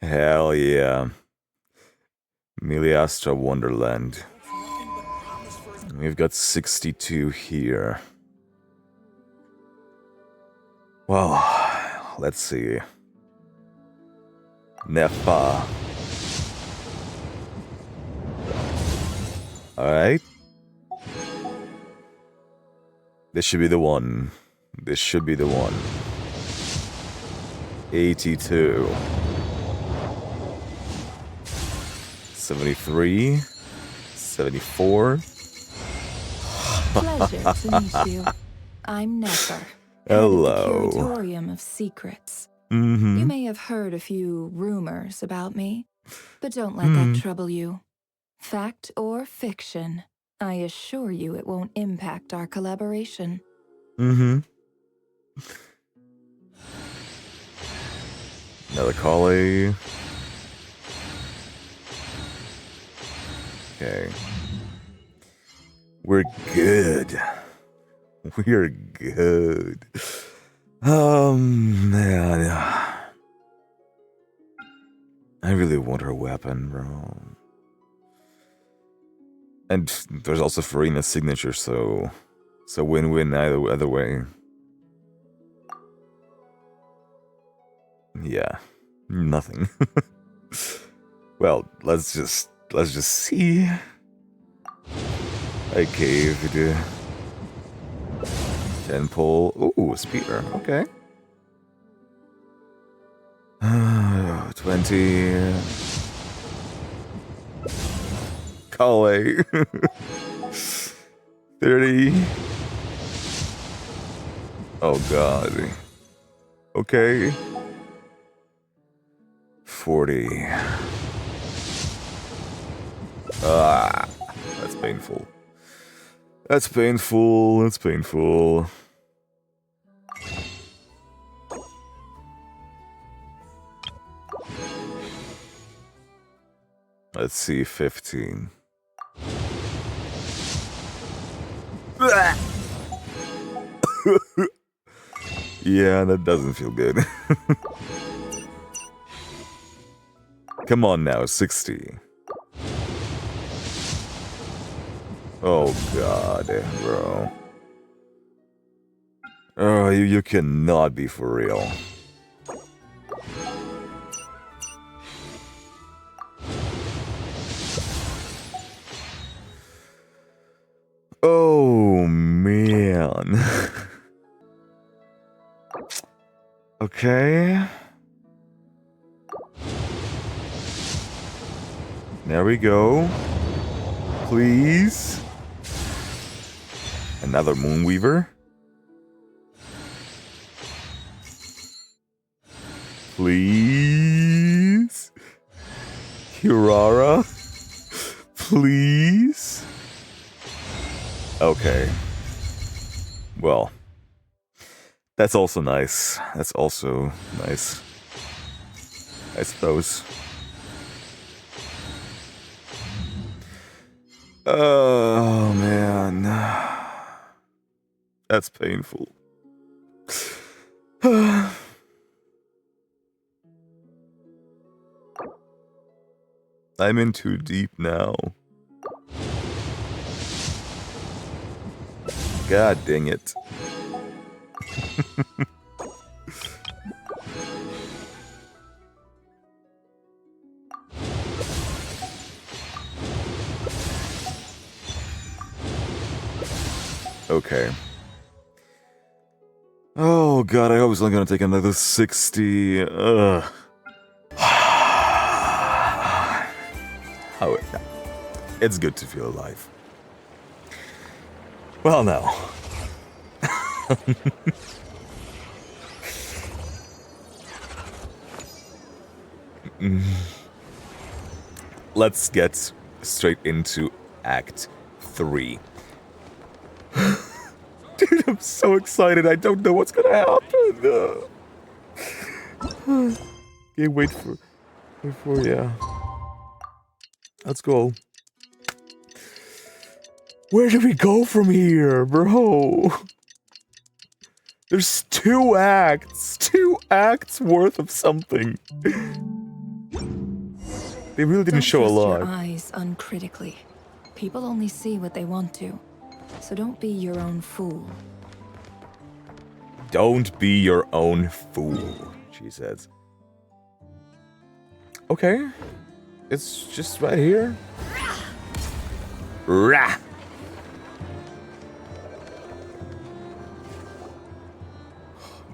Hell yeah. Miliastra Wonderland. We've got 62 here. Well, let's see. Nefer. Alright. This should be the one. This should be the one. 82. 73. 74. Pleasure to meet you. I'm Nefer. Hello. The Curatorium of Secrets. Mm-hmm. You may have heard a few rumors about me, but don't let that trouble you. Fact or fiction, I assure you it won't impact our collaboration. Mm-hmm. Another collie. Okay. We're good. We're good. Man. I really want her weapon, bro. And there's also Farina's signature, so win-win either way. Yeah. Nothing. Well, let's just see. I caved. 10 pull. Ooh, a speeder. Okay. 20. Kale. 30. Oh god. Okay. 40. Ah, that's painful. That's painful. That's painful. Let's see, 15. Yeah, that doesn't feel good. Come on now, 60. Oh god, bro. Oh, you cannot be for real. Oh man. Okay. There we go. Please. Another Moonweaver. Please. Khaenria'h. Please. Okay. Well. That's also nice. That's also nice. I suppose. Oh, man. That's painful. I'm in too deep now. God dang it. Okay. Oh god, I was only gonna take another 60. Ugh. Oh, it's good to feel alive. Well, now. Let's get straight into Act 3. Dude, I'm so excited. I don't know what's gonna happen. Okay, wait for, yeah. Let's go. Where do we go from here, bro? There's 2 acts. 2 acts worth of something. They really didn't show a Don't trust your lot. eyes uncritically. People only see what they want to. So don't be your own fool. Don't be your own fool, she says. Okay. It's just right here. Rah!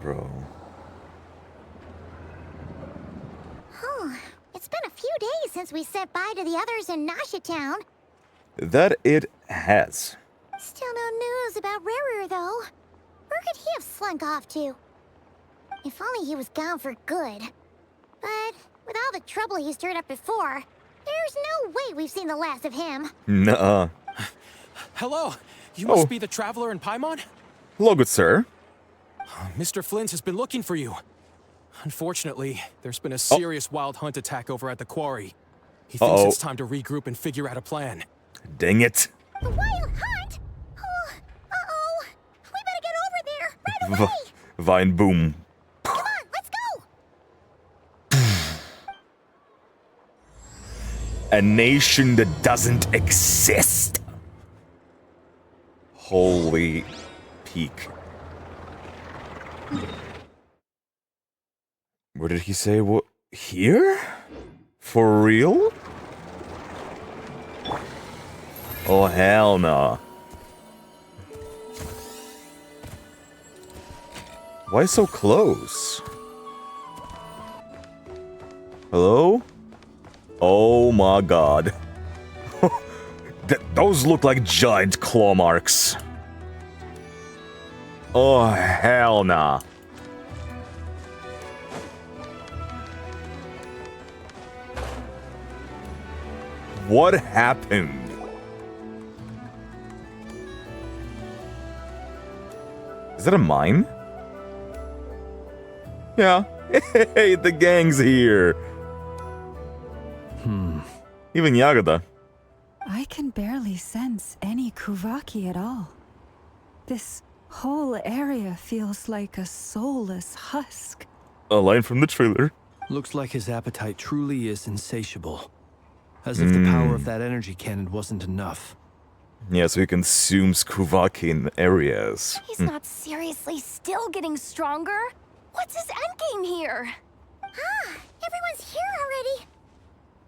Bro. It's been a few days since we said bye to the others in Nasha Town. That it has. Still no news about Rerir, though. Where could he have slunk off to? If only he was gone for good. But with all the trouble he stirred up before, there's no way we've seen the last of him. Nuh-uh. Hello, you must be the traveler in Paimon? Hello, good sir. Mr. Flint has been looking for you. Unfortunately, there's been a serious wild hunt attack over at the quarry. He thinks it's time to regroup and figure out a plan. Dang it. The wild hunt? Oh, uh-oh. We better get over there, right away. Vine boom. Come on, let's go. A nation that doesn't exist. Holy peak. Where did he say what? Here? For real? Oh, hell no. Why so close? Hello? Oh my god. Those look like giant claw marks. Oh, hell nah. What happened? Is that a mine? Yeah. Hey, the gang's here. Even Yagata. I can barely sense any Kuvaki at all. This whole area feels like a soulless husk. A line from the trailer. Looks like his appetite truly is insatiable. As if the power of that energy cannon wasn't enough. Yeah, so he consumes Kuvaki in areas. He's not seriously still getting stronger. What's his endgame here? Ah, everyone's here already.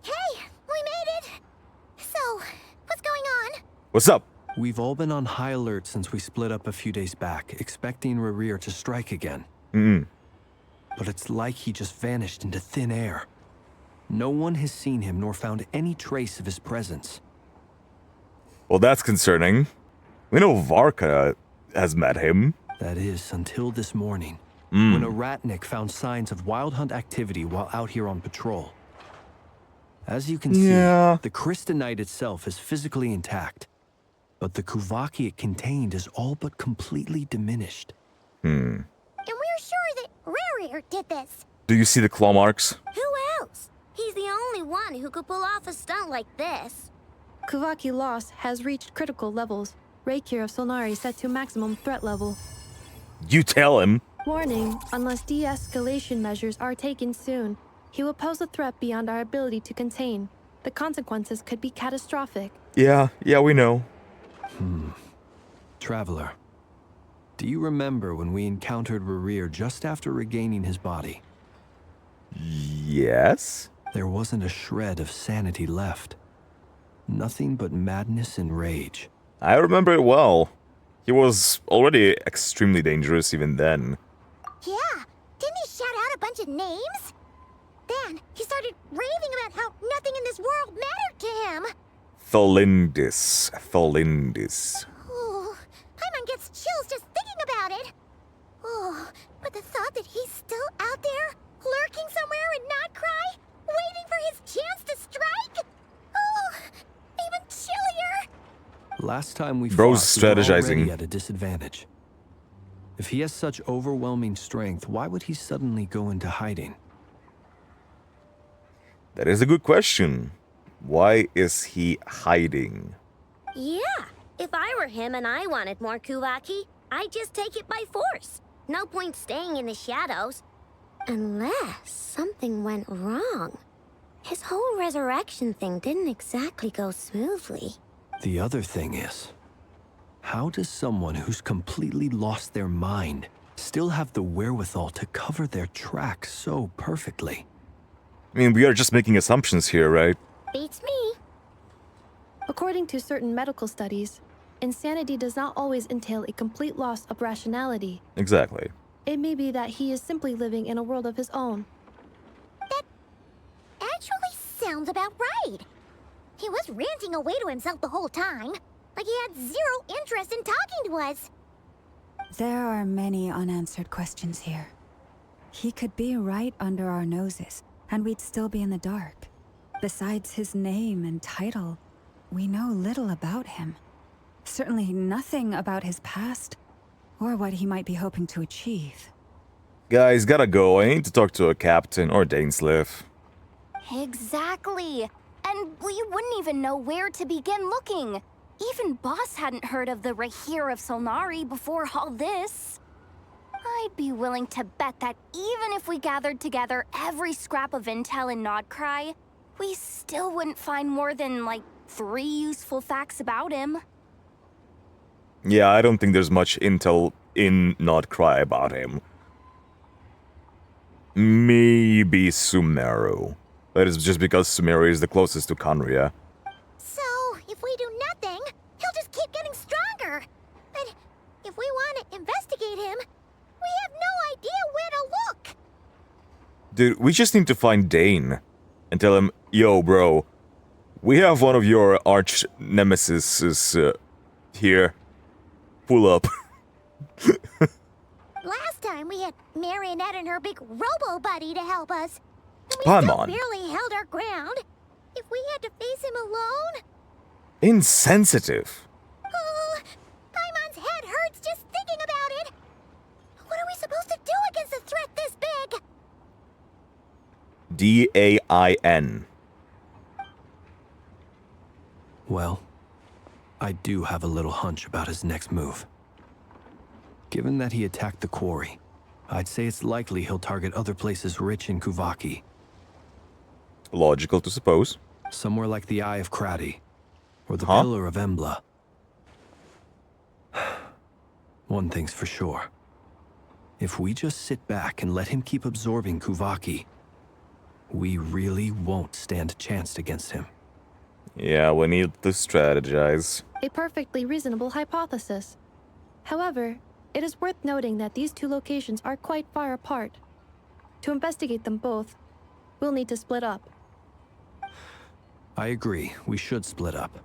Hey, we made it. So, what's going on? What's up? We've all been on high alert since we split up a few days back, expecting Rerir to strike again. But it's like he just vanished into thin air. No one has seen him nor found any trace of his presence. Well, that's concerning. We know Varka has met him. That is, until this morning, when a ratnik found signs of wild hunt activity while out here on patrol. As you can see, the Crystonite itself is physically intact, but the Kuvaki it contained is all but completely diminished. And we're sure that Rerir did this. Do you see the claw marks? Who else? He's the only one who could pull off a stunt like this. Kuvaki loss has reached critical levels. Rerir of Solnari set to maximum threat level. You tell him. Warning, unless de-escalation measures are taken soon, he will pose a threat beyond our ability to contain. The consequences could be catastrophic. Yeah, we know. Traveler, do you remember when we encountered Rerir just after regaining his body? Yes? There wasn't a shred of sanity left. Nothing but madness and rage. I remember it well. He was already extremely dangerous even then. Yeah, didn't he shout out a bunch of names? Then he started raving about how nothing in this world mattered to him. Tholindis. Oh, Paimon gets chills just thinking about it. Oh, but the thought that he's still out there, lurking somewhere in Nod-Krai, waiting for his chance to strike? Oh, even chillier. Last time we Bro's fought, we were strategizing. already at a disadvantage. If he has such overwhelming strength, why would he suddenly go into hiding? That is a good question. Why is he hiding? Yeah, if I were him and I wanted more Kuvaki, I'd just take it by force. No point staying in the shadows. Unless something went wrong. His whole resurrection thing didn't exactly go smoothly. The other thing is, how does someone who's completely lost their mind still have the wherewithal to cover their tracks so perfectly? I mean, we are just making assumptions here, right? Beats me. According to certain medical studies, insanity does not always entail a complete loss of rationality. Exactly. It may be that he is simply living in a world of his own. That actually sounds about right. He was ranting away to himself the whole time, like he had zero interest in talking to us. There are many unanswered questions here. He could be right under our noses, and we'd still be in the dark. Besides his name and title, we know little about him. Certainly nothing about his past, or what he might be hoping to achieve. Guys, gotta go. I need to talk to a captain or Dainsleif. Exactly. And we wouldn't even know where to begin looking. Even Boss hadn't heard of the Rerir of Solnari before all this. I'd be willing to bet that even if we gathered together every scrap of intel in Nod-Krai, we still wouldn't find more than, like, 3 useful facts about him. Yeah, I don't think there's much intel in Nod-Krai about him. Maybe Sumeru. That is just because Sumeru is the closest to Khaenri'ah. So, if we do nothing, he'll just keep getting stronger. But if we want to investigate him, we have no idea where to look. Dude, we just need to find Dane and tell him, yo, bro, we have one of your arch nemesis here. Pull up. Last time we had Marionette and her big robo-buddy to help us. And we Come still on. barely held our ground. If we had to face him alone... Insensitive. Oh, Paimon's head hurts just thinking about it. What are we supposed to do against a threat this big? Dain. Well, I do have a little hunch about his next move. Given that he attacked the quarry, I'd say it's likely he'll target other places rich in Kuvaki. Logical to suppose. Somewhere like the Eye of Khaenri'ah, or the Huh? Pillar of Embla. One thing's for sure. If we just sit back and let him keep absorbing Kuvaki, we really won't stand a chance against him. Yeah, we need to strategize. A perfectly reasonable hypothesis. However, it is worth noting that these two locations are quite far apart. To investigate them both, we'll need to split up. I agree, we should split up.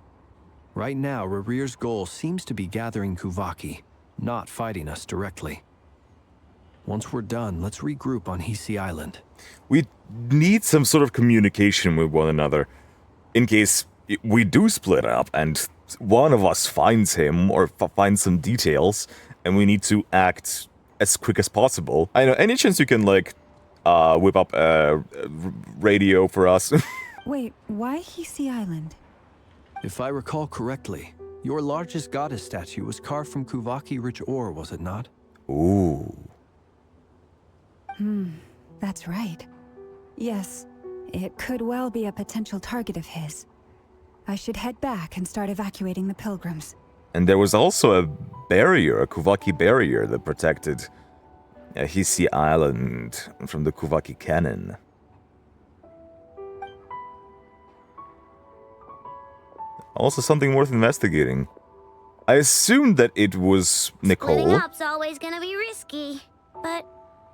Right now, Rerir's goal seems to be gathering Kuvaki, not fighting us directly. Once we're done, let's regroup on Hisi Island. We need some sort of communication with one another. In case we do split up and one of us finds him or finds some details and we need to act as quick as possible. I know, any chance you can, like, whip up a radio for us? Wait, why Hisi Island? If I recall correctly, your largest goddess statue was carved from Kuvaki-rich ore, was it not? Ooh. That's right. Yes, it could well be a potential target of his. I should head back and start evacuating the pilgrims. And there was also a barrier, a Kuvaki barrier that protected Hisi Island from the Kuvaki cannon. Also something worth investigating. I assumed that it was Nicole. Splitting up's always gonna be risky. But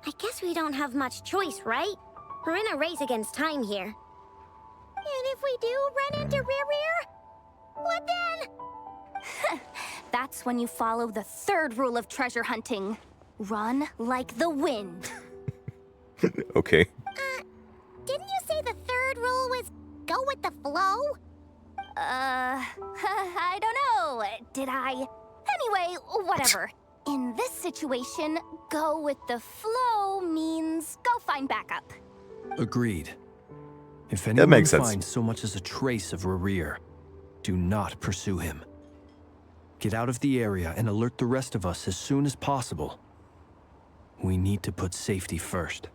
I guess we don't have much choice, right? We're in a race against time here. And if we do run into Rerir, what then? That's when you follow the 3rd rule of treasure hunting. Run like the wind. Okay. Didn't you say the 3rd rule was go with the flow? I don't know. Did I? Anyway, whatever. In this situation, go with the flow means go find backup. Agreed. If That anyone makes sense. finds so much as a trace of Rerir, do not pursue him. Get out of the area and alert the rest of us as soon as possible. We need to put safety first.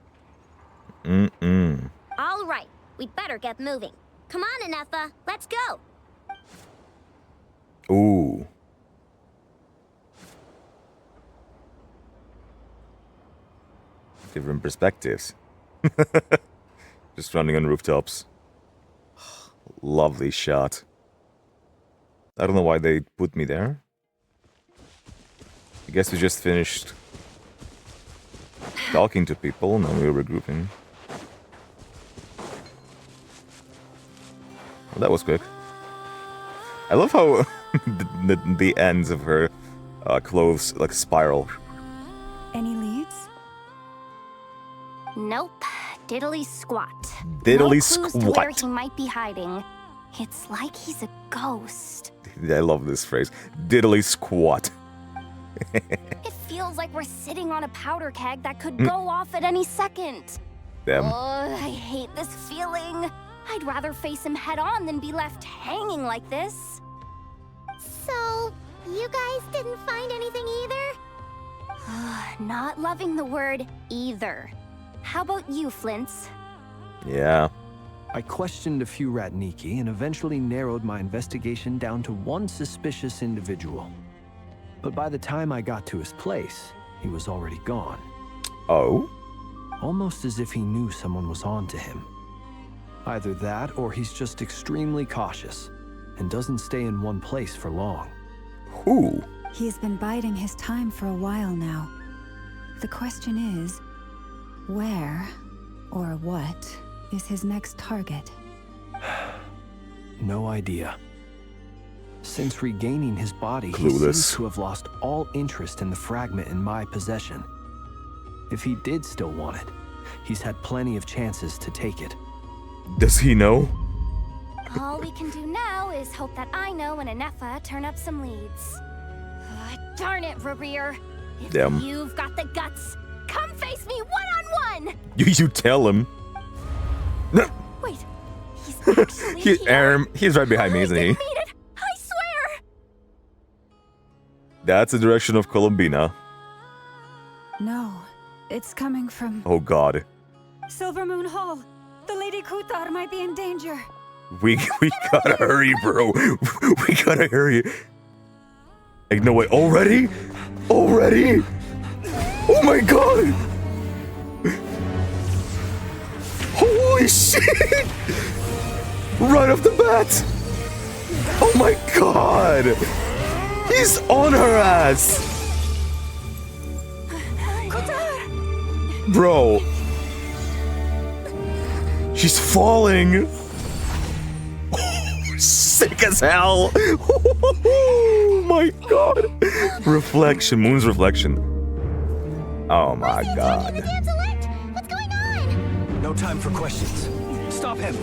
All right. We'd better get moving. Come on, Nefer, let's go. Ooh. Different perspectives. Just running on rooftops. Lovely shot. I don't know why they put me there. I guess we just finished talking to people, and then we were regrouping. Well, that was quick. I love how the ends of her clothes like spiral. Any leads? Nope. Diddly squat. Diddly no clues to where squat. he might be hiding. It's like he's a ghost. I love this phrase. Diddly squat. It feels like we're sitting on a powder keg that could go off at any second. Damn. Oh, I hate this feeling. I'd rather face him head on than be left hanging like this. So, you guys didn't find anything either? Not loving the word either. How about you, Flints? Yeah. I questioned a few Ratniki and eventually narrowed my investigation down to one suspicious individual. But by the time I got to his place, he was already gone. Oh? Almost as if he knew someone was on to him. Either that, or he's just extremely cautious and doesn't stay in one place for long. Who? He's been biding his time for a while now. The question is, where or what is his next target? No idea. Since regaining his body, he Clueless. seems to have lost all interest in the fragment in my possession. If he did still want it, he's had plenty of chances to take it. Does he know? All we can do now is hope that I know and Nefer turn up some leads. Darn it, Rerir. If Damn. you've got the guts, come face me one-on-one! You tell him. Wait, he's actually here? He's right behind me, isn't he? I didn't mean it! I swear! That's the direction of Columbina. No, it's coming from Oh god. Silver Moon Hall. The Lady Kutar might be in danger. We gotta hurry, bro. We gotta hurry. Like, no way. Already? Already? Oh my god! Holy shit! Right off the bat! Oh my god! He's on her ass! Bro. She's falling! Sick as hell! Oh my god! Reflection, Moon's reflection. Oh my god. What's going on? No time for questions. Stop him!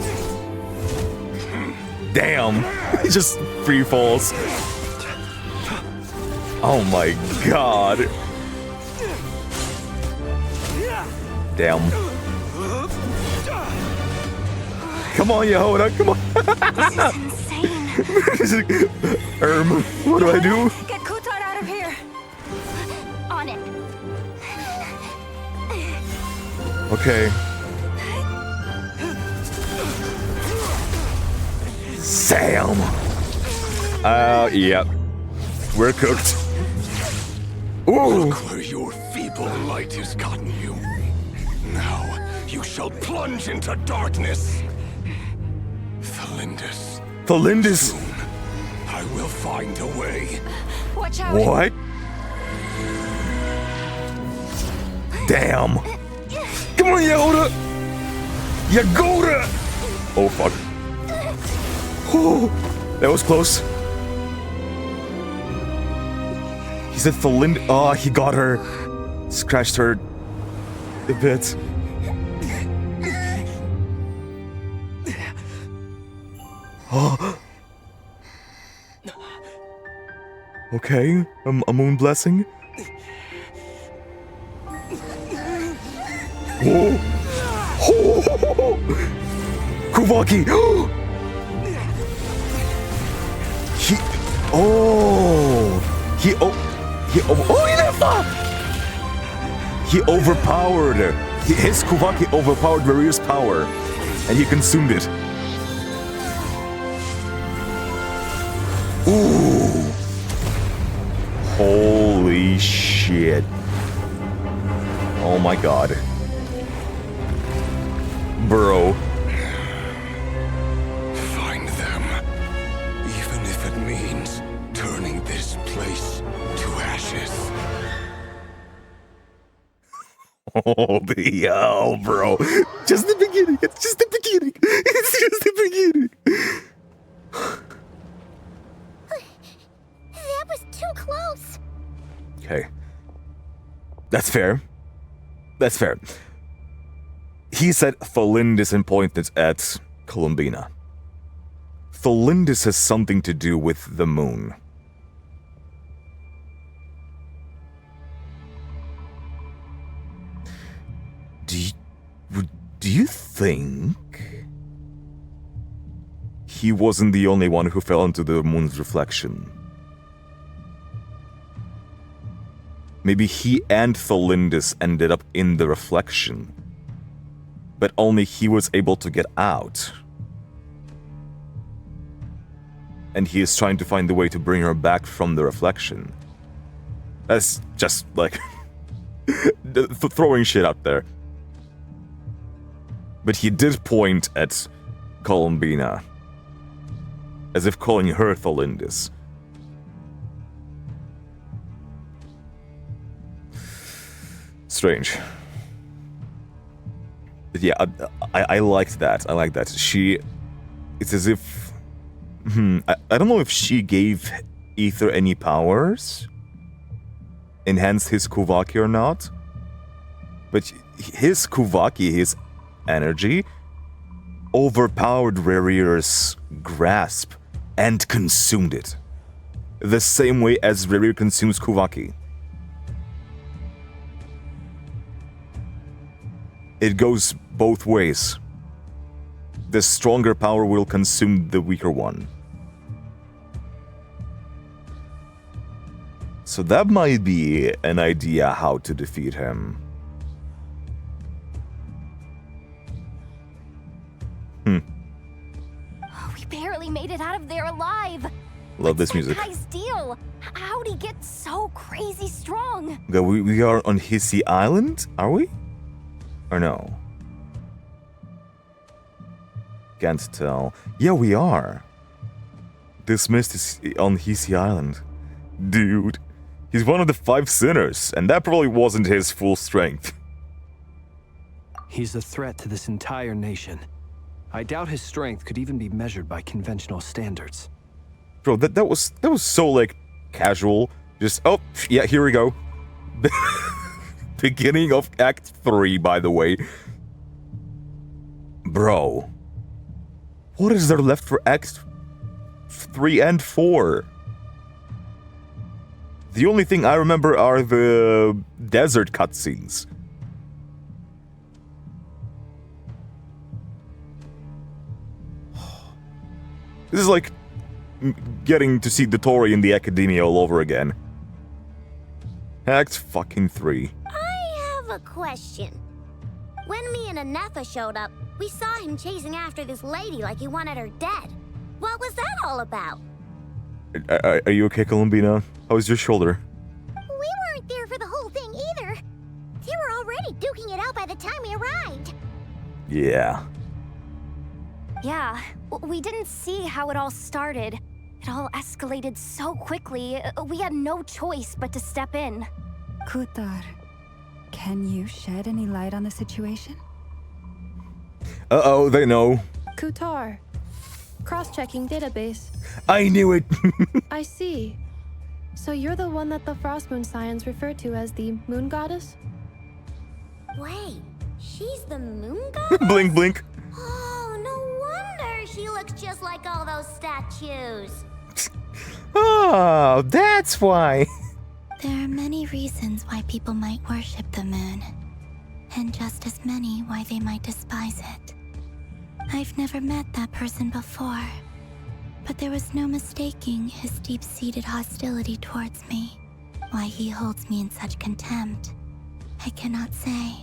Damn! He just free falls. Oh my god. Damn. Come on, Yehoda, come on! This is insane. What do I do? Get Kutar out of here. On it. Okay. Sam! Yep. We're cooked. Ooh! Look where your feeble light has gotten you. Now you shall plunge into darkness. Thalindis. Thalindis! Soon, I will find a way. Watch out. What? Damn! Come on, Yehoda! Yagoda! Oh, fuck. Whew. That was close. He said Thalind. Oh, he got her. Scratched her a bit. Oh. Okay, a moon blessing. Whoa! Oh! Kuvaki! He overpowered. His Kuvaki overpowered Rerir's power. And he consumed it. Ooh. Holy shit. Oh my god. Bro. Find them. Even if it means turning this place to ashes. Holy hell, bro. Just the beginning. It's just the beginning. It's just the beginning. That was too close. Okay. That's fair. That's fair. He said Tholindis and pointed at Columbina. Tholindis has something to do with the moon. Do you think he wasn't the only one who fell into the moon's reflection? Maybe he and Tholindis ended up in the reflection, but only he was able to get out. And he is trying to find a way to bring her back from the reflection. That's just like throwing shit out there. But he did point at Columbina, as if calling her Tholindis. Strange. But yeah, I liked that. I like that. It's as if... I don't know if she gave Aether any powers, enhanced his Kuvaki or not, but his Kuvaki, his energy, overpowered Rerir's grasp and consumed it. The same way as Rerir consumes Kuvaki. It goes both ways. The stronger power will consume the weaker one. So that might be an idea how to defeat him. We barely made it out of there alive. Love this music. What's that guy's deal? How'd he get so crazy strong? Okay, we are on Hissy Island, are we? Or no? Can't tell. Yeah, we are. This mist is on Hissy Island. Dude, he's one of the 5 sinners, and that probably wasn't his full strength. He's a threat to this entire nation. I doubt his strength could even be measured by conventional standards. Bro, that was so, like, casual. Just, oh, yeah, here we go. Beginning of Act 3, by the way. Bro. What is there left for Act 3 and 4? The only thing I remember are the desert cutscenes. This is like getting to see the Tory in the Academia all over again. Act fucking 3. I have a question. When me and Anefa showed up, we saw him chasing after this lady like he wanted her dead. What was that all about? Are you okay, Columbina? How's your shoulder? We weren't there for the whole thing either. They were already duking it out by the time we arrived. Yeah. Yeah, we didn't see how it all started. It all escalated so quickly, we had no choice but to step in. Kutar, can you shed any light on the situation? Uh-oh, they know. Kutar. Cross-checking database. I knew it! I see. So you're the one that the Frost Moon Scions refer to as the Moon Goddess? Wait, she's the moon goddess? Blink, blink. Oh, no wonder she looks just like all those statues. Oh, that's why. There are many reasons why people might worship the moon, and just as many why they might despise it. I've never met that person before, but there was no mistaking his deep-seated hostility towards me. Why he holds me in such contempt, I cannot say.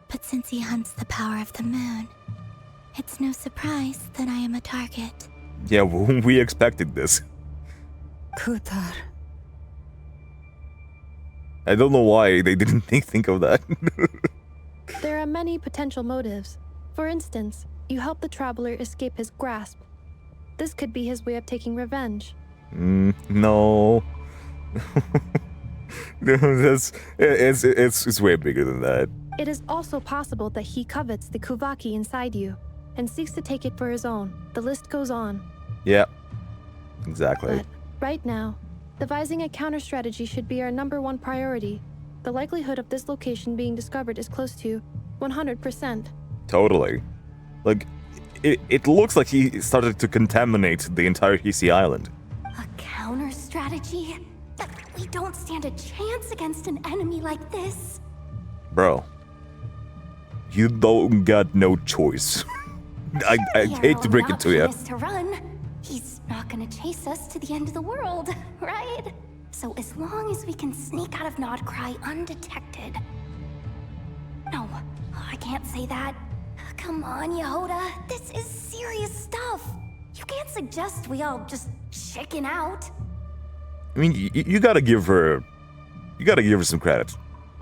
But since he hunts the power of the moon, It's no surprise that I am a target. Yeah, we expected this. Kutar. I don't know why they didn't think of that. There are many potential motives. For instance, you help the traveler escape his grasp. This could be his way of taking revenge. No. It's way bigger than that. It is also possible that he covets the Kuvaki inside you and seeks to take it for his own. The list goes on. Yeah, exactly. But right now, devising a counter strategy should be our #1 priority. The likelihood of this location being discovered is close to 100%. Totally. Like, it looks like he started to contaminate the entire Hisi Island. A counter strategy? We don't stand a chance against an enemy like this. Bro, you don't got no choice. I hate to break it to you. To run. He's not gonna chase us to the end of the world, right? So as long as we can sneak out of Nod-Krai undetected. No, I can't say that. Come on, Yehoda. This is serious stuff. You can't suggest we all just chicken out. I mean, you gotta give her some credit.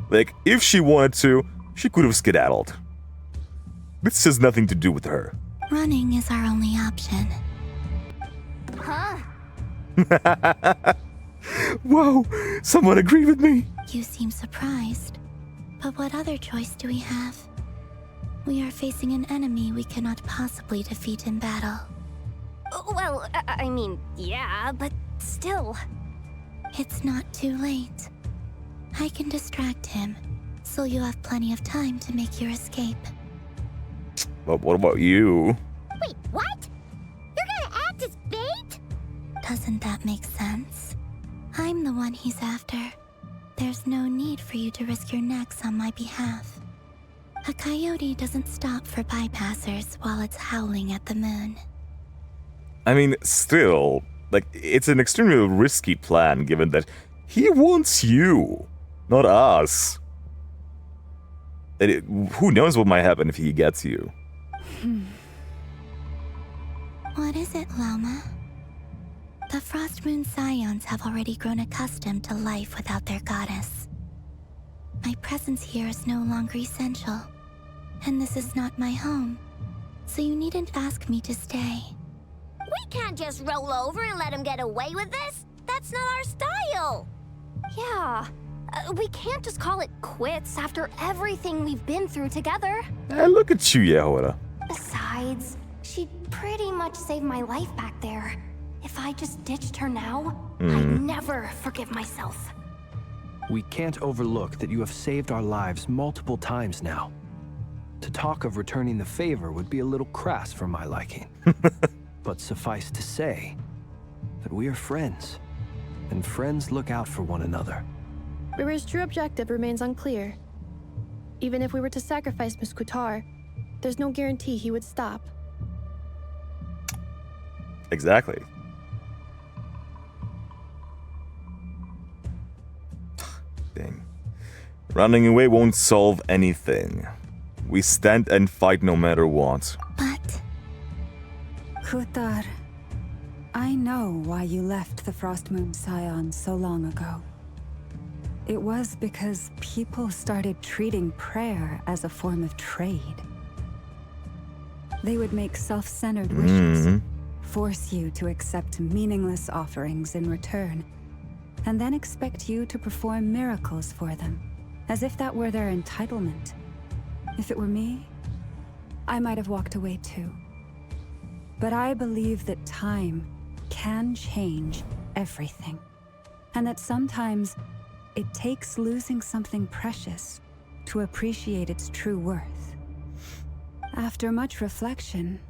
Like, if she wanted to, she could have skedaddled. This has nothing to do with her. Running is our only option. Huh? Whoa, someone agreed with me. You seem surprised. But what other choice do we have? We are facing an enemy we cannot possibly defeat in battle. Well, I mean, yeah, but still. It's not too late. I can distract him, so you have plenty of time to make your escape. But what about you? Wait, what? You're gonna act as bait? Doesn't that make sense? I'm the one he's after. There's no need for you to risk your necks on my behalf. A coyote doesn't stop for bypassers while it's howling at the moon. I mean, still, like, it's an extremely risky plan given that he wants you, not us. And who knows what might happen if he gets you. What is it, Loma? The Frost Moon Scions have already grown accustomed to life without their goddess. My presence here is no longer essential, and this is not my home, so you needn't ask me to stay. We can't just roll over and let him get away with this. That's not our style. Yeah. We can't just call it quits after everything we've been through together. Look at you, Yehoda. Besides, she pretty much saved my life back there. If I just ditched her now, I'd never forgive myself. We can't overlook that you have saved our lives multiple times now. To talk of returning the favor would be a little crass for my liking. But suffice to say that we are friends, and friends look out for one another. Rerir's true objective remains unclear. Even if we were to sacrifice Miss Kutar, there's no guarantee he would stop. Exactly. Dang. Running away won't solve anything. We stand and fight no matter what. But Kutar, I know why you left the Frost Moon Scions so long ago. It was because people started treating prayer as a form of trade. They would make self-centered wishes, force you to accept meaningless offerings in return, and then expect you to perform miracles for them, as if that were their entitlement. If it were me, I might have walked away too. But I believe that time can change everything, and that sometimes it takes losing something precious to appreciate its true worth. After much reflection,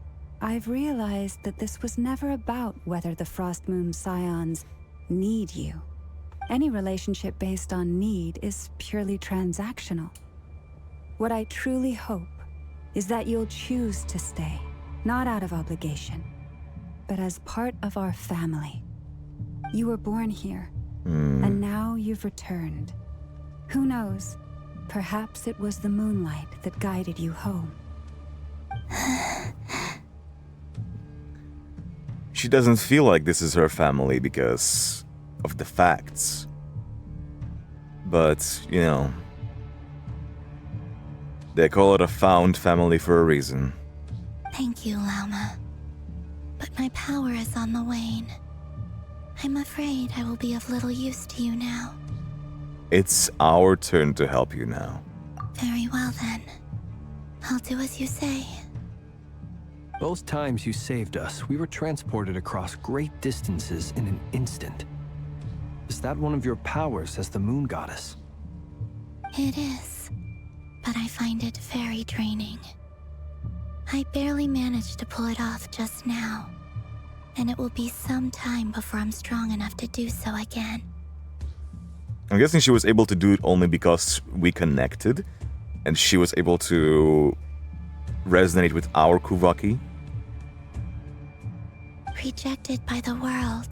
I've realized that this was never about whether the Frost Moon Scions need you. Any relationship based on need is purely transactional. What I truly hope is that you'll choose to stay, not out of obligation, but as part of our family. You were born here, and now you've returned. Who knows? Perhaps it was the moonlight that guided you home. she doesn't feel like this is her family because of the facts. But, you know, they call it a found family for a reason. Thank you, Lauma. But my power is on the wane. I'm afraid I will be of little use to you now. It's our turn to help you now. Very well then. I'll do as you say. Both times you saved us, we were transported across great distances in an instant. Is that one of your powers as the moon goddess? It is, but I find it very draining. I barely managed to pull it off just now, and it will be some time before I'm strong enough to do so again. I'm guessing she was able to do it only because we connected, and she was able to resonate with our Kuvaki. Rejected by the world,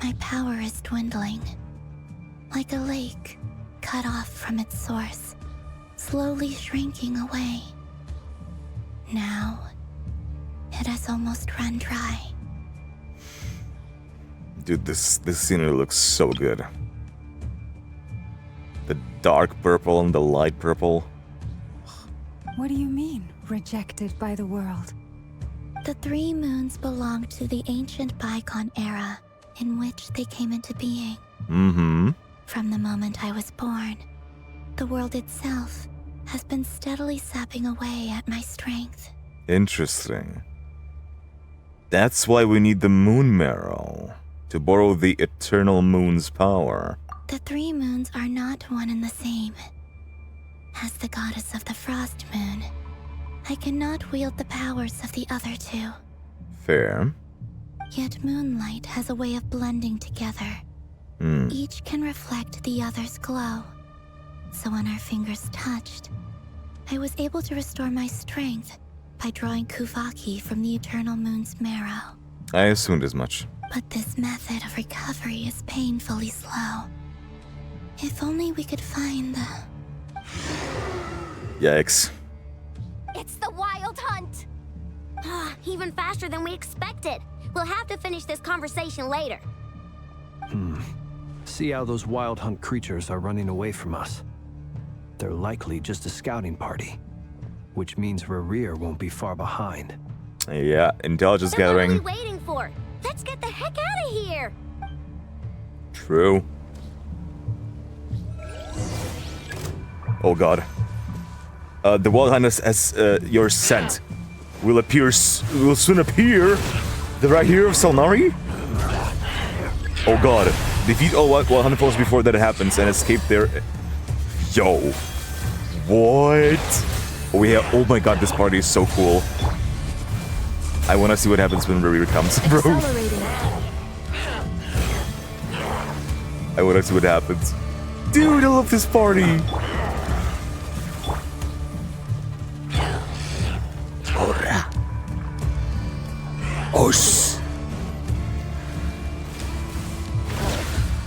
my power is dwindling. Like a lake cut off from its source, slowly shrinking away. Now, it has almost run dry. Dude, this scenery looks so good. The dark purple and the light purple. What do you mean, rejected by the world? The 3 moons belong to the ancient bygone era in which they came into being. Mm-hmm. From the moment I was born, the world itself has been steadily sapping away at my strength. Interesting. That's why we need the moon marrow, to borrow the eternal moon's power. The 3 moons are not one and the same. As the goddess of the frost moon, I cannot wield the powers of the other 2. Fair. Yet moonlight has a way of blending together. Each can reflect the other's glow. So when our fingers touched, I was able to restore my strength by drawing Kuvaki from the eternal moon's marrow. I assumed as much. But this method of recovery is painfully slow. If only we could find the... Yikes. It's the Wild Hunt! Even faster than we expected. We'll have to finish this conversation later. See how those Wild Hunt creatures are running away from us. They're likely just a scouting party, which means Rerir won't be far behind. Yeah, intelligence Then gathering. what are we waiting for? Let's get the heck out of here! True. Oh god. The Wild Hunt has your scent. Will soon appear. The Rerir of Solnari? Oh god. Defeat all Wild Hunt foes before that happens and escape their... Yo. What? Oh my god, this party is so cool. I wanna see what happens when Rerir comes, bro. I wanna see what happens. Dude, I love this party. Osh.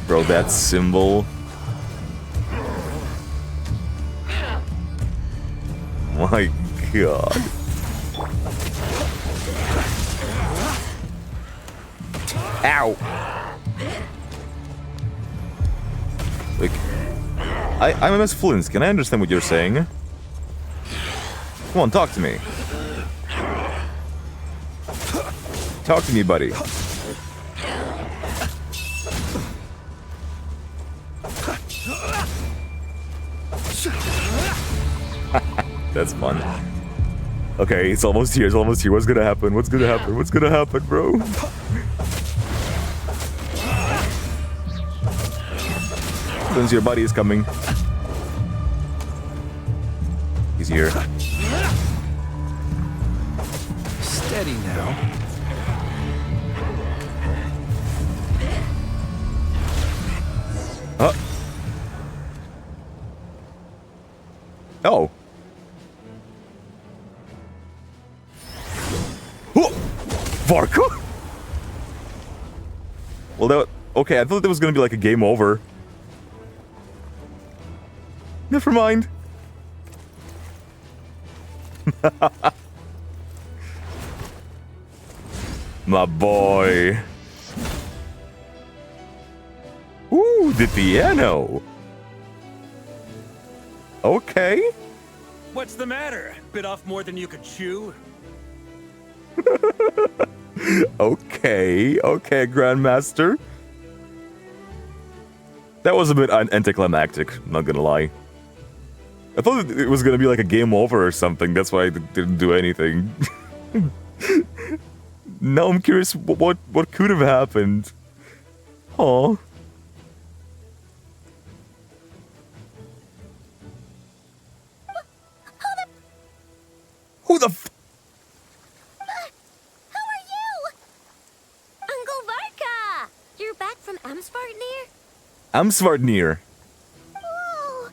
Bro, that symbol. My god. Ow. Like, I'm MS Fluence. Can I understand what you're saying? Come on, talk to me. Talk to me, buddy. That's fun. Okay, it's almost here. It's almost here. What's gonna happen? What's gonna happen? What's gonna happen, bro? Since your buddy is coming. He's here. Steady now. Oh. Oh. Varka? Well, that... Okay, I thought that was gonna be like a game over. Never mind. My boy. Ooh, the piano. Okay. What's the matter? Bit off more than you could chew? Okay, Grandmaster. That was a bit anticlimactic, not gonna lie. I thought it was gonna be like a game over or something, that's why I didn't do anything. Now I'm curious what could have happened. Aw. Who the f- Who are you? Uncle Varka! You're back from Amsvartnir? Amsvartnir. Oh,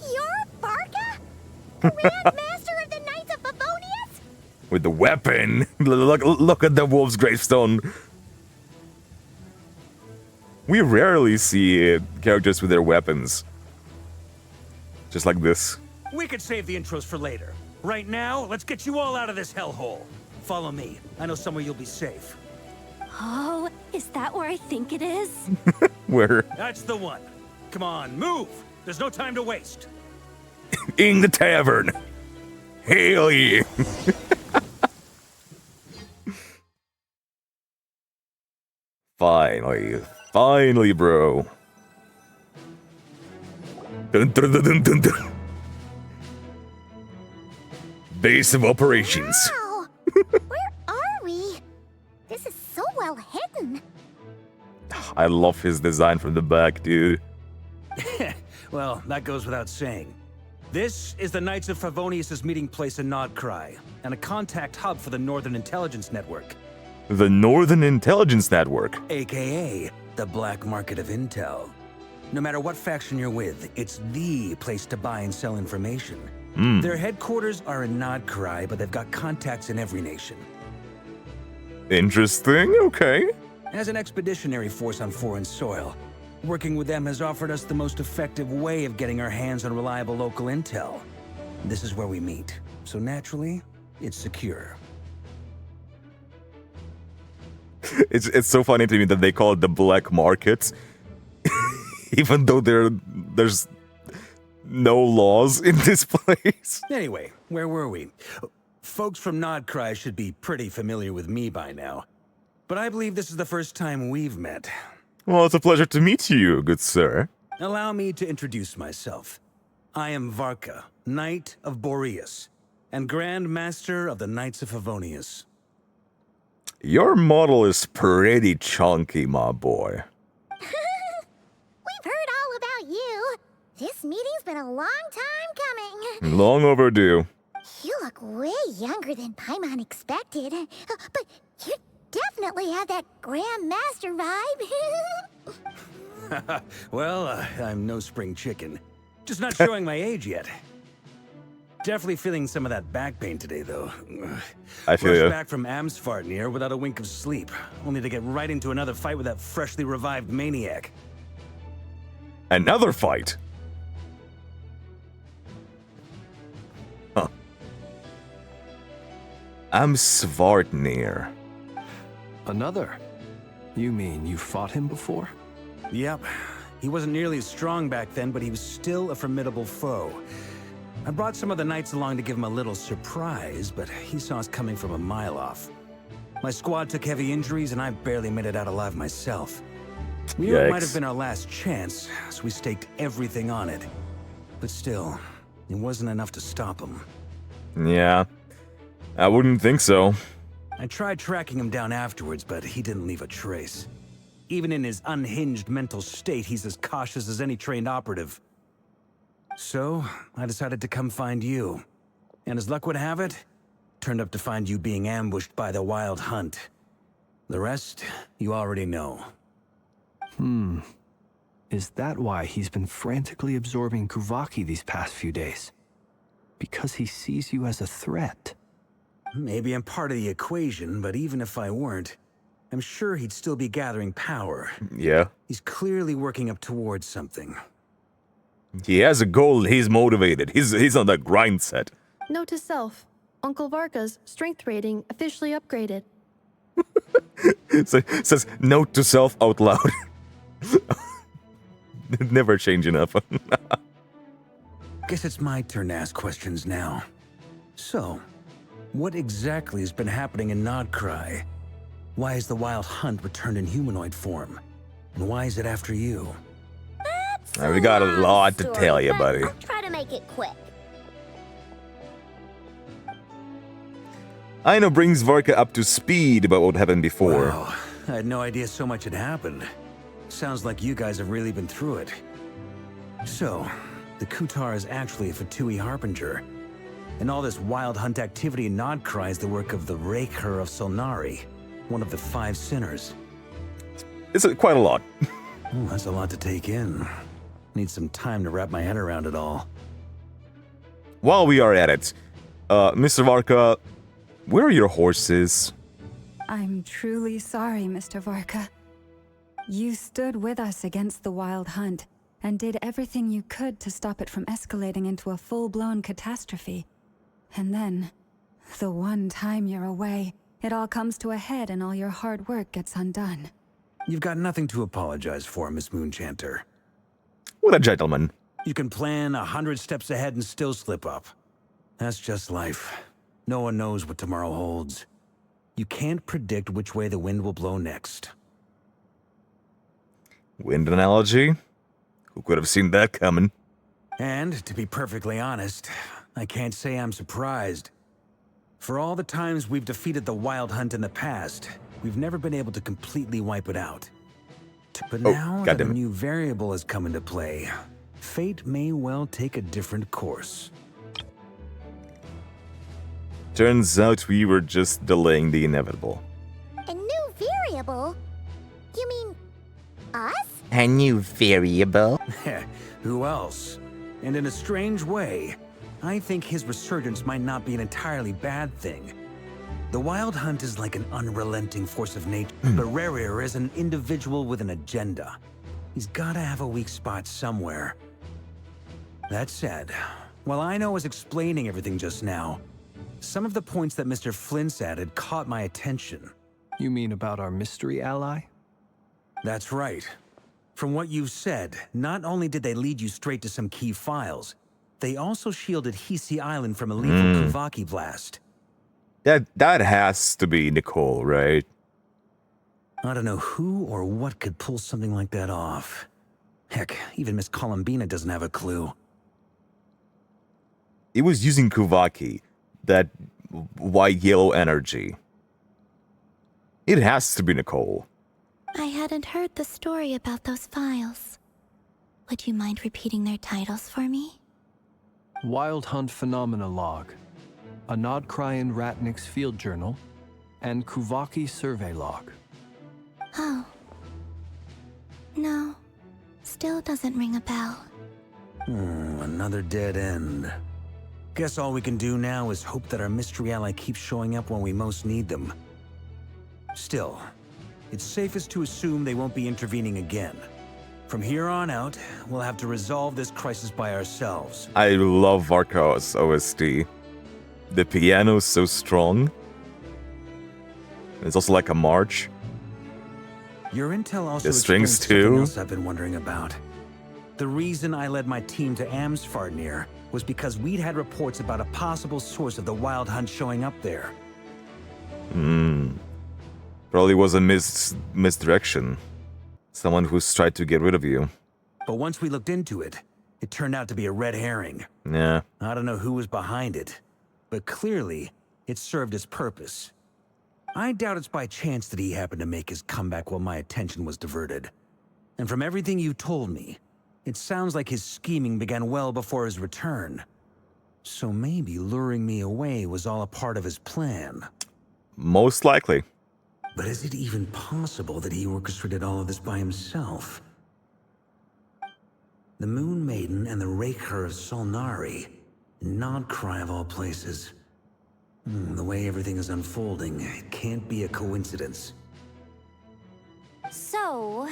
you're Varka? Grand Master of the Knights of Favonius? With the weapon. Look at the wolf's gravestone. We rarely see characters with their weapons. Just like this. We could save the intros for later. Right now, let's get you all out of this hellhole. Follow me. I know somewhere you'll be safe. Oh, is that where I think it is? Where? That's the one. Come on, move. There's no time to waste. In the tavern. Hail ye. Finally, bro. Dun, dun, dun, dun, dun, dun. Base of operations. Wow! Where are we? This is so well hidden. I love his design from the back, dude. Well, that goes without saying. This is the Knights of Favonius' meeting place in Nod-Krai, and a contact hub for the Northern Intelligence Network. The Northern Intelligence Network. AKA, the black market of intel. No matter what faction you're with, it's the place to buy and sell information. Their headquarters are in Nod-Krai, but they've got contacts in every nation. Interesting, okay. As an expeditionary force on foreign soil, working with them has offered us the most effective way of getting our hands on reliable local intel. This is where we meet, so naturally, it's secure. It's so funny to me that they call it the black market, even though there's no laws in this place. Anyway, where were we? Folks from Nod-Krai should be pretty familiar with me by now, but I believe this is the first time we've met. Well, it's a pleasure to meet you, good sir. Allow me to introduce myself. I am Varka, Knight of Boreas, and Grand Master of the Knights of Favonius. Your model is pretty chunky, my boy. We've heard all about you. This meeting's been a long time coming. Long overdue. You look way younger than Paimon expected. But you definitely have that Grand Master vibe. Well, I'm no spring chicken. Just not showing my age yet. Definitely feeling some of that back pain today, though. I feel Rushed you. back from Amsvartnir without a wink of sleep, only to get right into another fight with that freshly revived maniac. Another fight. Huh. Amsvartnir. Another? You mean you fought him before? Yep. He wasn't nearly as strong back then, but he was still a formidable foe. I brought some of the knights along to give him a little surprise, but he saw us coming from a mile off. My squad took heavy injuries, and I barely made it out alive myself. We knew it might have been our last chance, so we staked everything on it. But still, it wasn't enough to stop him. Yeah, I wouldn't think so. I tried tracking him down afterwards, but he didn't leave a trace. Even in his unhinged mental state, he's as cautious as any trained operative. So, I decided to come find you. And as luck would have it, turned up to find you being ambushed by the Wild Hunt. The rest, you already know. Is that why he's been frantically absorbing Kuvaki these past few days? Because he sees you as a threat? Maybe I'm part of the equation, but even if I weren't, I'm sure he'd still be gathering power. Yeah. He's clearly working up towards something. He has a goal, he's motivated. He's on the grind set. Note to self, Uncle Varka's strength rating officially upgraded. So it says note to self out loud. Never change enough. Guess it's my turn to ask questions now. So, what exactly has been happening in Nod-Krai? Why is the Wild Hunt returned in humanoid form? And why is it after you? We got a lot to tell you, buddy. I'll try to make it quick. Aino brings Varka up to speed about what happened before. Wow, I had no idea so much had happened. Sounds like you guys have really been through it. So, the Kutar is actually a Fatui Harbinger. And all this Wild Hunt activity in Nod-Krai is the work of the Rerir of Solnari, one of the 5 sinners. It's quite a lot. Oh, that's a lot to take in. Need some time to wrap my head around it all. While we are at it, Mr. Varka, where are your horses? I'm truly sorry, Mr. Varka. You stood with us against the Wild Hunt and did everything you could to stop it from escalating into a full-blown catastrophe. And then, the one time you're away, it all comes to a head and all your hard work gets undone. You've got nothing to apologize for, Miss Moonchanter. What a gentleman. You can plan 100 steps ahead and still slip up. That's just life. No one knows what tomorrow holds. You can't predict which way the wind will blow next. Wind analogy? Who could have seen that coming? And, to be perfectly honest, I can't say I'm surprised. For all the times we've defeated the Wild Hunt in the past, we've never been able to completely wipe it out. But now that a new variable has come into play, fate may well take a different course. Turns out we were just delaying the inevitable. A new variable? You mean us? A new variable? Who else? And in a strange way, I think his resurgence might not be an entirely bad thing. The Wild Hunt is like an unrelenting force of nature, but Rerir is an individual with an agenda. He's gotta have a weak spot somewhere. That said, while Aino was explaining everything just now, some of the points that Mr. Flint's added caught my attention. You mean about our mystery ally? That's right. From what you've said, not only did they lead you straight to some key files, they also shielded Hisi Island from a lethal Kuvaki blast. That has to be Nicole, right? I don't know who or what could pull something like that off. Heck, even Miss Columbina doesn't have a clue. It was using Kuvaki, that white yellow energy. It has to be Nicole. I hadn't heard the story about those files. Would you mind repeating their titles for me? Wild Hunt Phenomena Log, a Nod-Krai and Ratnik's Field Journal, and Kuvaki Survey Log. Oh. No. Still doesn't ring a bell. Another dead end. Guess all we can do now is hope that our mystery ally keeps showing up when we most need them. Still, it's safest to assume they won't be intervening again. From here on out, we'll have to resolve this crisis by ourselves. I love Varka's OST. The piano's so strong. It's also like a march. Your intel also The strings explains something too. else I've been wondering about. The reason I led my team to Amsfarnir was because we'd had reports about a possible source of the Wild Hunt showing up there. Probably was a misdirection. Someone who's tried to get rid of you. But once we looked into it, it turned out to be a red herring. Yeah. I don't know who was behind it, but clearly, it served its purpose. I doubt it's by chance that he happened to make his comeback while my attention was diverted. And from everything you told me, it sounds like his scheming began well before his return. So maybe luring me away was all a part of his plan. Most likely. But is it even possible that he orchestrated all of this by himself? The Moon Maiden and the Rerir of Solnari, Nod-Krai of all places. The way everything is unfolding, it can't be a coincidence. So,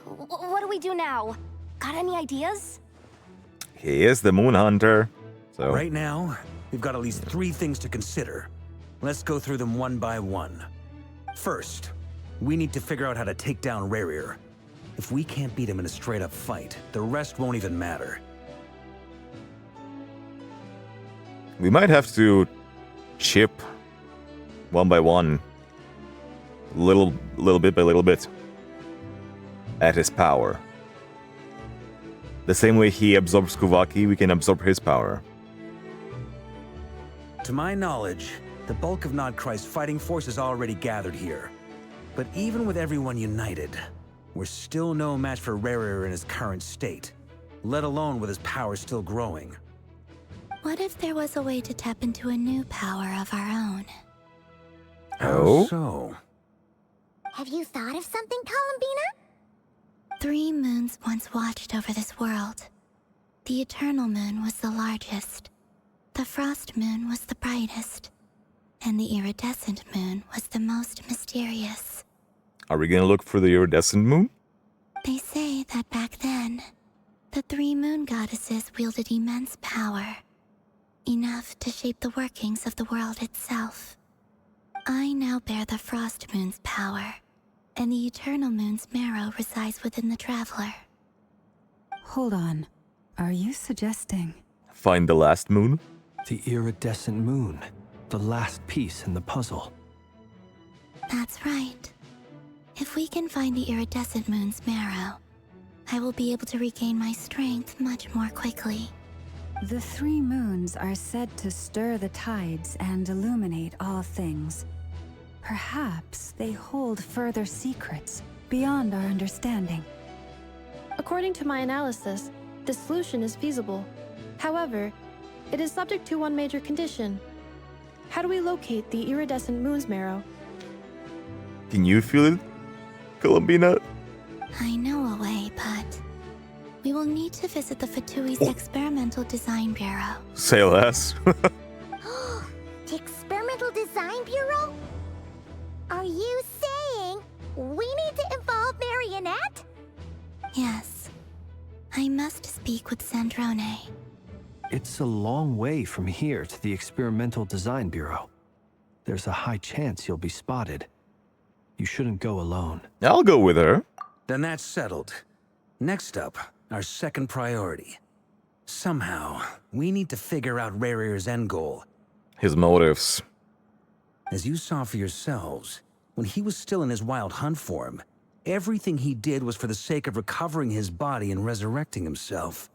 what do we do now? Got any ideas? He is the Moon Hunter. So Right now, we've got at least 3 things to consider. Let's go through them one by one. First, We need to figure out how to take down Rerir. If we can't beat him in a straight-up fight, the rest won't even matter. We might have to chip one by one, little bit by little bit, at his power. The same way he absorbs Kuvaki, we can absorb his power. To my knowledge, the bulk of Nod-Krai's fighting force is already gathered here. But even with everyone united, we're still no match for Rerir in his current state, let alone with his power still growing. What if there was a way to tap into a new power of our own? How so? Have you thought of something, Columbina? 3 moons once watched over this world. The Eternal Moon was the largest. The Frost Moon was the brightest. And the Iridescent Moon was the most mysterious. Are we gonna look for the Iridescent Moon? They say that back then, the 3 moon goddesses wielded immense power. Enough to shape the workings of the world itself. I now bear the Frost Moon's power, and the Eternal Moon's marrow resides within the Traveler. Hold on. Are you suggesting? Find the last moon? The Iridescent Moon. The last piece in the puzzle. That's right. If we can find the Iridescent Moon's marrow, I will be able to regain my strength much more quickly. The 3 moons are said to stir the tides and illuminate all things. Perhaps they hold further secrets beyond our understanding. According to my analysis, this solution is feasible. However, it is subject to one major condition. How do we locate the Iridescent Moon's marrow? Can you feel it, Columbina? I know a way, but we will need to visit the Fatui's Experimental Design Bureau. Say less. The Experimental Design Bureau? Are you saying we need to involve Marionette? Yes. I must speak with Sandrone. It's a long way from here to the Experimental Design Bureau. There's a high chance you'll be spotted. You shouldn't go alone. I'll go with her. Then that's settled. Next up, our second priority. Somehow, we need to figure out Rerir's end goal. His motives. As you saw for yourselves, when he was still in his wild hunt form, everything he did was for the sake of recovering his body and resurrecting himself.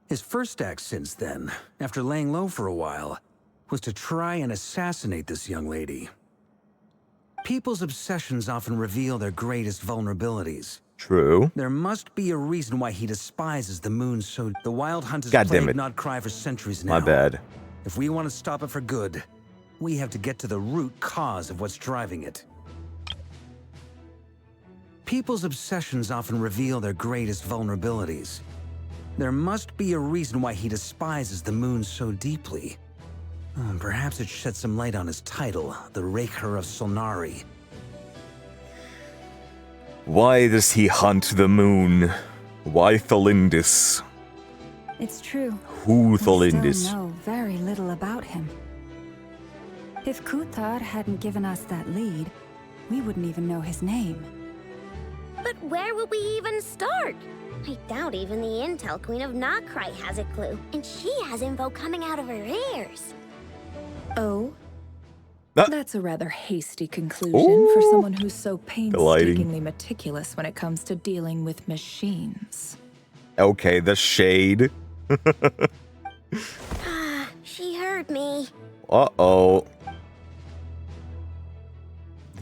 His first act since then, after laying low for a while, was to try and assassinate this young lady. People's obsessions often reveal their greatest vulnerabilities. True. There must be a reason why he despises the moon so... The Wild Hunt has God damn plagued it. Nod-Krai for centuries now. My bad. If we want to stop it for good, we have to get to the root cause of what's driving it. People's obsessions often reveal their greatest vulnerabilities. There must be a reason why he despises the moon so deeply. Perhaps it sheds some light on his title, the Rerir of Solnari. Why does he hunt the moon? Why Thalindis? It's true. Who We Thalindis? still know very little about him. If Kuthar hadn't given us that lead, we wouldn't even know his name. But where would we even start? I doubt even the Intel Queen of Nod-Krai has a clue, and she has info coming out of her ears. Oh? Ah. That's a rather hasty conclusion for someone who's so painstakingly meticulous when it comes to dealing with machines. Okay, the shade. She heard me. Uh-oh.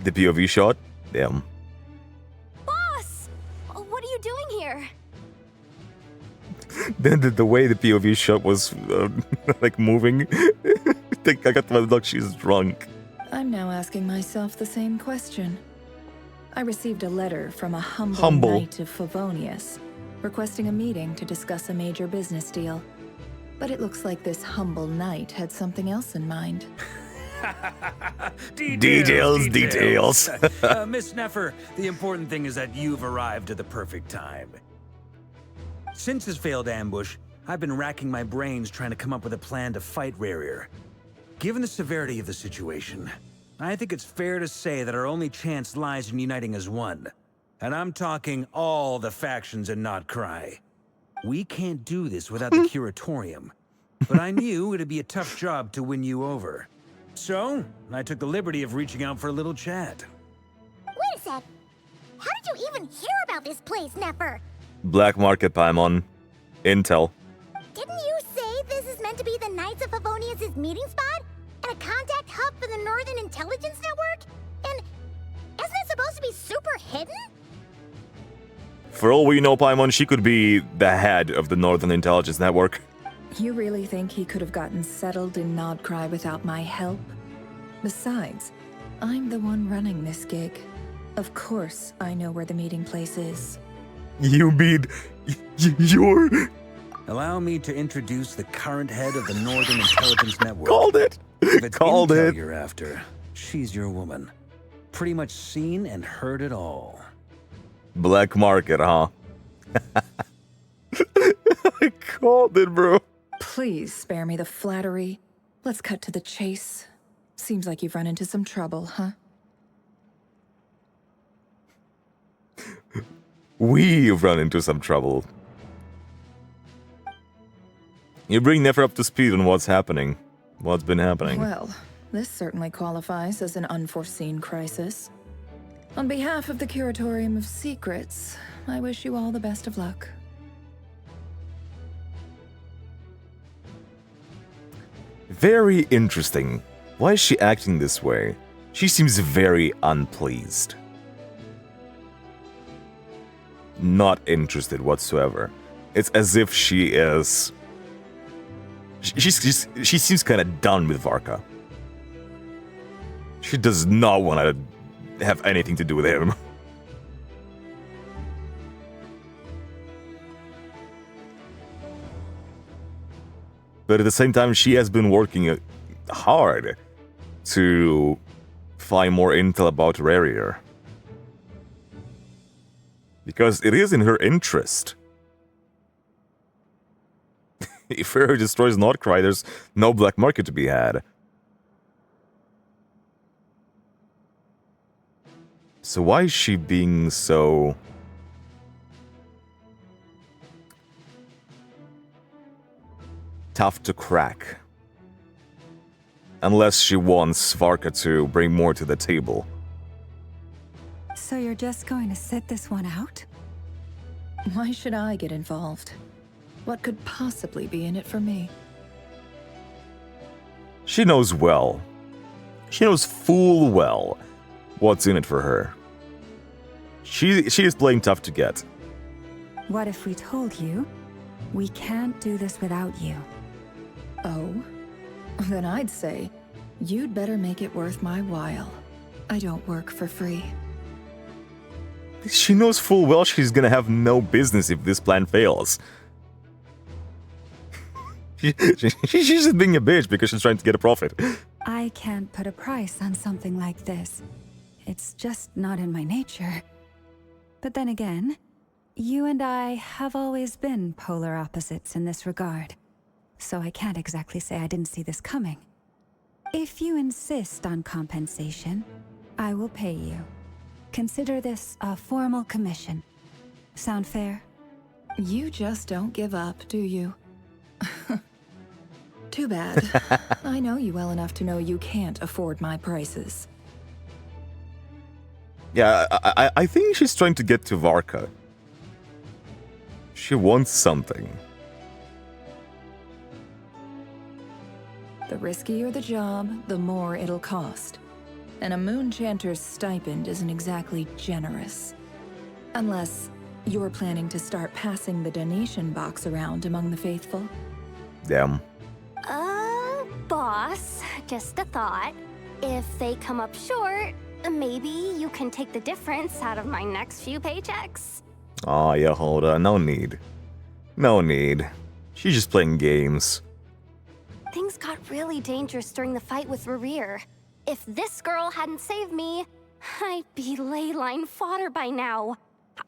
The POV shot? Damn. Boss! What are you doing here? Then the way the POV shot was, like, moving. I got my look, she's drunk. I'm now asking myself the same question. I received a letter from a humble knight of Favonius, requesting a meeting to discuss a major business deal. But it looks like this humble knight had something else in mind. Details. Miss Nefer, the important thing is that you've arrived at the perfect time. Since his failed ambush, I've been racking my brains trying to come up with a plan to fight Rerir. Given the severity of the situation, I think it's fair to say that our only chance lies in uniting as one. And I'm talking all the factions in Nod-Krai. We can't do this without the Curatorium. But I knew it'd be a tough job to win you over. So, I took the liberty of reaching out for a little chat. Wait a sec. How did you even hear about this place, Nefer? Black market, Paimon. Intel. Didn't you say this is meant to be the Knights of Favonius' meeting spot? And a contact hub for the Northern Intelligence Network? And isn't it supposed to be super hidden? For all we know, Paimon, she could be the head of the Northern Intelligence Network. You really think he could have gotten settled in Nod-Krai without my help? Besides, I'm the one running this gig. Of course I know where the meeting place is. You mean... you're... Allow me to introduce the current head of the Northern Intelligence Network. Called it! If it's Called intel it! you're after, she's your woman. Pretty much seen and heard it all. Black market, huh? I called it, bro. Please spare me the flattery. Let's cut to the chase. Seems like you've run into some trouble, huh? We've run into some trouble. You bring Nefer up to speed on what's happening. What's been happening. Well, this certainly qualifies as an unforeseen crisis. On behalf of the Curatorium of Secrets, I wish you all the best of luck. Very interesting. Why is she acting this way? She seems very unpleased. Not interested whatsoever. It's as if she is... She seems kind of done with Varka. She does not want to have anything to do with him. But at the same time, she has been working hard to find more intel about Rerir. Because it is in her interest. If Rerir destroys Nod-Krai, there's no black market to be had. So why is she being so... tough to crack? Unless she wants Varka to bring more to the table. So you're just going to sit this one out? Why should I get involved? What could possibly be in it for me? She knows well. She knows full well what's in it for her. She is playing tough to get. What if we told you we can't do this without you? Oh? Then I'd say, you'd better make it worth my while. I don't work for free. She knows full well she's gonna have no business if this plan fails. She's just being a bitch because she's trying to get a profit. I can't put a price on something like this. It's just not in my nature. But then again, you and I have always been polar opposites in this regard. So I can't exactly say I didn't see this coming. If you insist on compensation, I will pay you. Consider this a formal commission. Sound fair? You just don't give up, do you? Too bad. I know you well enough to know you can't afford my prices. Yeah, I think she's trying to get to Varka. She wants something. The riskier the job, the more it'll cost. And a moon chanter's stipend isn't exactly generous. Unless you're planning to start passing the donation box around among the faithful. Damn. Boss, just a thought. If they come up short, maybe you can take the difference out of my next few paychecks. Oh, yeah, hold on. No need. No need. She's just playing games. Things got really dangerous during the fight with Rerir. If this girl hadn't saved me, I'd be ley line fodder by now.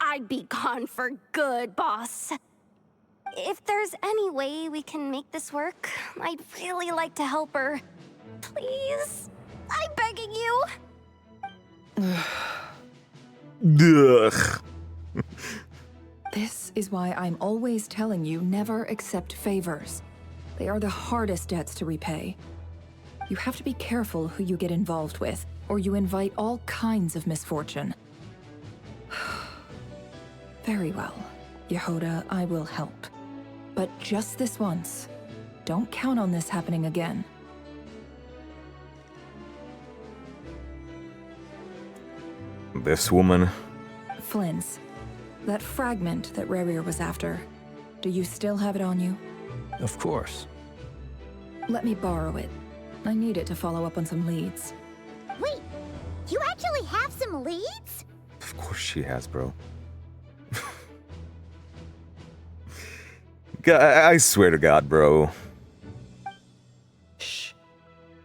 I'd be gone for good, boss. If there's any way we can make this work, I'd really like to help her. Please? I'm begging you. Ugh. This is why I'm always telling you never accept favors. They are the hardest debts to repay. You have to be careful who you get involved with, or you invite all kinds of misfortune. Very well, Yehoda, I will help. But just this once. Don't count on this happening again. This woman. Flynn's. That fragment that Rerir was after. Do you still have it on you? Of course. Let me borrow it. I need it to follow up on some leads. Wait, you actually have some leads? Of course she has, bro. I swear to God, bro. Shh.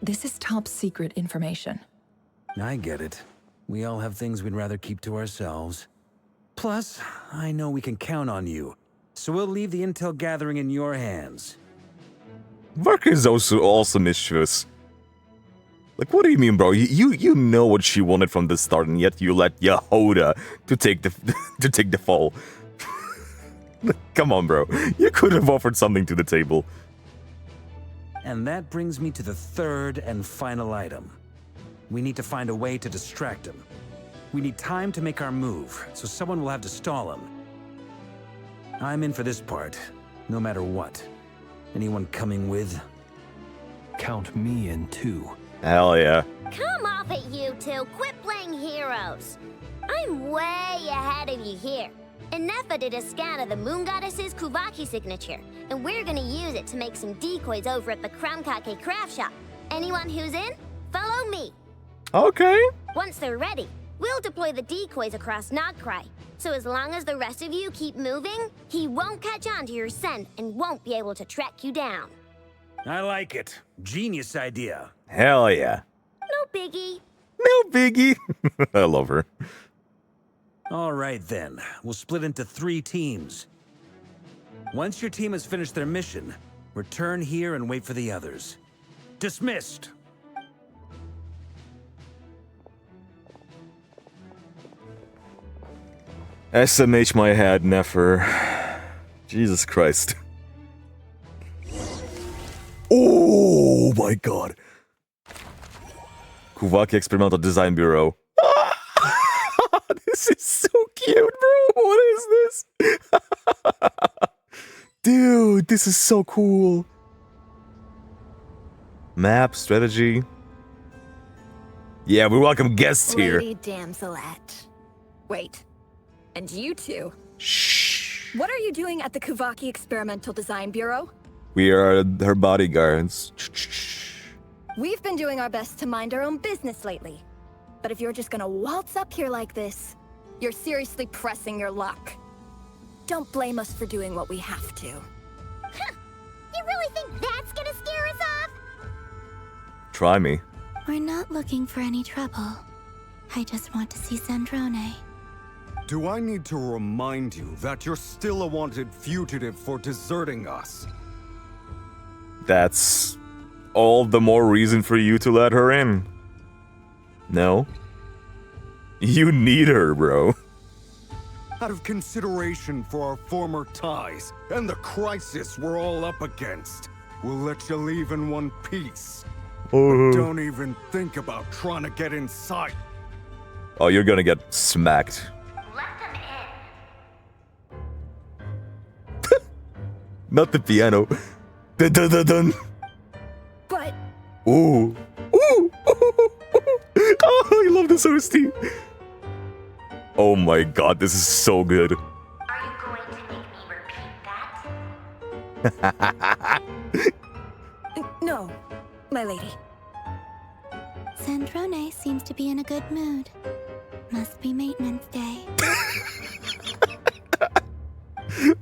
This is top secret information. I get it. We all have things we'd rather keep to ourselves. Plus, I know we can count on you, so we'll leave the intel gathering in your hands. Varka is also mischievous. Like, what do you mean, bro? You know what she wanted from the start, and yet you let Yehoda to take the fall. Come on, bro. You could have offered something to the table. And that brings me to the third and final item. We need to find a way to distract him. We need time to make our move, so someone will have to stall him. I'm in for this part, no matter what. Anyone coming with? Count me in too. Hell yeah. Come off it, you two. Quit playing heroes. I'm way ahead of you here. And Nefer did a scan of the Moon Goddess's Kuvaki signature, and we're gonna use it to make some decoys over at the Kramkake craft shop. Anyone who's in, follow me. Okay. Once they're ready, we'll deploy the decoys across Nod-Krai. So as long as the rest of you keep moving, he won't catch on to your scent and won't be able to track you down. I like it. Genius idea. Hell yeah. No biggie. No biggie. I love her. All right then, we'll split into 3 teams. Once your team has finished their mission, return here and wait for the others. Dismissed! SMH my head, Nefer. Jesus Christ. Oh my god. Kuvaki Experimental Design Bureau. This is so cute, bro. What is this? Dude, this is so cool. Map, strategy. Yeah, we welcome guests here. Lady Damselette. Wait. And you two? Shh. What are you doing at the Kuvaki Experimental Design Bureau? We are her bodyguards. We've been doing our best to mind our own business lately. But if you're just gonna waltz up here like this, you're seriously pressing your luck. Don't blame us for doing what we have to. You really think that's gonna scare us off? Try me. We're not looking for any trouble. I just want to see Zandrone. Do I need to remind you that you're still a wanted fugitive for deserting us? That's all the more reason for you to let her in. No? You need her, bro. Out of consideration for our former ties and the crisis we're all up against, we'll let you leave in one piece. But don't even think about trying to get inside. Oh, you're gonna get smacked. Let them in. Not the piano. Dun dun dun dun. But... Ooh. Ooh. Oh, I love this OST. Oh my god, this is so good. Are you going to make me repeat that? No, my lady. Zandrone seems to be in a good mood. Must be maintenance day.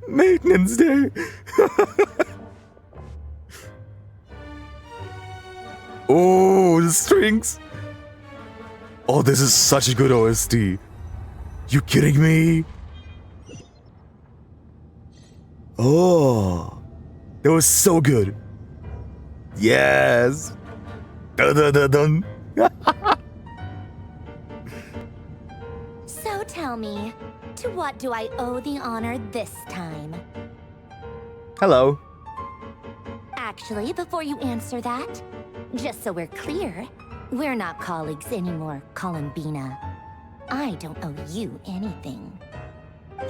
Maintenance day. Oh, the strings. Oh, this is such a good OST. You kidding me? Oh, that was so good. Yes. Dun dun dun dun. So tell me, to what do I owe the honor this time? Hello. Actually, before you answer that, just so we're clear, we're not colleagues anymore, Columbina. I don't owe you anything.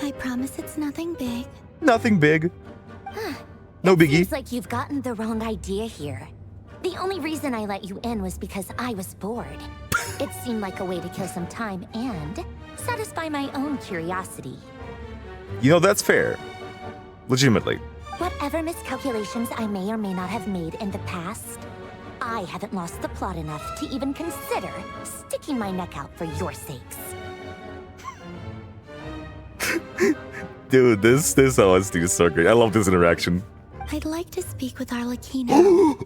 I promise it's nothing big. Nothing big. No biggie. Seems like you've gotten the wrong idea here. The only reason I let you in was because I was bored. It seemed like a way to kill some time and satisfy my own curiosity. You know, that's fair. Legitimately. Whatever miscalculations I may or may not have made in the past, I haven't lost the plot enough to even consider sticking my neck out for your sakes. Dude, this OST is so great. I love this interaction. I'd like to speak with Arlecchino.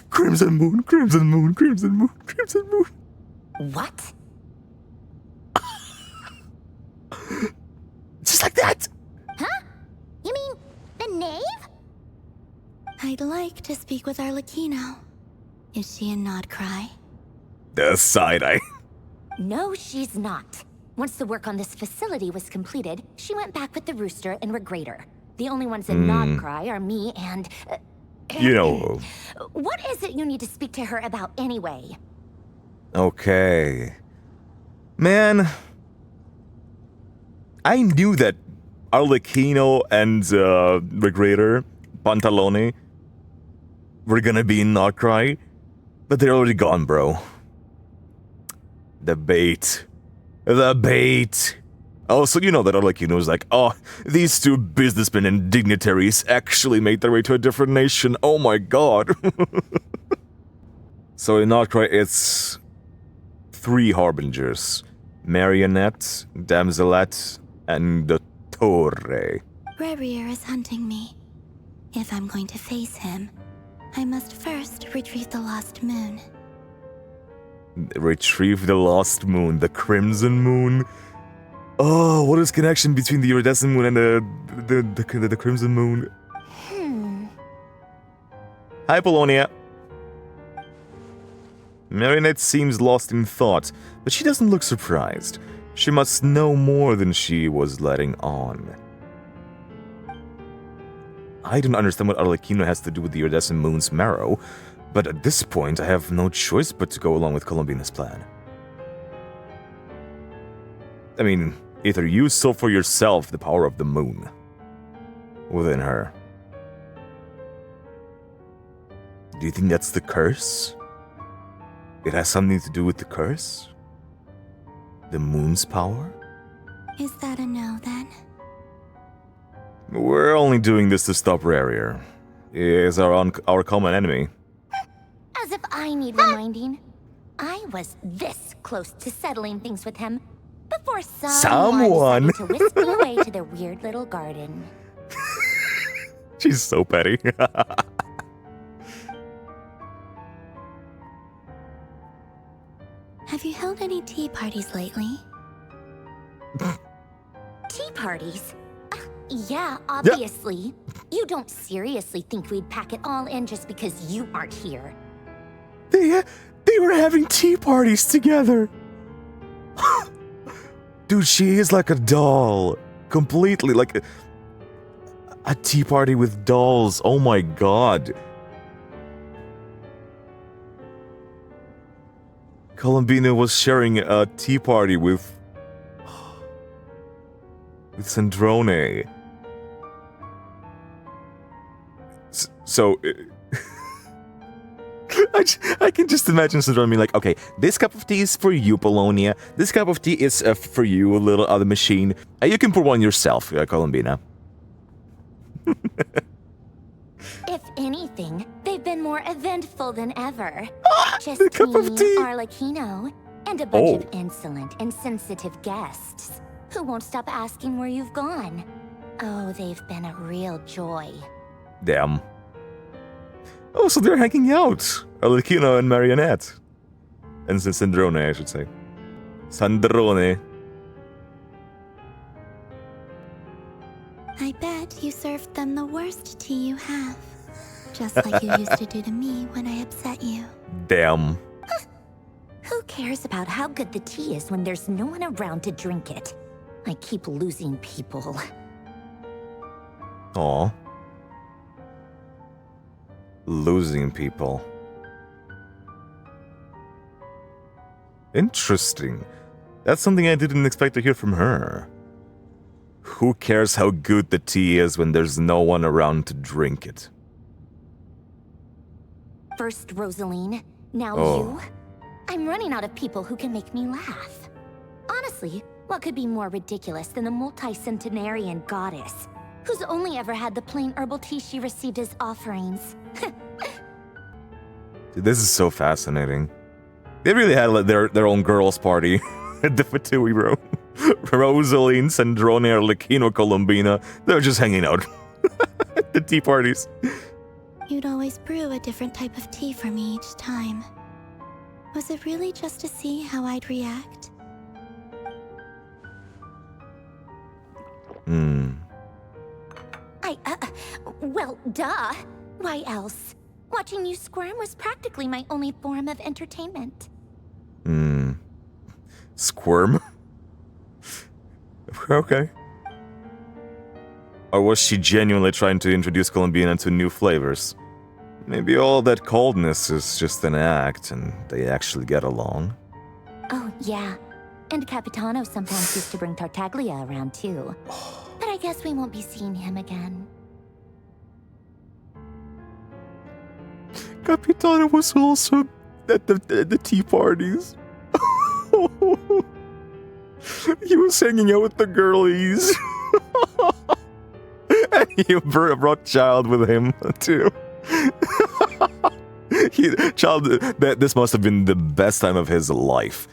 Crimson Moon, Crimson Moon, Crimson Moon, Crimson Moon. What? Just like that! Huh? You mean the knave? I'd like to speak with Arlecchino. Is she in Nod-Krai? The side-eye. No, she's not. Once the work on this facility was completed, she went back with the rooster and Rerir. The only ones in Nod-Krai are me and... you know. What is it you need to speak to her about anyway? Okay. Man, I knew that Arlecchino and Rerir, Pantalone, were gonna be in Nod-Krai, but they're already gone, bro. The bait. The bait. Also, you know that Arlecchino was like, oh, these two businessmen and dignitaries actually made their way to a different nation. Oh my god. So in Nod-Krai, it's 3 harbingers. Marionette, Damselette, and the Torre. Rerir is hunting me. If I'm going to face him, I must first retrieve the lost moon. Retrieve the lost moon, the Crimson Moon. Oh, what is connection between the Iridescent Moon and the Crimson Moon? Hi, Polonia. Marionette seems lost in thought, but she doesn't look surprised. She must know more than she was letting on. I don't understand what Arlecchino has to do with the Iridescent Moon's marrow, but at this point I have no choice but to go along with Columbina's plan. I mean, either you saw for yourself the power of the moon within her. Do you think that's the curse? It has something to do with the curse? The moon's power? Is that a no, then? We're only doing this to stop Rerir. He is our common enemy. As if I need reminding. I was this close to settling things with him before someone decided to whisk me away to their weird little garden. She's so petty. Have you held any tea parties lately? Tea parties? Yeah, obviously. Yep. You don't seriously think we'd pack it all in just because you aren't here. They were having tea parties together. Dude, she is like a doll. Completely like a tea party with dolls. Oh my god. Columbina was sharing a tea party with Sandrone. So I can just imagine Sandrone being like, okay, this cup of tea is for you, Polonia. This cup of tea is for you, a little other machine. You can pour one yourself, Columbina. If anything, they've been more eventful than ever. Just the cup me, of tea. Arlecchino, and a bunch of insolent and sensitive guests who won't stop asking where you've gone. Oh, they've been a real joy. Damn. Oh, so they're hanging out. Arlecchino and Marionette. And Sandrone, I should say. Sandrone. I bet you served them the worst tea you have. Just like you used to do to me when I upset you. Damn. Who cares about how good the tea is when there's no one around to drink it? I keep losing people. Aw. Losing people. Interesting. That's something I didn't expect to hear from her. Who cares how good the tea is when there's no one around to drink it? First Rosaline, now you? I'm running out of people who can make me laugh. Honestly, what could be more ridiculous than the multi-centenarian goddess, who's only ever had the plain herbal tea she received as offerings? Dude, this is so fascinating. They really had like, their own girls' party at the Fatui room. Rosaline, Sandrone, Arlecchino, Colombina, they're just hanging out at the tea parties. You'd always brew a different type of tea for me each time. Was it really just to see how I'd react? Well, duh. Why else? Watching you squirm was practically my only form of entertainment. Squirm? Okay. Or was she genuinely trying to introduce Colombina to new flavors? Maybe all that coldness is just an act and they actually get along. Oh, yeah. And Capitano sometimes used to bring Tartaglia around too. But I guess we won't be seeing him again. Capitano was also at the tea parties. He was hanging out with the girlies. And he brought Child with him, too. This must have been the best time of his life.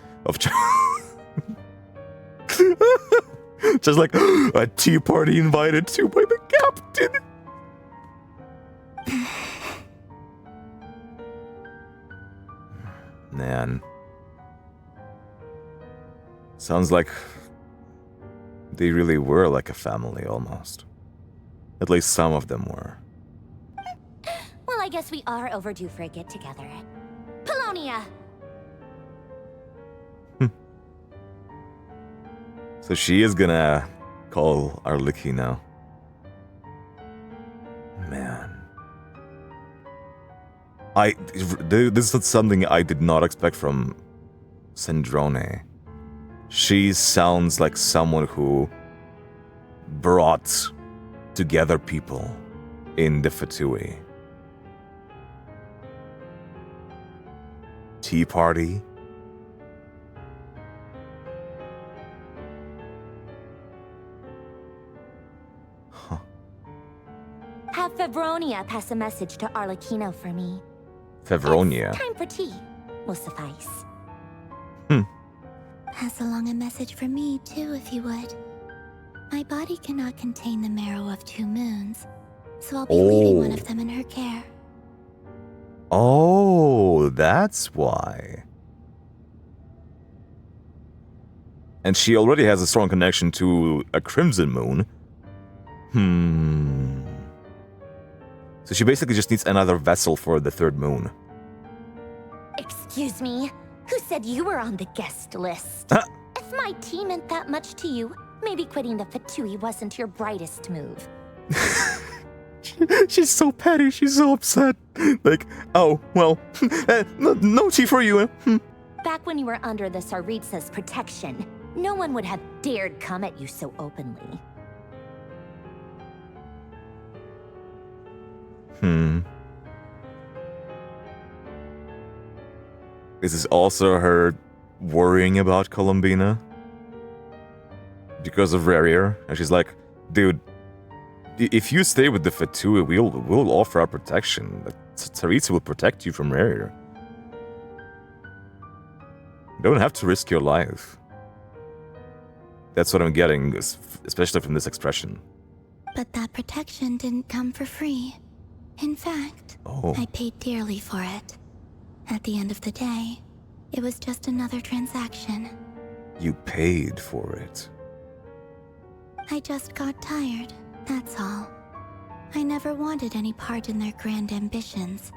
Just like, a tea party invited to by the captain. Man. Sounds like they really were like a family, almost. At least some of them were. Well, I guess we are overdue for a get-together. Polonia! So she is gonna call Arlecchino. Man. This is something I did not expect from Sandrone. She sounds like someone who brought together people in the Fatui. Tea party. Huh. Have Fevronia pass a message to Arlecchino for me. Fevronia. It's time for tea. Will suffice. Pass along a message from me, too, if you would. My body cannot contain the marrow of 2 moons, so I'll be leaving one of them in her care. Oh, that's why. And she already has a strong connection to a Crimson Moon. So she basically just needs another vessel for the 3rd moon. Excuse me? Who said you were on the guest list? If my tea meant that much to you, maybe quitting the Fatui wasn't your brightest move. She's so petty, she's so upset. Like, oh, well, no tea for you. Back when you were under the Tsaritsa's protection, no one would have dared come at you so openly. Is this also her worrying about Colombina? Because of Rerir? And she's like, dude, if you stay with the Fatui, we'll offer our protection. Tsaritsa will protect you from Rerir. You don't have to risk your life. That's what I'm getting, especially from this expression. But that protection didn't come for free. In fact, I paid dearly for it. At the end of the day, it was just another transaction. You paid for it. I just got tired, that's all. I never wanted any part in their grand ambitions,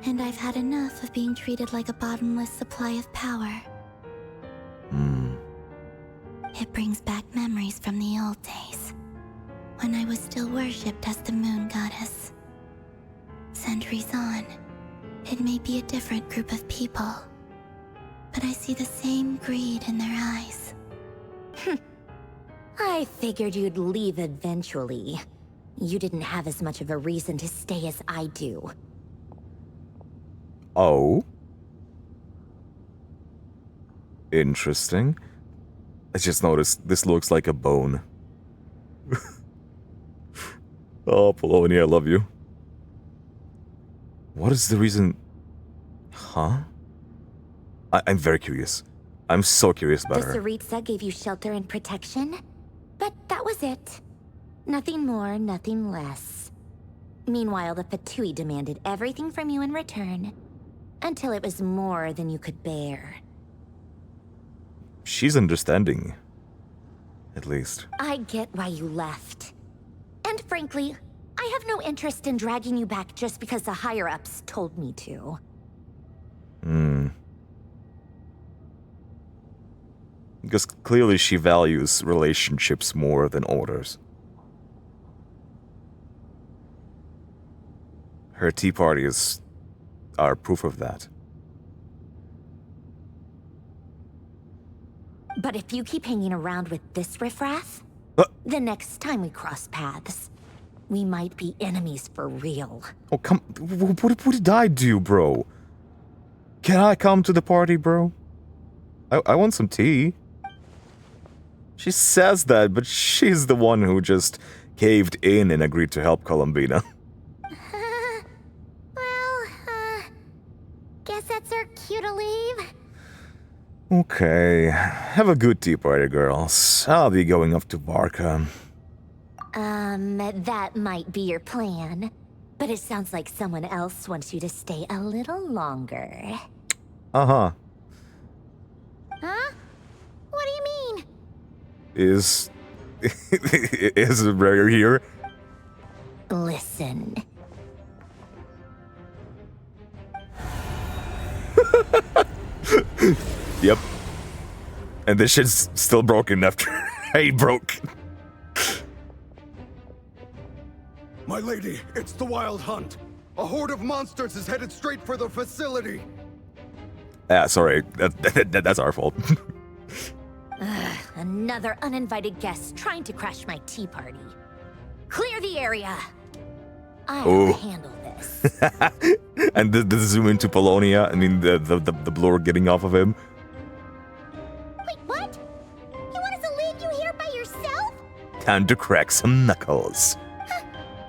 and I've had enough of being treated like a bottomless supply of power. It brings back memories from the old days, when I was still worshipped as the moon goddess. Centuries on, it may be a different group of people, but I see the same greed in their eyes. I figured you'd leave eventually. You didn't have as much of a reason to stay as I do. Oh? Interesting. I just noticed this looks like a bone. Oh, Polonia, I love you. What is the reason? Huh? I'm very curious. I'm so curious about her. The Iridescent gave you shelter and protection, but that was it. Nothing more, nothing less. Meanwhile, the Fatui demanded everything from you in return, until it was more than you could bear. She's understanding. At least. I get why you left. And frankly, I have no interest in dragging you back just because the higher-ups told me to. Because clearly she values relationships more than orders. Her tea parties are proof of that. But if you keep hanging around with this riffraff, the next time we cross paths, we might be enemies for real. Oh, come... What did I do, bro? Can I come to the party, bro? I want some tea. She says that, but she's the one who just caved in and agreed to help Columbina. Guess that's our cue to leave. Okay, have a good tea party, girls. I'll be going off to Varka. That might be your plan, but it sounds like someone else wants you to stay a little longer. Uh-huh. Huh? What do you mean? Is Rerir here? Listen. Yep. And this shit's still broken after I broke. My lady, it's the Wild Hunt. A horde of monsters is headed straight for the facility. Sorry. That's our fault. Another uninvited guest trying to crash my tea party. Clear the area. I'll handle this. And the zoom into Polonia. I mean, the blur getting off of him. Wait, what? You want us to leave you here by yourself? Time to crack some knuckles.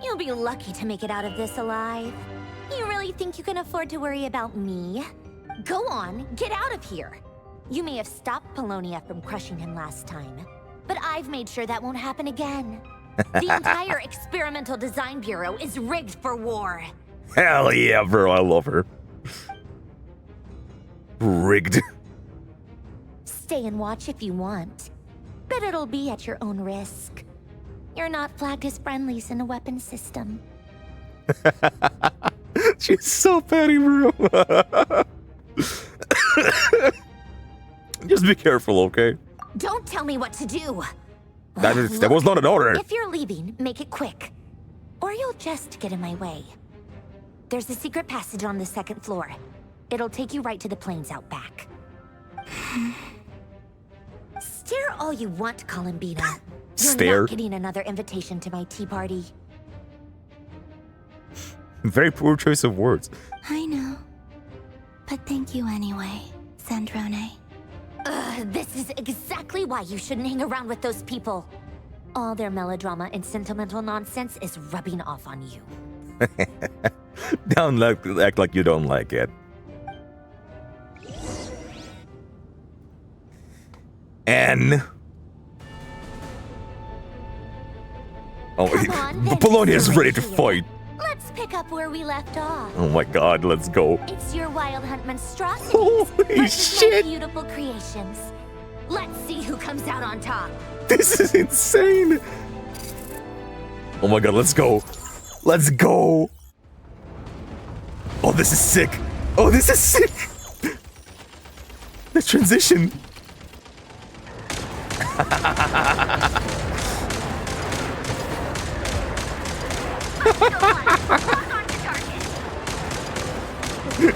You'll be lucky to make it out of this alive. You really think you can afford to worry about me? Go on, get out of here. You may have stopped Polonia from crushing him last time, but I've made sure that won't happen again. The entire Experimental Design Bureau is rigged for war. Hell yeah, bro, I love her. Rigged. Stay and watch if you want, but it'll be at your own risk. You're not flagged as friendlies in the weapon system. She's so petty, bro. Just be careful, okay? Don't tell me what to do. That was not an order. If you're leaving, make it quick, or you'll just get in my way. There's a secret passage on the second floor. It'll take you right to the plains out back. Stare all you want, Columbina. You're not getting another invitation to my tea party. Very poor choice of words. I know. But thank you anyway, Sandrone. This is exactly why you shouldn't hang around with those people. All their melodrama and sentimental nonsense is rubbing off on you. Don't act like you don't like it. And... Oh, Polonia's ready to fight. Let's pick up where we left off. Oh my god, let's go. It's your Wild Hunt monstrosities. Holy shit! My beautiful creations. Let's see who comes out on top. This is insane. Oh my god, let's go. Let's go. Oh, this is sick. Oh, this is sick. The transition.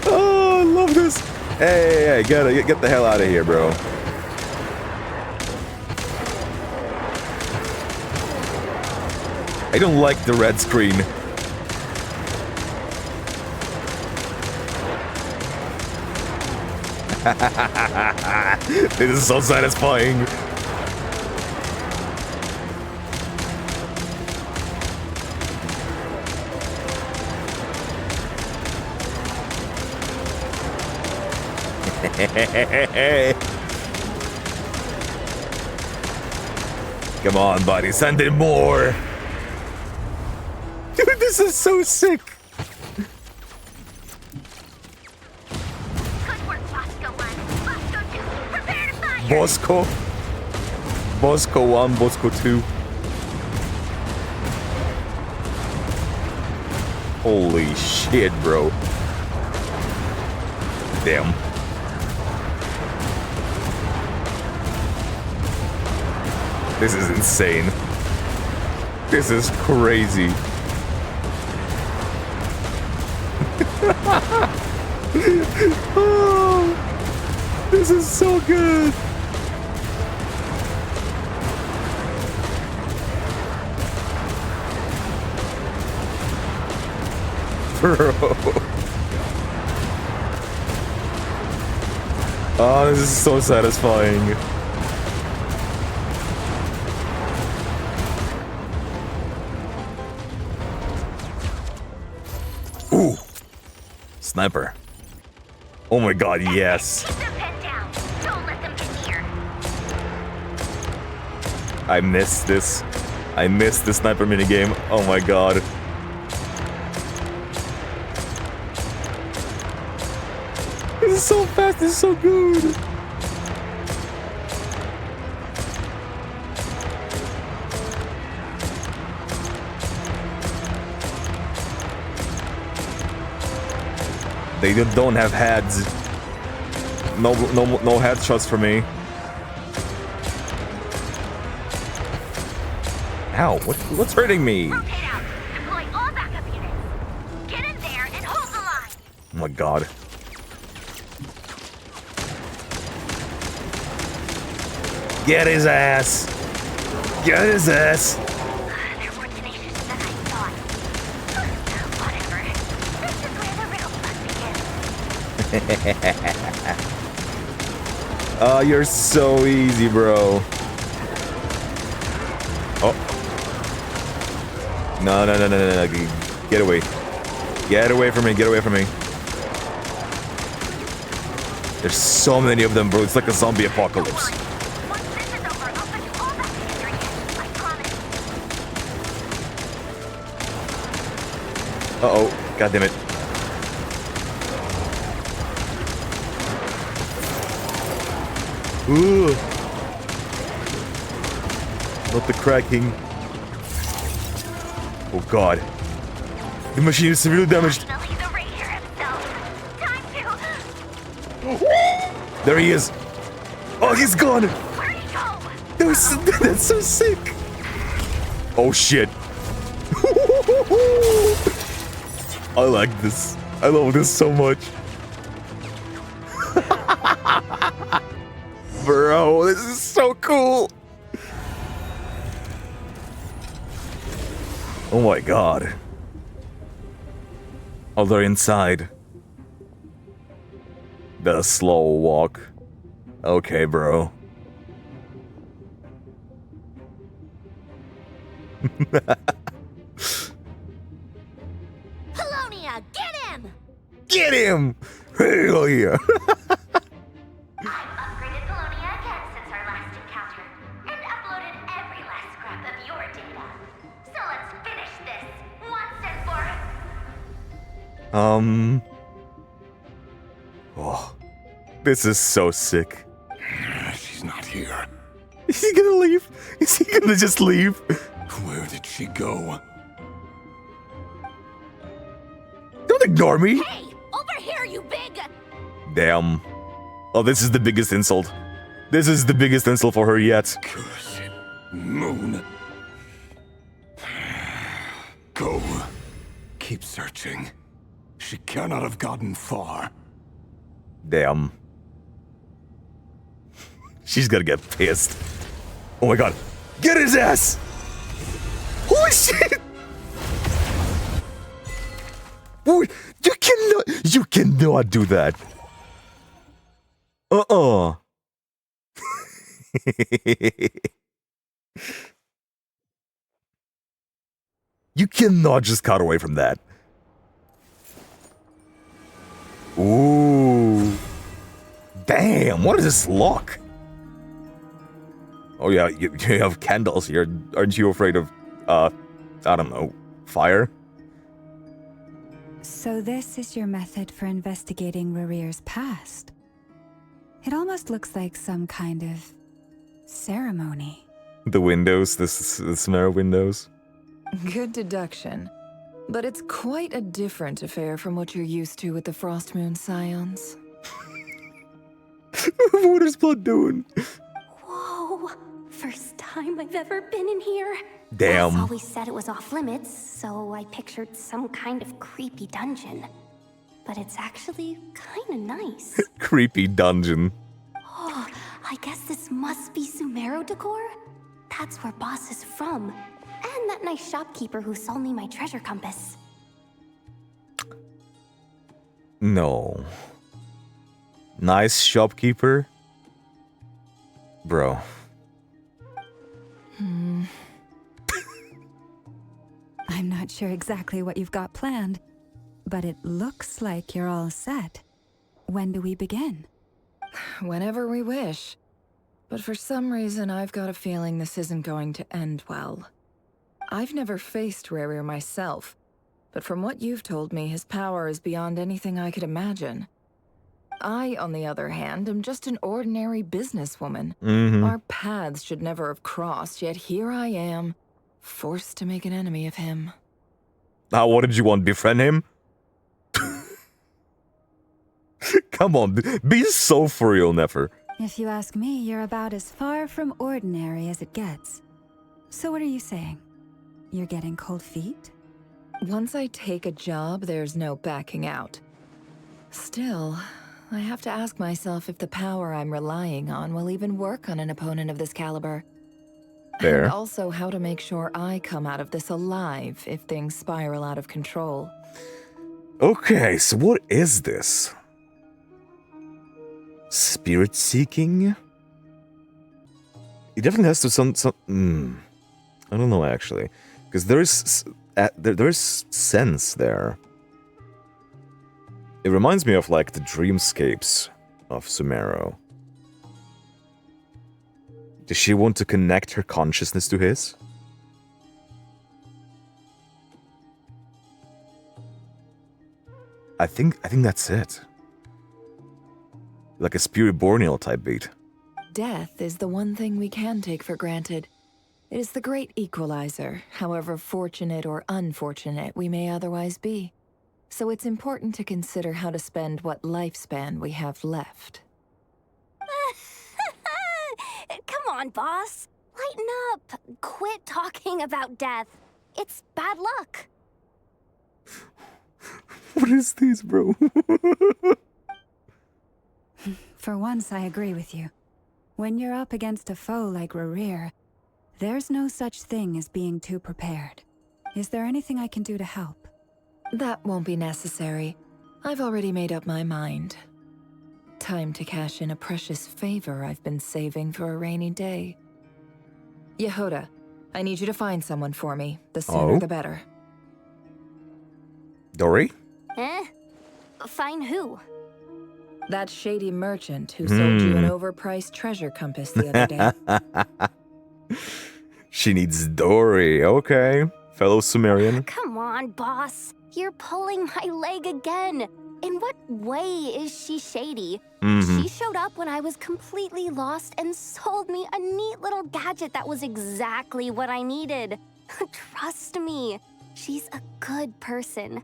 Oh, I love this. Hey, get the hell out of here, bro. I don't like the red screen. This is so satisfying. Come on, buddy, send in more. Dude, this is so sick. Bosco. Bosco 1, Bosco 2. Holy shit, bro. Damn. This is insane. This is crazy. Oh, this is so good. Bro. Oh, this is so satisfying. Ooh. Sniper. Oh my god, yes. I missed this. I missed the sniper minigame. Oh my god. This is so fast, this is so good. They don't have heads. No headshots for me. Ow, what's hurting me? Rotate out. Deploy all backup units. Get in there and hold the line. Oh my god. Get his ass! Get his ass! They're more tenacious than I thought. Whatever. This is where the real fun begins. Oh, you're so easy, bro. Oh. No. Get away. Get away from me, get away from me. There's so many of them, bro. It's like a zombie apocalypse. Uh-oh. God damn it. Ooh. Not the cracking. Oh god. The machine is severely damaged. There he is. Oh, he's gone. That's so sick. Oh shit. I like this. I love this so much. Bro, this is so cool. Oh my god. Oh, they're inside. The slow walk. Okay, bro. Polonia, get him! Get him! Hell yeah! I've upgraded Polonia again since our last encounter, and uploaded every last scrap of your data. So let's finish this once and for Oh, this is so sick. She's not here. Is he gonna leave? Is he gonna just leave? Where did she go? ignore me! Hey! Over here, you big... Damn. Oh, this is the biggest insult. This is the biggest insult for her yet. Cursed moon. Go. Keep searching. She cannot have gotten far. Damn. She's gonna get pissed. Oh my god. Get his ass! Holy shit! Boy, you cannot do that. You cannot just cut away from that. Ooh. Damn, what is this lock? Oh yeah, you have candles here. Aren't you afraid of, I don't know, fire? So this is your method for investigating Rerir's past. It almost looks like some kind of ceremony. The windows, the Sumeru windows. Good deduction. But it's quite a different affair from what you're used to with the Frost Moon Scions. What is Blood doing? Whoa. First time I've ever been in here. Damn. Boss always said it was off limits, so I pictured some kind of creepy dungeon. But it's actually kind of nice. Creepy dungeon. Oh, I guess this must be Sumeru decor? That's where Boss is from. And that nice shopkeeper who sold me my treasure compass. No. Nice shopkeeper? Bro. I'm not sure exactly what you've got planned, but it looks like you're all set. When do we begin? Whenever we wish. But for some reason, I've got a feeling this isn't going to end well. I've never faced Rerir myself, but from what you've told me, his power is beyond anything I could imagine. I, on the other hand, am just an ordinary businesswoman. Our paths should never have crossed, yet here I am, forced to make an enemy of him. Now, what did you want? Befriend him? Come on, be so for real, Nefer. If you ask me, you're about as far from ordinary as it gets. So what are you saying? You're getting cold feet? Once I take a job, there's no backing out. Still, I have to ask myself if the power I'm relying on will even work on an opponent of this caliber. Fair. And also how to make sure I come out of this alive if things spiral out of control. Okay, so what is this? Spirit seeking? It definitely has to I don't know actually, because there's sense there. It reminds me of like the dreamscapes of Sumeru. Does she want to connect her consciousness to his? I think that's it. Like a Spirit-Borneal type beat. Death is the one thing we can take for granted. It is the great equalizer, however fortunate or unfortunate we may otherwise be. So it's important to consider how to spend what lifespan we have left. Come on, boss. Lighten up. Quit talking about death. It's bad luck. What is this, bro? For once, I agree with you. When you're up against a foe like Rerir, there's no such thing as being too prepared. Is there anything I can do to help? That won't be necessary. I've already made up my mind. Time to cash in a precious favor I've been saving for a rainy day. Yehoda, I need you to find someone for me. The sooner the better. Dory? Find who? That shady merchant who sold you an overpriced treasure compass the other day. She needs Dory. Okay. Fellow Sumerian. Come on, boss. You're pulling my leg again. In what way is she shady? She showed up when I was completely lost and sold me a neat little gadget that was exactly what I needed. Trust me, she's a good person.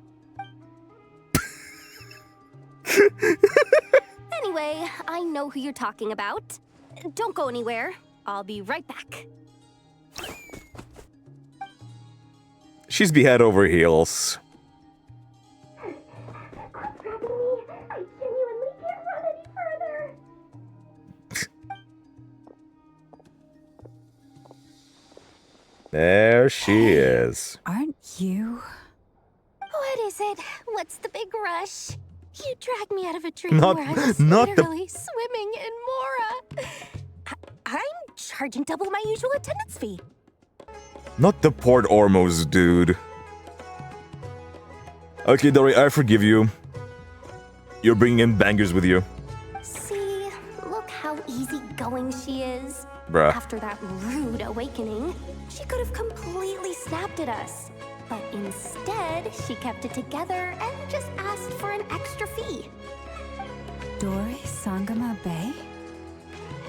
Anyway, I know who you're talking about. Don't go anywhere. I'll be right back. She's be head over heels. There she is. Aren't you? What is it? What's the big rush? You dragged me out of a dream Not- where I was not the- literally swimming in Mora. I'm charging double my usual attendance fee. Not the Port Ormos dude. Okay, Dory, I forgive you. You're bringing in bangers with you. See, look how easygoing she is. Bruh. After that rude awakening, she could have completely snapped at us. But instead, she kept it together and just asked for an extra fee. Dory Sangama Bay?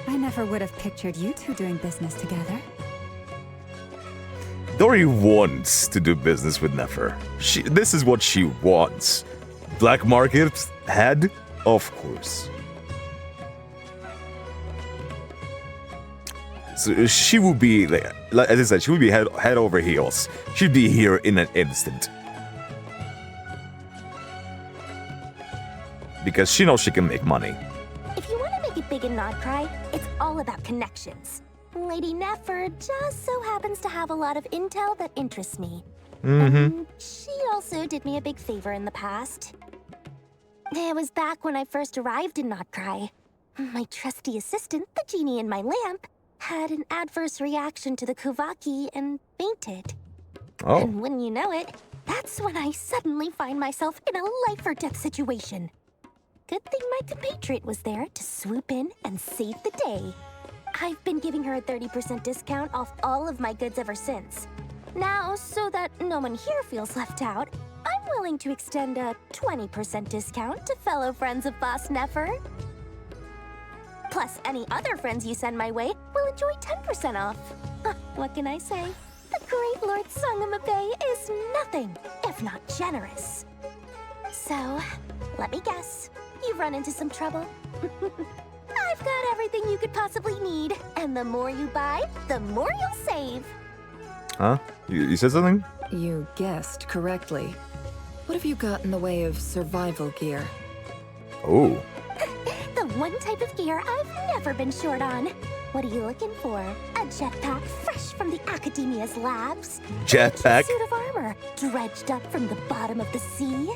I never would have pictured you two doing business together. Dory wants to do business with Nefer. This is what she wants. Black market head? Of course. So she will be, like as I said, she will be head over heels. She'd be here in an instant. Because she knows she can make money. If you want to make it big in Nod-Krai, it's all about connections. Lady Nefer just so happens to have a lot of intel that interests me. She also did me a big favor in the past. It was back when I first arrived in Nod-Krai. My trusty assistant, the genie in my lamp, had an adverse reaction to the Kuvaki and fainted. Oh. And wouldn't you know it, that's when I suddenly find myself in a life-or-death situation. Good thing my compatriot was there to swoop in and save the day. I've been giving her a 30% discount off all of my goods ever since. Now, so that no one here feels left out, I'm willing to extend a 20% discount to fellow friends of Boss Nefer. Plus, any other friends you send my way will enjoy 10% off. What can I say? The great Lord Sangama Bay is nothing if not generous. So, let me guess. You've run into some trouble? I've got everything you could possibly need, and the more you buy, the more you'll save. Huh? You said something? You guessed correctly. What have you got in the way of survival gear? Oh. The one type of gear I've never been short on. What are you looking for? A jetpack fresh from the Academia's labs? Jetpack? A suit of armor dredged up from the bottom of the sea?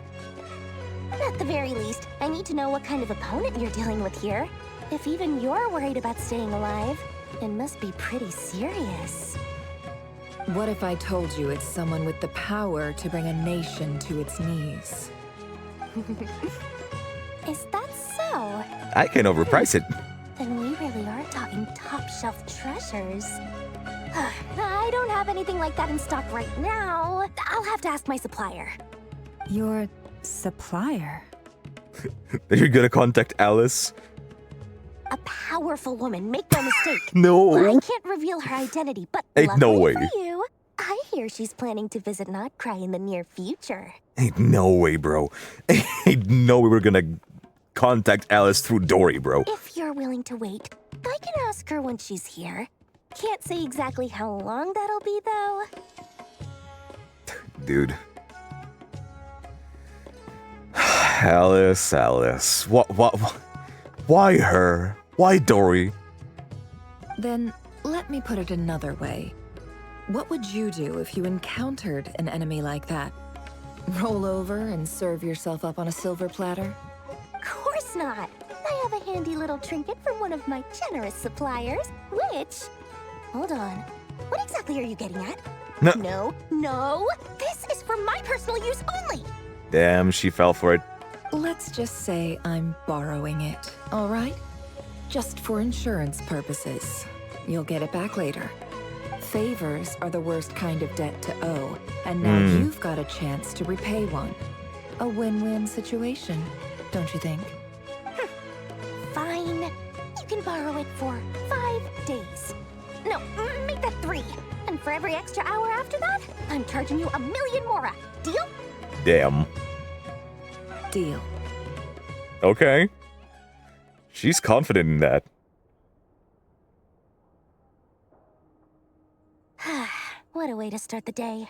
At the very least, I need to know what kind of opponent you're dealing with here. If even you're worried about staying alive, it must be pretty serious. What if I told you it's someone with the power to bring a nation to its knees? Is that so? I can overprice it. Then we really are talking top-shelf treasures. I don't have anything like that in stock right now. I'll have to ask my supplier. Your supplier? You're gonna contact Alice? A powerful woman, make no mistake. No. I can't reveal her identity, but Ain't no luckily way. for you, I hear she's planning to visit Nod-Krai in the near future. Ain't no way, bro. Ain't no way we're gonna contact Alice through Dory, bro. If you're willing to wait, I can ask her when she's here. Can't say exactly how long that'll be, though. Dude. Alice. Why her? Why Dory? Then let me put it another way. What would you do if you encountered an enemy like that? Roll over and serve yourself up on a silver platter? Of course not. I have a handy little trinket from one of my generous suppliers, which... Hold on. What exactly are you getting at? No. No. This is for my personal use only. Damn, she fell for it. Let's just say I'm borrowing it, all right? Just for insurance purposes. You'll get it back later. Favors are the worst kind of debt to owe, and now you've got a chance to repay one. A win-win situation, don't you think? Fine. You can borrow it for 5 days. No, make that 3. And for every extra hour after that, I'm charging you 1,000,000 mora. Deal? Damn. Deal. Okay. She's confident in that. What a way to start the day.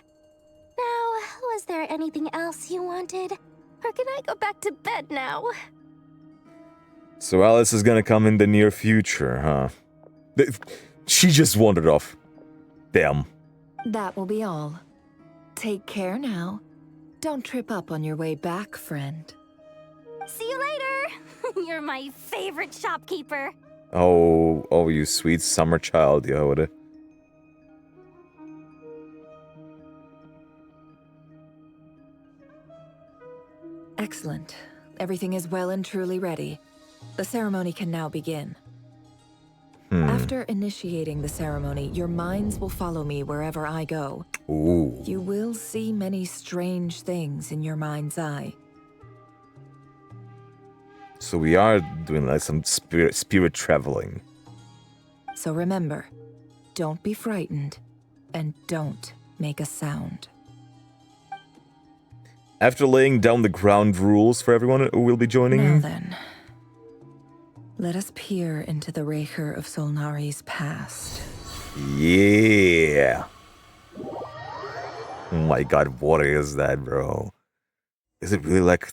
Now, was there anything else you wanted? Or can I go back to bed now? So Alice is gonna come in the near future, huh? She just wandered off. Damn. That will be all. Take care now. Don't trip up on your way back, friend. See you later! You're my favorite shopkeeper. Oh, you sweet summer child, Yoda. Excellent. Everything is well and truly ready. The ceremony can now begin. After initiating the ceremony, your minds will follow me wherever I go. Ooh. You will see many strange things in your mind's eye. So we are doing like some spirit traveling. So remember, don't be frightened, and don't make a sound. After laying down the ground rules for everyone who will be joining... Now then, let us peer into the Rerir of Solnari's past. Yeah! Oh my god, what is that, bro? Is it really like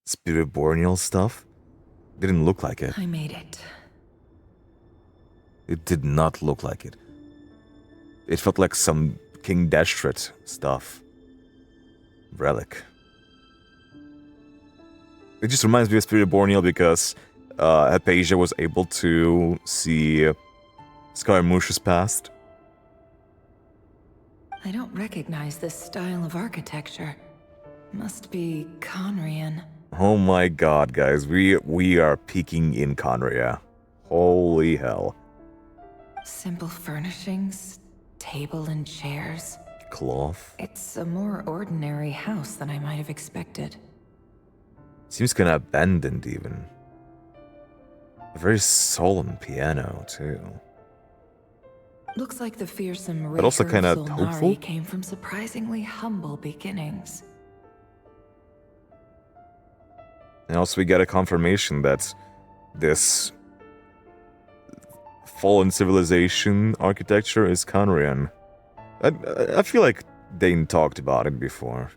spirit borneal stuff? Didn't look like it. I made it. It did not look like it. It felt like some King Dashret stuff. Relic. It just reminds me of Spirit Borneal because Hypatia was able to see Scaramouche's past. I don't recognize this style of architecture. Must be Khaenri'ah. Oh my god, guys, we are peeking in Khaenri'ah. Holy hell. Simple furnishings, table and chairs. Cloth. It's a more ordinary house than I might have expected. Seems kinda abandoned, even. A very solemn piano, too. Looks like the fearsome But also Rerir kinda of Solnari hopeful. came from surprisingly humble beginnings. And also we get a confirmation that this fallen civilization architecture is Khaenri'ah. I feel like Dane talked about it before.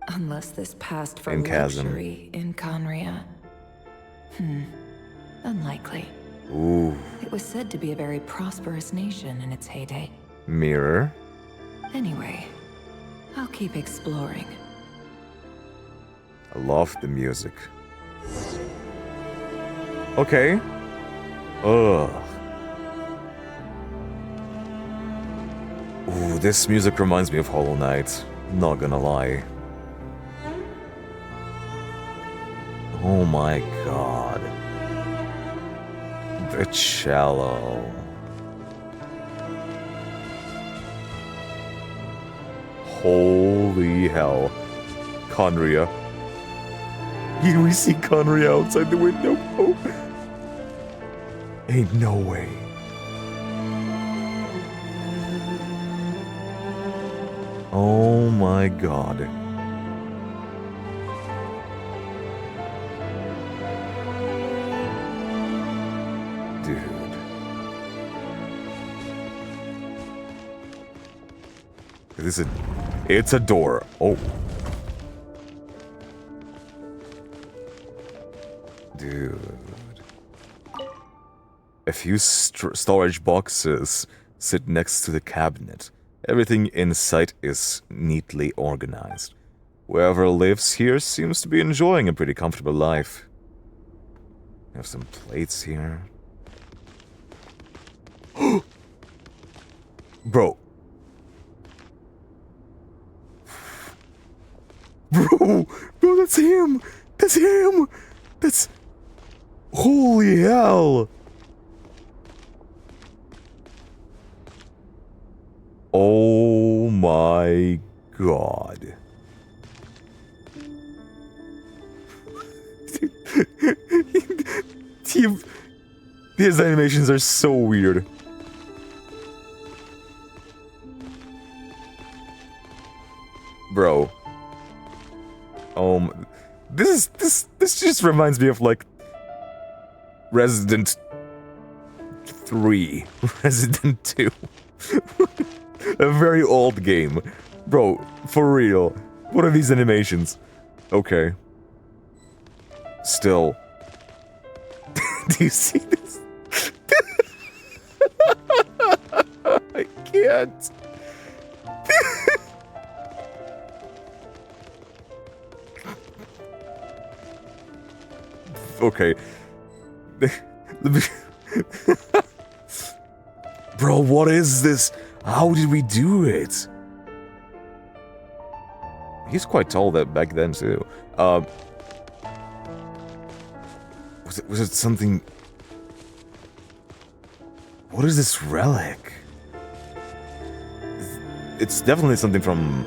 Unless this passed for In Chasm. luxury in Khaenri'ah. Unlikely. Ooh. It was said to be a very prosperous nation in its heyday. Mirror. Anyway, I'll keep exploring. I love the music. Okay. Ugh. Ooh, this music reminds me of Hollow Knight. Not gonna lie. Oh my god. The cello. Holy hell. Khaenri'ah. Here we see Khaenri'ah outside the window. Oh. Ain't no way. Oh my god. Dude. It's a door. Oh. Dude. A few storage boxes sit next to the cabinet. Everything in sight is neatly organized. Whoever lives here seems to be enjoying a pretty comfortable life. We have some plates here. Bro. Bro, that's him! That's him! That's... Holy hell! Oh my god. These animations are so weird. Bro. This just reminds me of like Resident 3, Resident 2. A very old game. Bro, for real. What are these animations? Okay. Still. Do you see this? I can't. Okay. Bro, what is this? How did we do it? He's quite tall back then too. Was it something? What is this relic? It's definitely something from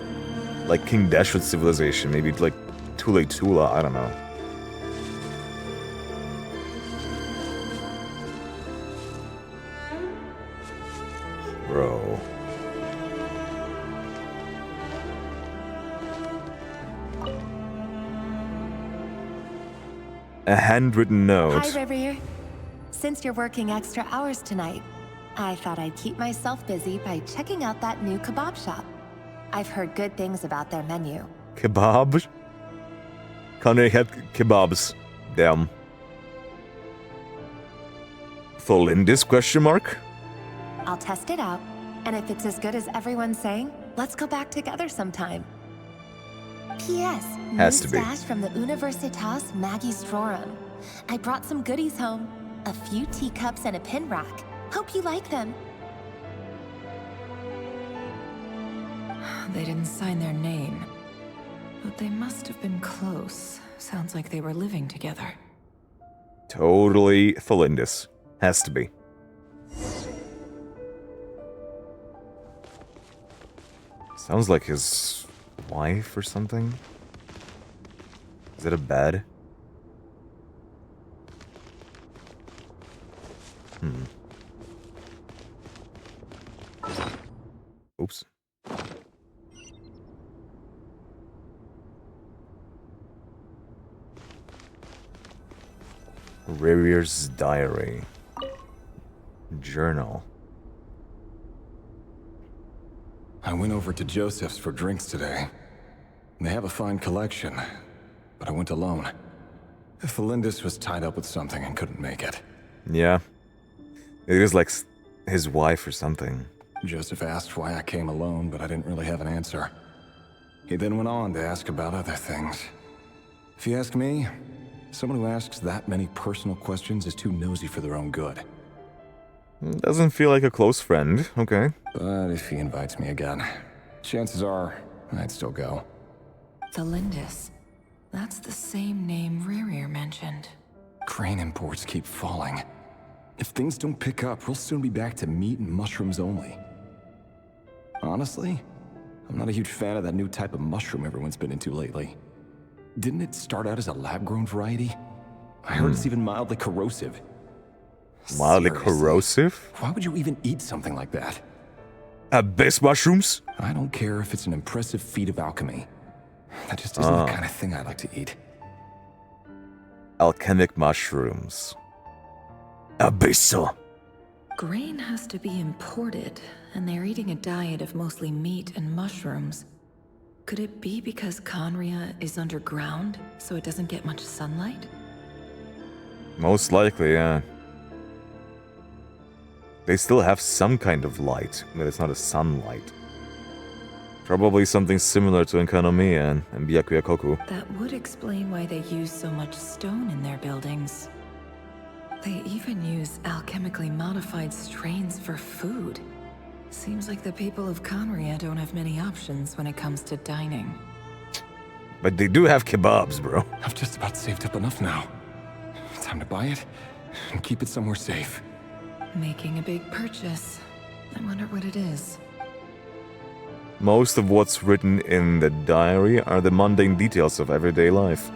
like King Dashwood's civilization, maybe like Tule Tula, I don't know. Bro. A handwritten note. Hi, Rerir. Since you're working extra hours tonight, I thought I'd keep myself busy by checking out that new kebab shop. I've heard good things about their menu. Kebab? Khaenri'ah kebabs. Damn. Tholindis, question mark? I'll test it out, and if it's as good as everyone's saying, let's go back together sometime. P.S. Has to be. Stash from the Universitas Magistrorum. I brought some goodies home. A few teacups and a pin rack. Hope you like them. They didn't sign their name, but they must have been close. Sounds like they were living together. Totally Tholindis. Has to be. Sounds like his wife or something. Is it a bed? Oops. Rerir's diary. Journal. I went over to Joseph's for drinks today. They have a fine collection, but I went alone. Tholindis was tied up with something and couldn't make it. Yeah. It is like his wife or something. Joseph asked why I came alone, but I didn't really have an answer. He then went on to ask about other things. If you ask me, someone who asks that many personal questions is too nosy for their own good. Doesn't feel like a close friend, okay. But if he invites me again, chances are I'd still go. Tholindis. That's the same name Rerir mentioned. Crane imports keep falling. If things don't pick up, we'll soon be back to meat and mushrooms only. Honestly, I'm not a huge fan of that new type of mushroom everyone's been into lately. Didn't it start out as a lab-grown variety? I heard it's even mildly corrosive. Mildly Seriously, corrosive? Why would you even eat something like that? Abyss mushrooms? I don't care if it's an impressive feat of alchemy. That just isn't the kind of thing I like to eat. Alchemic mushrooms. Abyssal. Grain has to be imported, and they're eating a diet of mostly meat and mushrooms. Could it be because Khaenri'ah is underground, so it doesn't get much sunlight? Most likely, yeah. They still have some kind of light, but it's not a sunlight. Probably something similar to Enkanomiya and Byakuyakoku. That would explain why they use so much stone in their buildings. They even use alchemically modified strains for food. Seems like the people of Khaenri'ah don't have many options when it comes to dining. But they do have kebabs, bro. I've just about saved up enough now. Time to buy it and keep it somewhere safe. Making a big purchase. I wonder what it is. Most of what's written in the diary are the mundane details of everyday life.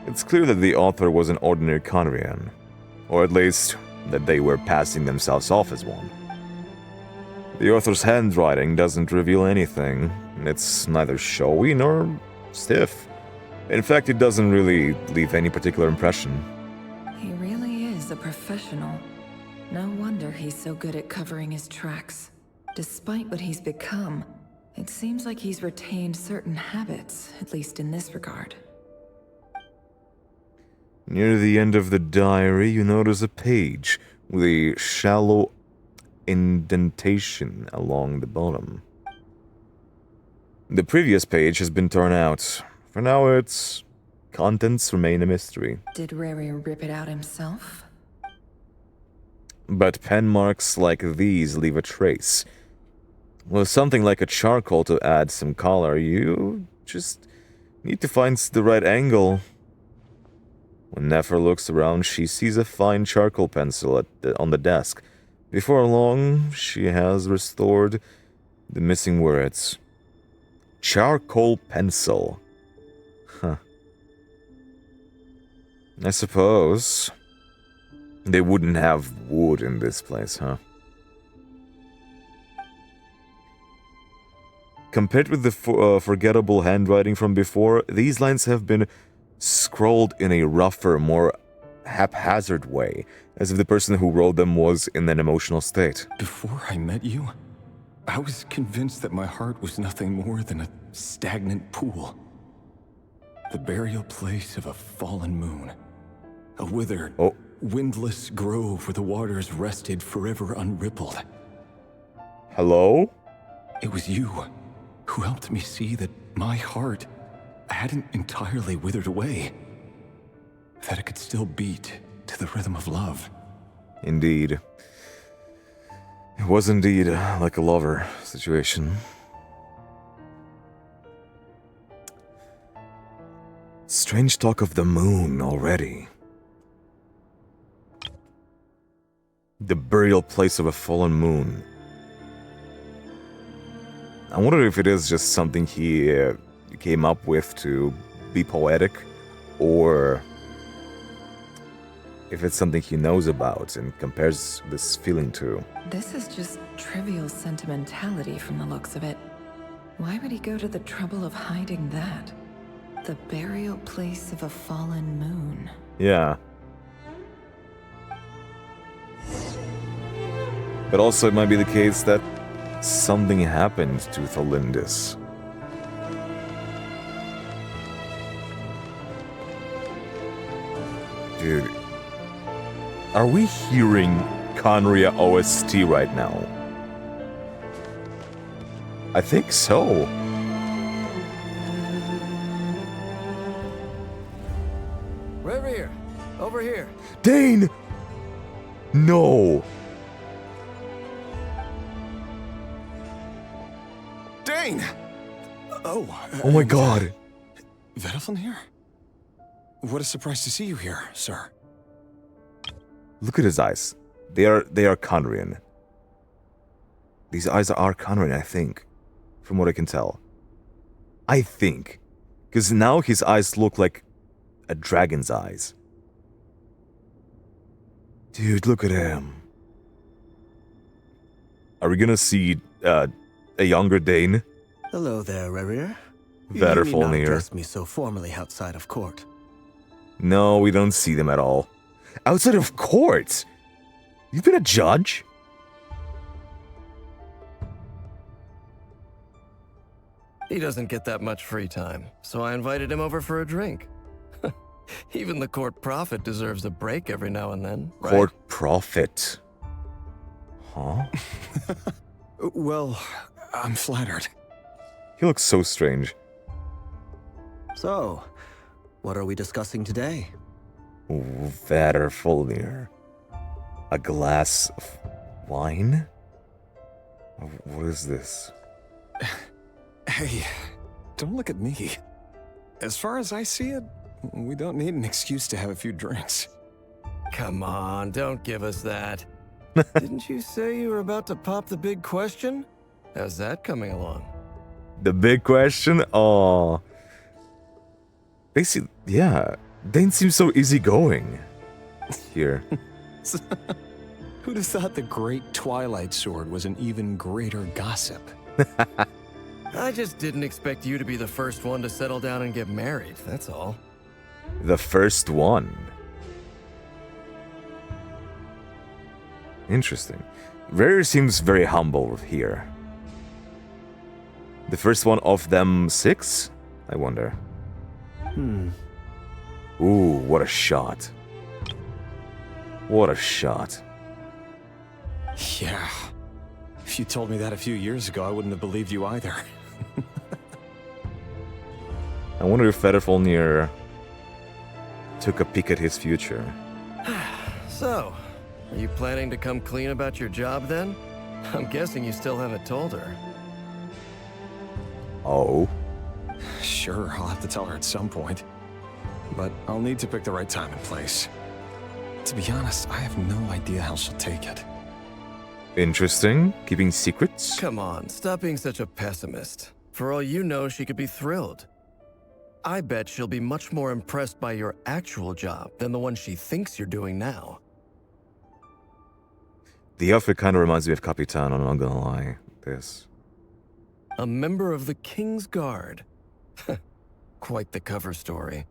It's clear that the author was an ordinary Khaenri'ah, or at least that they were passing themselves off as one. The author's handwriting doesn't reveal anything. It's neither showy nor stiff. In fact, it doesn't really leave any particular impression. He really is a professional. No wonder he's so good at covering his tracks. Despite what he's become, it seems like he's retained certain habits, at least in this regard. Near the end of the diary, you notice a page with a shallow indentation along the bottom. The previous page has been torn out. For now, its contents remain a mystery. Did Rerir rip it out himself? But pen marks like these leave a trace. With something like a charcoal to add some color, you just need to find the right angle. When Nefer looks around, she sees a fine charcoal pencil on the desk. Before long, she has restored the missing words. Charcoal pencil. Huh. I suppose they wouldn't have wood in this place, huh? Compared with the forgettable handwriting from before, these lines have been scrawled in a rougher, more haphazard way, as if the person who wrote them was in an emotional state. Before I met you, I was convinced that my heart was nothing more than a stagnant pool. The burial place of a fallen moon. A withered, windless grove where the waters rested forever unrippled. Hello? It was you who helped me see that my heart hadn't entirely withered away. That it could still beat to the rhythm of love. Indeed. It was indeed like a lover situation. Strange talk of the moon already. The burial place of a fallen moon. I wonder if it is just something he came up with to be poetic, or if it's something he knows about and compares this feeling to. This is just trivial sentimentality from the looks of it. Why would he go to the trouble of hiding that? The burial place of a fallen moon. Yeah. But also it might be the case that something happened to Thalindis. Dude, are we hearing Khaenri'ah OST right now? I think so. Rerir, over here. Dane! No! Dane! Oh my god. Vedalfin here? What a surprise to see you here, sir. Look at his eyes. They are Khaenri'ah. These eyes are Khaenri'ah, I think. From what I can tell. I think. Because now his eyes look like a dragon's eyes. Dude, look at him. Are we gonna see a younger Dane? Hello there, Rerir. Vedalfin You need not here. address me so formally outside of court. No, we don't see them at all. Outside of court? You've been a judge? He doesn't get that much free time, so I invited him over for a drink. Even the court prophet deserves a break every now and then, right? Court prophet. Huh? Well, I'm flattered. He looks so strange. So, what are we discussing today? Vedalfin. A glass of wine? What is this? Hey, don't look at me. As far as I see it, we don't need an excuse to have a few drinks. Come on, don't give us that. Didn't you say you were about to pop the big question? How's that coming along? The big question? Oh. Yeah. Dane seems so easygoing. Here. Who'd have thought the great Twilight Sword was an even greater gossip? I just didn't expect you to be the first one to settle down and get married, that's all. The first one. Interesting. Rerir seems very humble here. The first one of them 6? I wonder. Ooh, what a shot. What a shot. Yeah. If you told me that a few years ago, I wouldn't have believed you either. I wonder if Federfolnir took a peek at his future. So, are you planning to come clean about your job then? I'm guessing you still haven't told her. Oh? Sure, I'll have to tell her at some point. But I'll need to pick the right time and place. To be honest, I have no idea how she'll take it. Interesting. Keeping secrets? Come on, stop being such a pessimist. For all you know, she could be thrilled. I bet she'll be much more impressed by your actual job than the one she thinks you're doing now. The outfit kind of reminds me of Capitan, I'm not gonna lie. This. A member of the King's Guard. Quite the cover story.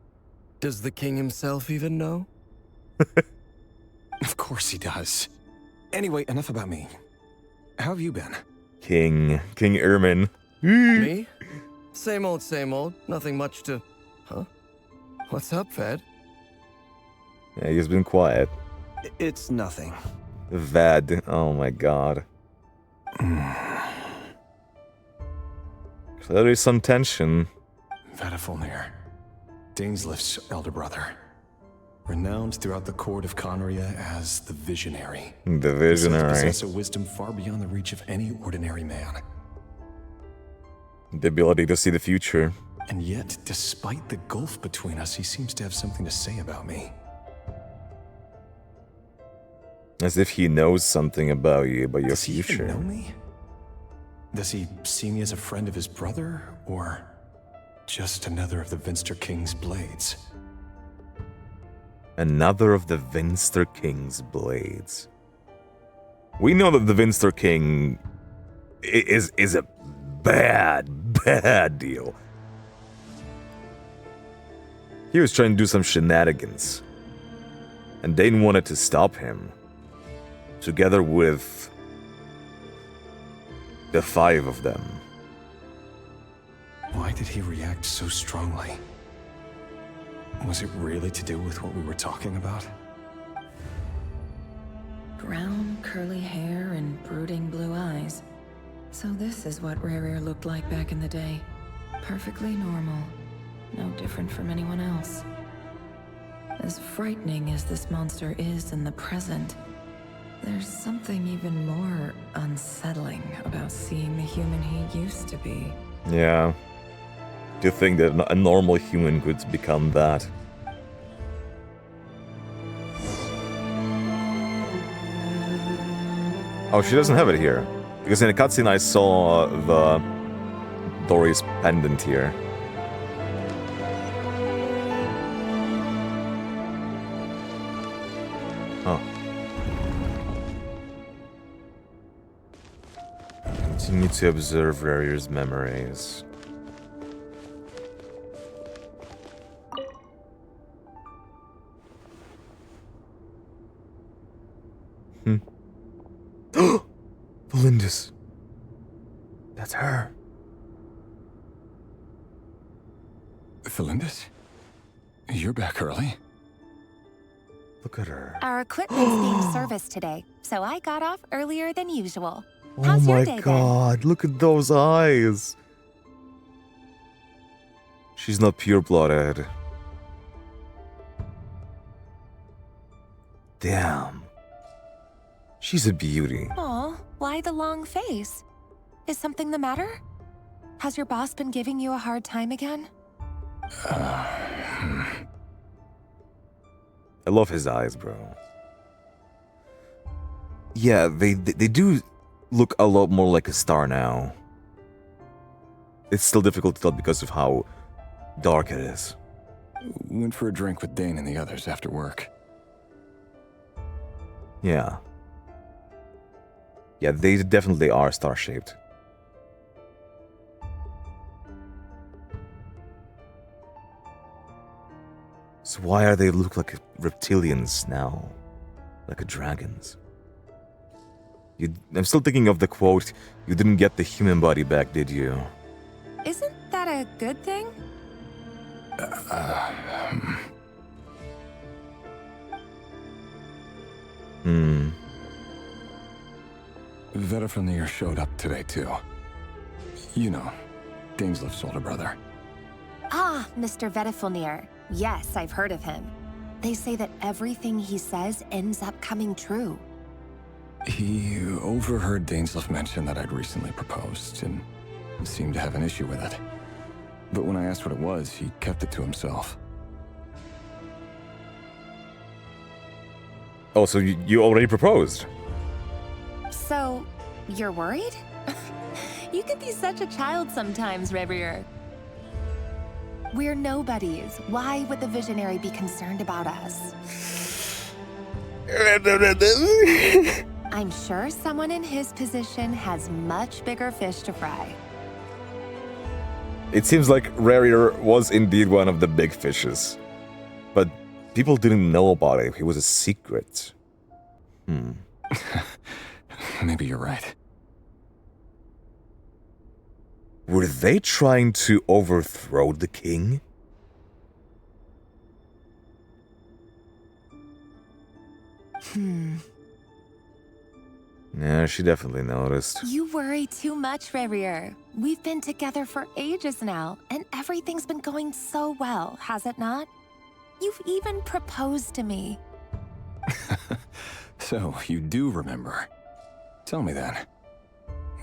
Does the king himself even know? Of course he does. Anyway, enough about me. How have you been? King Ermin. Me? Same old. Nothing much to... Huh? What's up, Ved? Yeah, he's been quiet. It's nothing. Ved. Oh my god. Clearly some tension. Federfolnir, Dainslift's elder brother. Renowned throughout the court of Khaenri'ah as the Visionary. The Visionary. He possesses a wisdom far beyond the reach of any ordinary man. The ability to see the future. And yet, despite the gulf between us, he seems to have something to say about me. As if he knows something about you, about your future. Does he even know me? Does he see me as a friend of his brother, or just another of the Vinster King's blades? Another of the Vinster King's blades. We know that the Vinster King is a bad deal. He was trying to do some shenanigans, and Dane wanted to stop him, together with the 5 of them. Why did he react so strongly? Was it really to do with what we were talking about? Brown, curly hair and brooding blue eyes. So this is what Rerir looked like back in the day. Perfectly normal. No different from anyone else. As frightening as this monster is in the present, there's something even more unsettling about seeing the human he used to be. Yeah. To think that a normal human could become that. Oh, she doesn't have it here. Because in the cutscene I saw the Dory's pendant here. Huh. Continue to observe Rerir's memories. Valindis. That's her. Valindis? You're back early? Look at her. Our equipment's being serviced today, so I got off earlier than usual. Oh How's your day my god, look at those eyes. She's not pure-blooded. Damn. She's a beauty. Aw, why the long face? Is something the matter? Has your boss been giving you a hard time again? I love his eyes, bro. Yeah, they do look a lot more like a star now. It's still difficult to tell because of how dark it is. Went for a drink with Dane and the others after work. Yeah. Yeah, they definitely are star-shaped. So why are they look like reptilians now? Like dragons? I'm still thinking of the quote, "You didn't get the human body back, did you?" Isn't that a good thing? Vedifnir showed up today, too. You know, Dainslif's older brother. Ah, Mr. Vedifnir. Yes, I've heard of him. They say that everything he says ends up coming true. He overheard Dainslif mention that I'd recently proposed, and seemed to have an issue with it. But when I asked what it was, he kept it to himself. Oh, so you already proposed? So, you're worried? You could be such a child sometimes, Rerir. We're nobodies. Why would the Visionary be concerned about us? I'm sure someone in his position has much bigger fish to fry. It seems like Rerir was indeed one of the big fishes. But people didn't know about it. It was a secret. Maybe you're right. Were they trying to overthrow the king? Yeah, she definitely noticed. You worry too much, Rerir. We've been together for ages now, and everything's been going so well, has it not? You've even proposed to me. So, you do remember. Tell me then.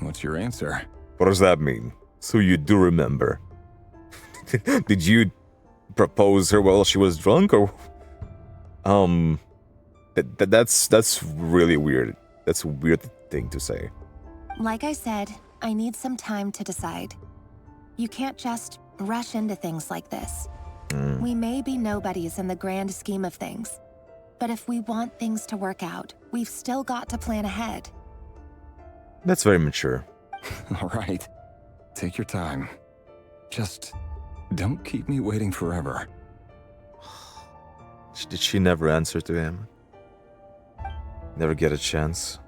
What's your answer? What does that mean? So you do remember. Did you propose her while she was drunk, or... That's really weird. That's a weird thing to say. Like I said, I need some time to decide. You can't just rush into things like this. We may be nobodies in the grand scheme of things, but if we want things to work out, we've still got to plan ahead. That's very mature. All right. Take your time. Just don't keep me waiting forever. Did she never answer to him? Never get a chance?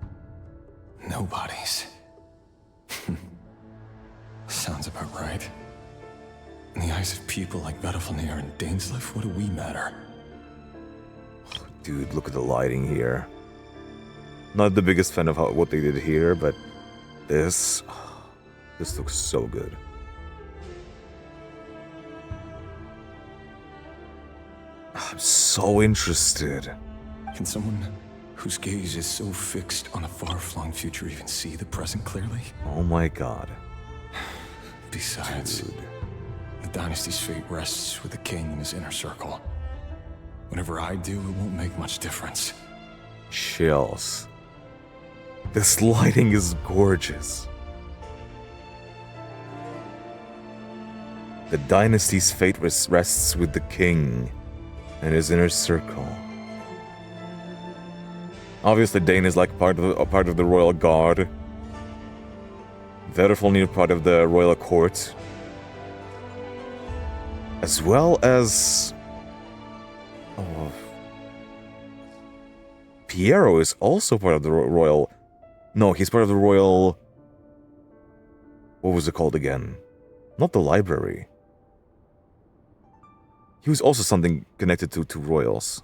Nobodies. Sounds about right. In the eyes of people like Vedifnir and Dainslif, what do we matter? Dude, look at the lighting here. Not the biggest fan of what they did here, but this looks so good. I'm so interested. Can someone whose gaze is so fixed on a far-flung future even see the present clearly? Oh my god. Besides, Dude. the dynasty's fate rests with the king and his inner circle. Whatever I do, it won't make much difference. Chills. This lighting is gorgeous. The dynasty's fate rests with the king and his inner circle. Obviously, Dane is like part of the royal guard. Vedifnir part of the royal court, as well as Piero is also part of the royal. No, he's part of the royal. What was it called again? Not the library. He was also something connected to royals.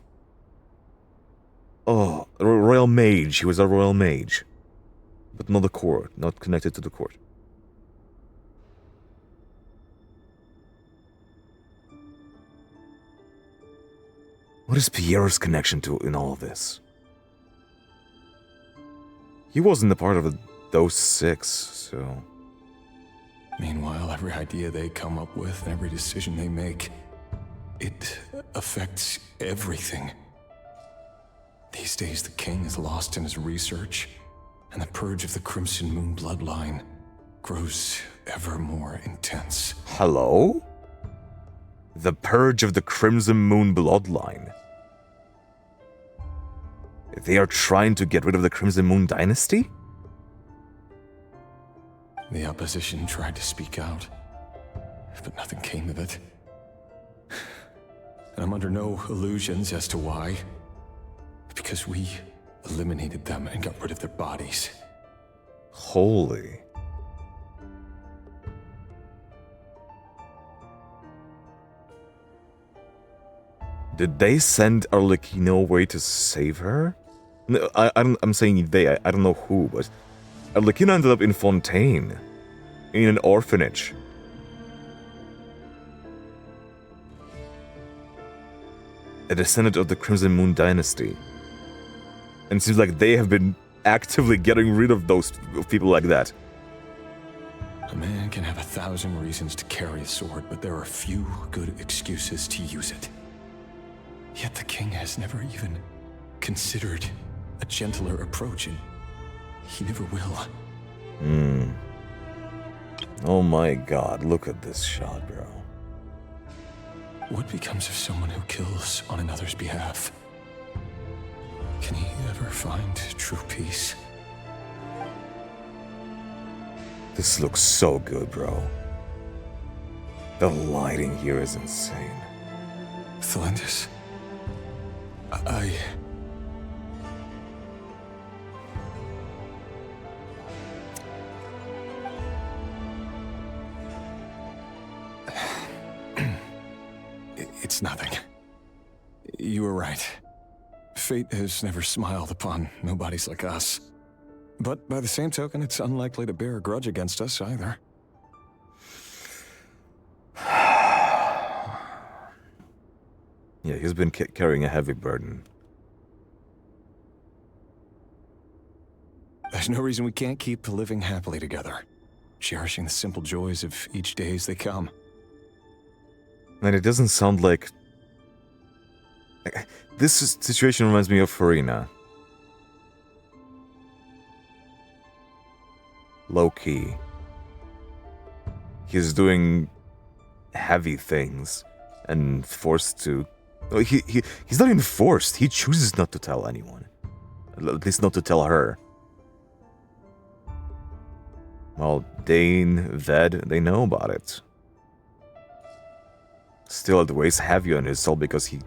Oh, a royal mage. He was a royal mage. But not the court, not connected to the court. What is Piero's connection to in all of this? He wasn't a part of those six, so... Meanwhile, every idea they come up with and every decision they make, it affects everything. These days, the king is lost in his research, and the purge of the Crimson Moon bloodline grows ever more intense. Hello? The purge of the Crimson Moon bloodline. They are trying to get rid of the Crimson Moon dynasty? The opposition tried to speak out, but nothing came of it. And I'm under no illusions as to why. Because we eliminated them and got rid of their bodies. Holy. Did they send Arlecchino away to save her? No, I'm saying they, I don't know who, but Arlecchino ended up in Fontaine, in an orphanage. A descendant of the Crimson Moon dynasty. And it seems like they have been actively getting rid of those people like that. A man can have 1,000 reasons to carry a sword, but there are few good excuses to use it. Yet the king has never even considered a gentler approach, and he never will. Oh my god, look at this shot, bro. What becomes of someone who kills on another's behalf? Can he ever find true peace? This looks so good, bro. The lighting here is insane. Thalendis, It's nothing. You were right. Fate has never smiled upon nobodies like us. But by the same token, it's unlikely to bear a grudge against us either. Yeah, he's been carrying a heavy burden. There's no reason we can't keep living happily together, cherishing the simple joys of each day as they come. And it doesn't sound like... This situation reminds me of Farina. Low-key. He's doing heavy things and forced to... He's not even forced. He chooses not to tell anyone. At least not to tell her. Well, Dane, Ved, they know about it. Still, it weighs heavy on his soul because he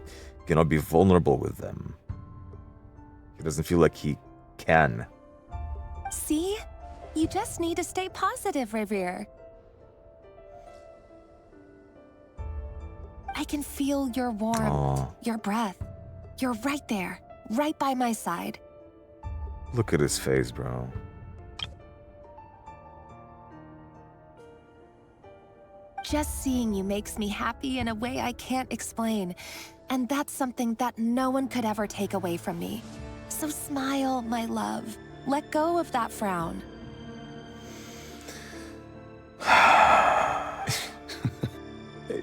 cannot be vulnerable with them. He doesn't feel like he can. See? You just need to stay positive, Rerir. I can feel your warmth, your breath. You're right there, right by my side. Look at his face, bro. Just seeing you makes me happy in a way I can't explain. And that's something that no one could ever take away from me. So smile, my love. Let go of that frown.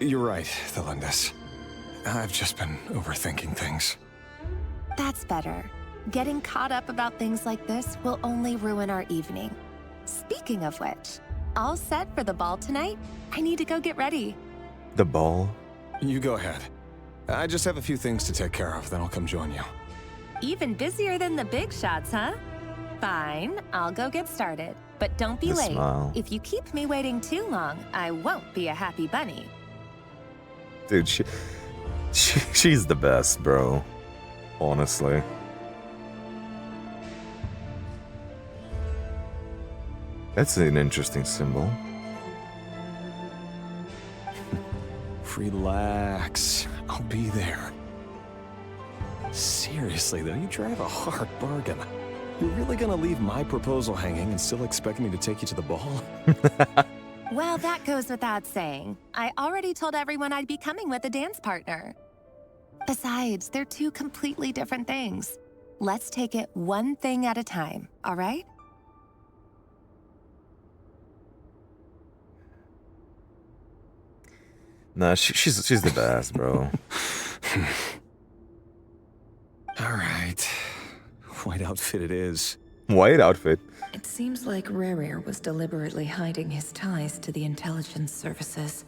You're right, Thalendis. I've just been overthinking things. That's better. Getting caught up about things like this will only ruin our evening. Speaking of which, all set for the ball tonight? I need to go get ready. The ball? You go ahead. I just have a few things to take care of, then I'll come join you. Even busier than the big shots, huh? Fine, I'll go get started. But don't be late. Smile. If you keep me waiting too long, I won't be a happy bunny. Dude, she's the best, bro. Honestly. That's an interesting symbol. Relax. I'll be there. Seriously, though, you drive a hard bargain. You're really gonna leave my proposal hanging and still expect me to take you to the ball? Well, that goes without saying. I already told everyone I'd be coming with a dance partner. Besides, they're two completely different things. Let's take it one thing at a time, all right? Nah, she's the best, bro. All right. White outfit it is. White outfit? It seems like Rerir was deliberately hiding his ties to the intelligence services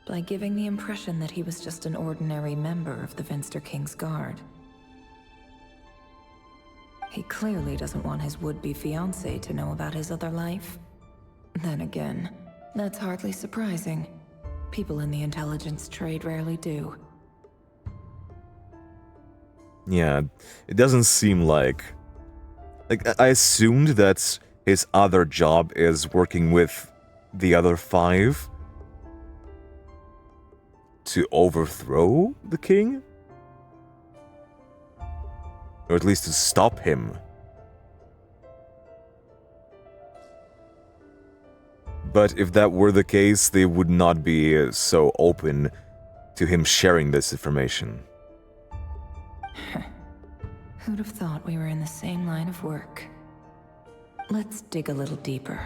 by giving the impression that he was just an ordinary member of the Venster King's Guard. He clearly doesn't want his would-be fiancée to know about his other life. Then again, that's hardly surprising. People in the intelligence trade rarely do. Yeah, it doesn't seem like... I assumed that his other job is working with the other 5 to overthrow the king? Or at least to stop him. But if that were the case, they would not be so open to him sharing this information. Who'd have thought we were in the same line of work? Let's dig a little deeper.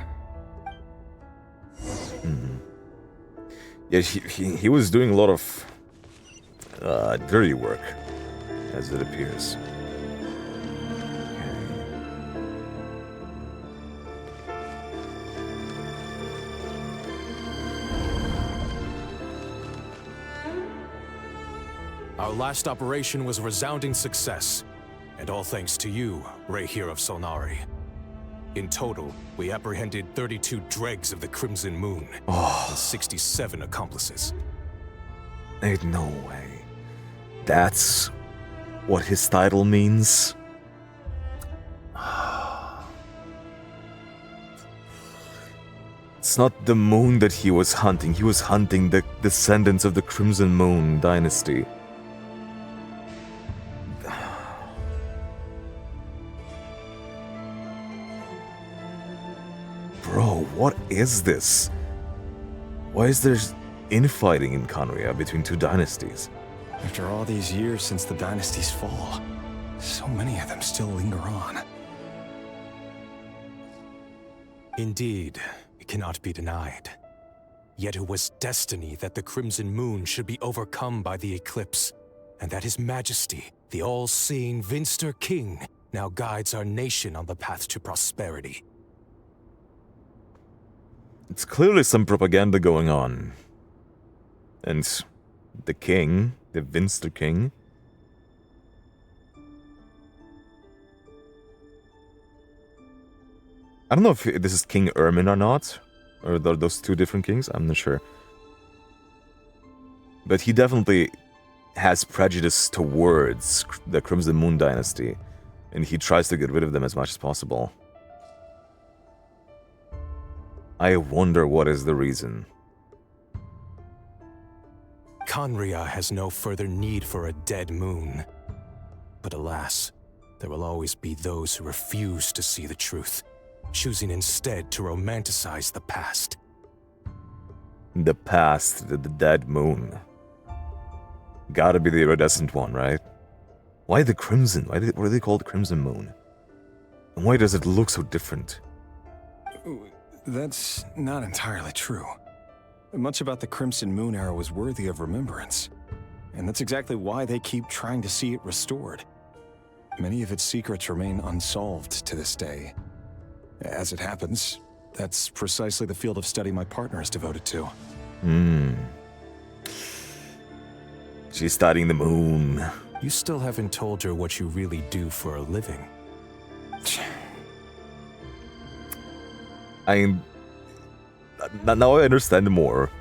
Yeah, he was doing a lot of dirty work, as it appears. Our last operation was a resounding success, and all thanks to you, Rerir of Solnari. In total, we apprehended 32 dregs of the Crimson Moon, and 67 accomplices. Ain't no way. That's what his title means? It's not the moon that he was hunting the descendants of the Crimson Moon dynasty. Bro, what is this? Why is there infighting in Khaenri'ah between 2 dynasties? After all these years since the dynasty's fall, so many of them still linger on. Indeed, it cannot be denied. Yet it was destiny that the Crimson Moon should be overcome by the eclipse, and that His Majesty, the all-seeing Vinster King, now guides our nation on the path to prosperity. It's clearly some propaganda going on. And the king, the Vinster King, I don't know if this is King Ermin or not, or those 2 different kings, I'm not sure. But he definitely has prejudice towards the Crimson Moon dynasty, and he tries to get rid of them as much as possible. I wonder what is the reason. Khaenri'ah has no further need for a dead moon. But alas, there will always be those who refuse to see the truth, choosing instead to romanticize the past. The past, the dead moon. Gotta be the iridescent one, right? Why the crimson? What do they call the Crimson Moon? And why does it look so different? That's not entirely true. Much about the Crimson Moon era was worthy of remembrance. And that's exactly why they keep trying to see it restored. Many of its secrets remain unsolved to this day. As it happens, that's precisely the field of study my partner is devoted to. She's studying the moon. You still haven't told her what you really do for a living. Now I understand more.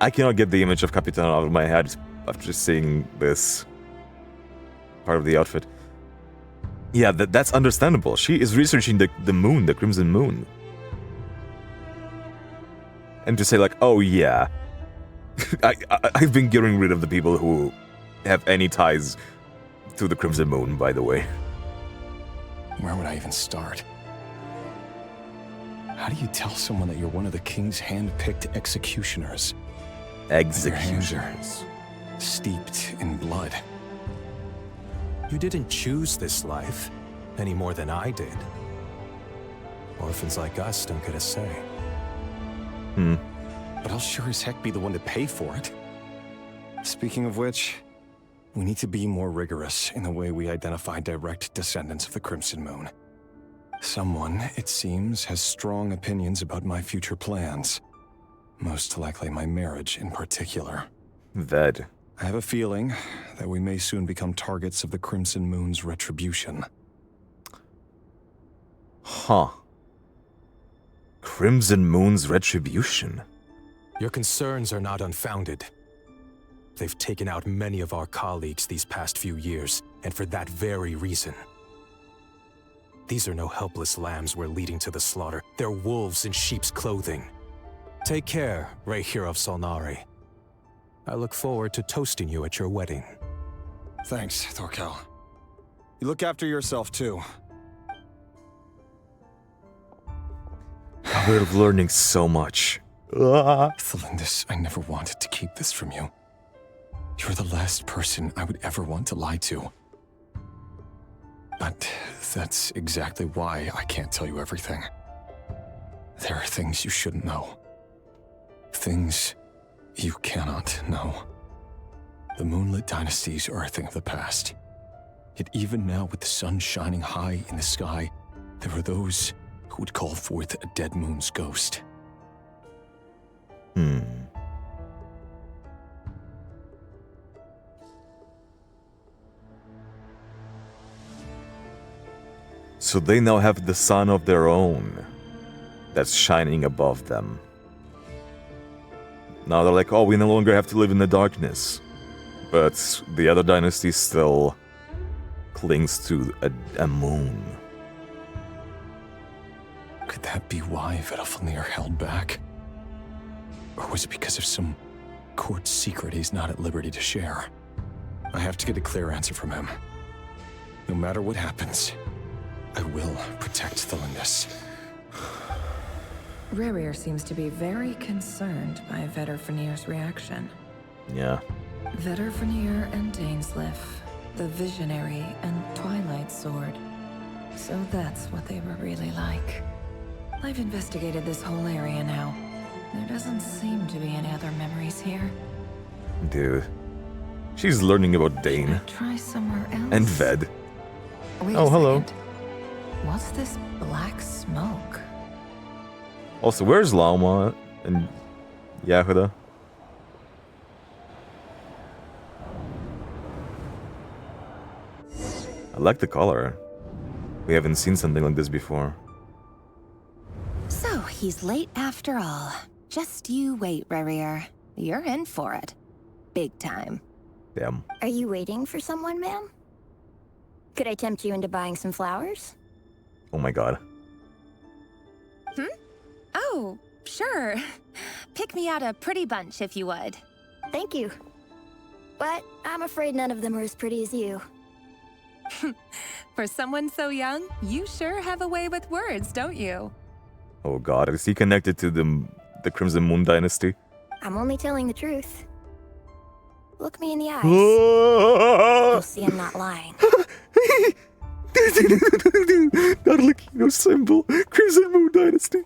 I cannot get the image of Capitan out of my head after seeing this part of the outfit. Yeah, that's understandable. She is researching the moon, the Crimson Moon. And to say like, oh yeah, I've been getting rid of the people who have any ties to the Crimson Moon, by the way. Where would I even start? How do you tell someone that you're one of the king's hand-picked executioners? Executioners. Steeped in blood. You didn't choose this life, any more than I did. Orphans like us don't get a say. But I'll sure as heck be the one to pay for it. Speaking of which, we need to be more rigorous in the way we identify direct descendants of the Crimson Moon. Someone, it seems, has strong opinions about my future plans. Most likely my marriage in particular. Ved. I have a feeling that we may soon become targets of the Crimson Moon's retribution. Huh. Crimson Moon's retribution? Your concerns are not unfounded. They've taken out many of our colleagues these past few years, and for that very reason. These are no helpless lambs we're leading to the slaughter. They're wolves in sheep's clothing. Take care, Rerir of Solnari. I look forward to toasting you at your wedding. Thanks, Thorkel. You look after yourself, too. We're learning so much. Thelindis, I never wanted to keep this from you. You're the last person I would ever want to lie to. But that's exactly why I can't tell you everything. There are things you shouldn't know. Things you cannot know. The Moonlit Dynasties are a thing of the past. Yet even now, with the sun shining high in the sky, there are those who would call forth a dead moon's ghost. So they now have the sun of their own that's shining above them. Now they're like, oh, we no longer have to live in the darkness. But the other dynasty still clings to a moon. Could that be why Vedalfnir held back? Or was it because of some court secret he's not at liberty to share? I have to get a clear answer from him. No matter what happens, I will protect Thelindis. Rerir seems to be very concerned by Vedalfnir's reaction. Yeah. Vedalfnir and Dainsleif, the Visionary and Twilight Sword. So that's what they were really like. I've investigated this whole area now. There doesn't seem to be any other memories here. Dude. She's learning about Dane. Try somewhere else. And Ved. Wait oh, hello. Second. What's this black smoke? Also, where's Lauma and Yahuda? I like the color. We haven't seen something like this before. So, he's late after all. Just you wait, Rerir. You're in for it. Big time. Damn. Are you waiting for someone, ma'am? Could I tempt you into buying some flowers? Oh my god. Oh, sure. Pick me out a pretty bunch if you would. Thank you. But I'm afraid none of them are as pretty as you. For someone so young, you sure have a way with words, don't you? Oh god, is he connected to the Crimson Moon Dynasty? I'm only telling the truth. Look me in the eyes. You'll see I'm not lying. Arlecchino symbol, Crimson Moon Dynasty.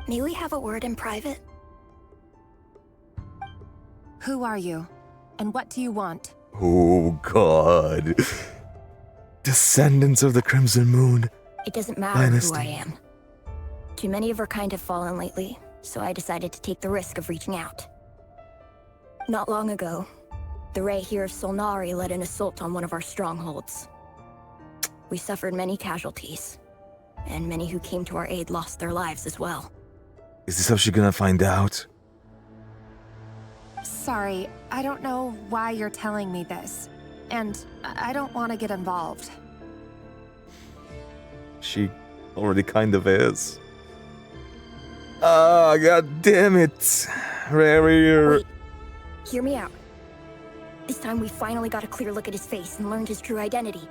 May we have a word in private? Who are you? And what do you want? Oh god. Descendants of the Crimson Moon. It doesn't matter Dynasty. who I am. Too many of our kind have fallen lately, so I decided to take the risk of reaching out. Not long ago, the Rerir of Solnari led an assault on one of our strongholds. We suffered many casualties, and many who came to our aid lost their lives as well. Is this how she's gonna find out? Sorry, I don't know why you're telling me this. And I don't want to get involved. She already kind of is. Ah, god damn it. Rerir. Wait, hear me out. This time we finally got a clear look at his face and learned his true identity.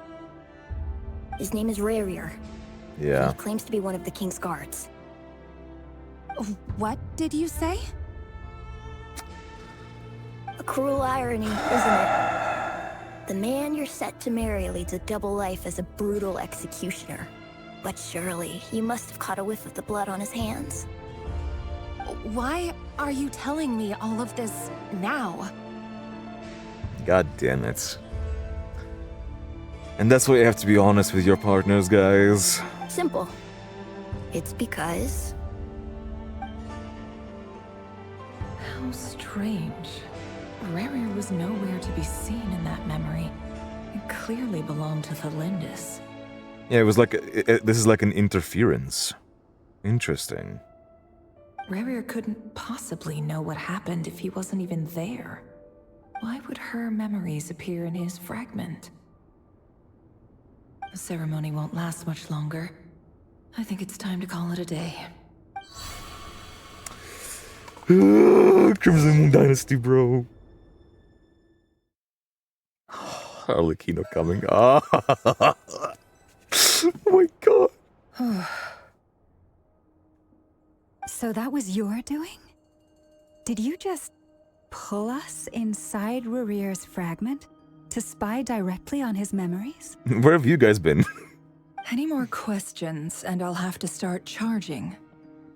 His name is Rerir. Yeah. He claims to be one of the king's guards. What did you say? A cruel irony, isn't it? The man you're set to marry leads a double life as a brutal executioner. But surely, you must have caught a whiff of the blood on his hands. Why are you telling me all of this now? God damn it. And that's why you have to be honest with your partners, guys. Simple. It's because... How strange. Rerir was nowhere to be seen in that memory. It clearly belonged to Thelindis. Yeah, it was like this is like an interference. Interesting. Rerir couldn't possibly know what happened if he wasn't even there. Why would her memories appear in his fragment? The ceremony won't last much longer. I think it's time to call it a day. Crimson Moon Dynasty, bro. Arlecchino coming. Oh my god. So that was your doing? Did you just pull us inside Rerir's fragment to spy directly on his memories? Where have you guys been? Any more questions, and I'll have to start charging.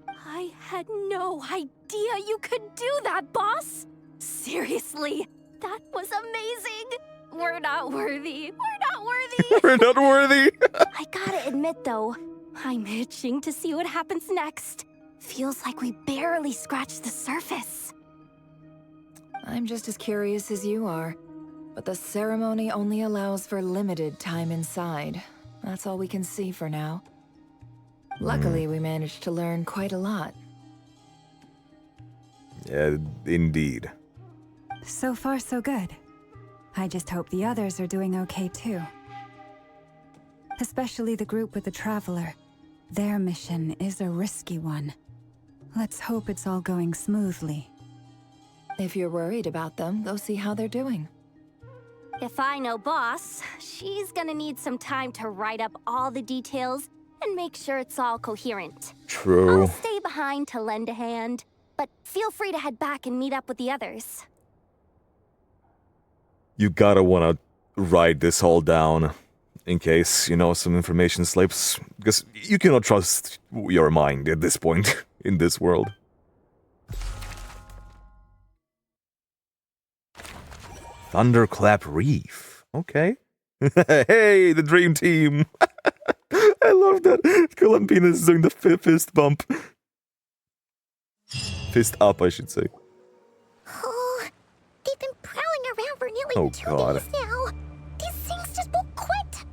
I had no idea you could do that, boss! Seriously, that was amazing! We're not worthy. We're not worthy! We're not worthy! I gotta admit, though, I'm itching to see what happens next. Feels like we barely scratched the surface. I'm just as curious as you are, but the ceremony only allows for limited time inside. That's all we can see for now. Luckily, we managed to learn quite a lot. Yeah, indeed. So far, so good. I just hope the others are doing okay too. Especially the group with the Traveler. Their mission is a risky one. Let's hope it's all going smoothly. If you're worried about them, go see how they're doing. If I know Boss, she's gonna need some time to write up all the details and make sure it's all coherent. True. I'll stay behind to lend a hand, but feel free to head back and meet up with the others. You gotta wanna write this all down, in case, some information slips, because you cannot trust your mind at this point in this world. Thunderclap Reef. Okay. Hey, the dream team. I love that. Columbina is doing the fist bump. Fist up, I should say. Oh, they've been prowling around for nearly 2 days now. These things just won't quit.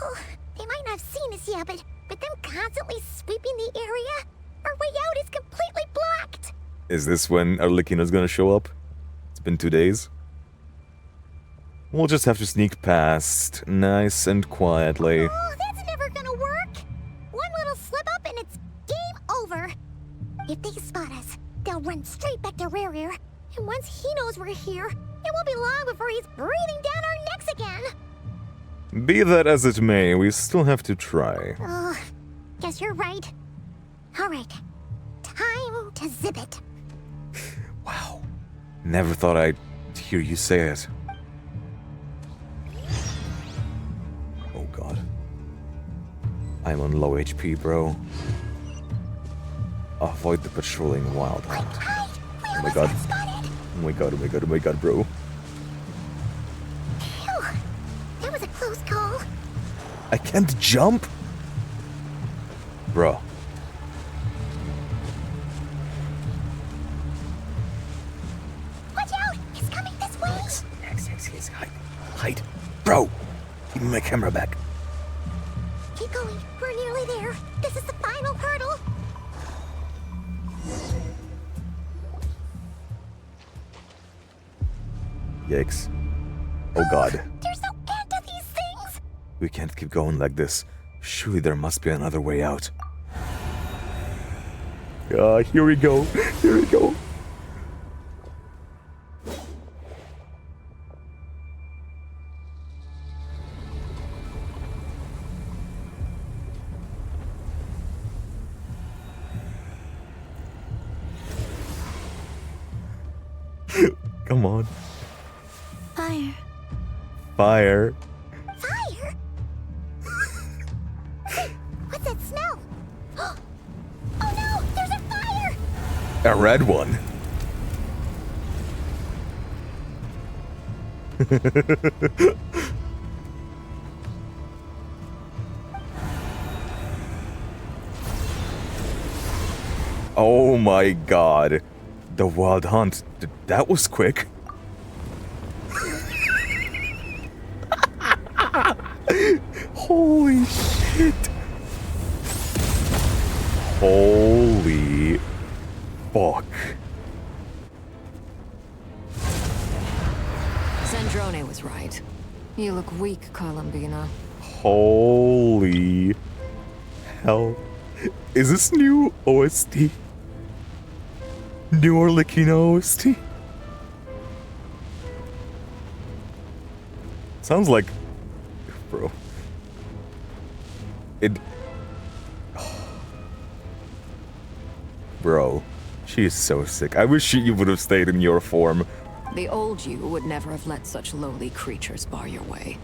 Oh, they might not have seen us yet, but them constantly sweeping the area, our way out is completely blocked. Is this when Arlecchino's gonna show up? It's been 2 days. We'll just have to sneak past, nice and quietly. Oh, that's never gonna work. One little slip up and it's game over. If they spot us, they'll run straight back to Rerir. And once he knows we're here, it won't be long before he's breathing down our necks again. Be that as it may, we still have to try. Oh, guess you're right. Alright, time to zip it. Wow. Never thought I'd hear you say it. Oh god. I'm on low HP, bro. Avoid the patrolling wild hunt. Oh my god. Oh my god, oh my god, oh my god, bro. Phew, that was a close call. I can't jump? Bro. Watch out! He's coming this way! X, hide. Bro! Give me my camera back. Keep going. We're nearly there. This is the final hurdle. Yikes. Oh god. There's no end to these things! We can't keep going like this. Surely there must be another way out. Here we go. Here we go. Come on. Fire. Fire. Fire? What's that smell? Oh no! There's a fire! A red one. Oh my god. The wild hunt. That was quick. Holy shit. Holy Fuck. Zandrone was right. You look weak, Columbina. Holy hell. Is this new OST? New Arlecchino OST? Sounds like... Bro. It... Bro. She is so sick. I wish you would have stayed in your form. The old you would never have let such lowly creatures bar your way.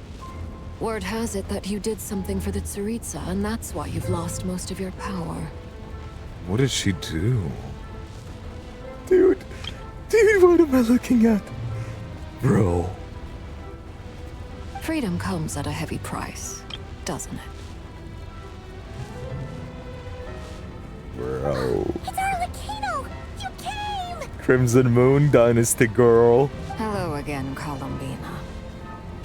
Word has it that you did something for the Tsaritsa, and that's why you've lost most of your power. What did she do? Dude, what am I looking at? Bro. Freedom comes at a heavy price, doesn't it? Bro. It's Arlecchino! You came! Crimson Moon Dynasty girl. Hello again, Columbina.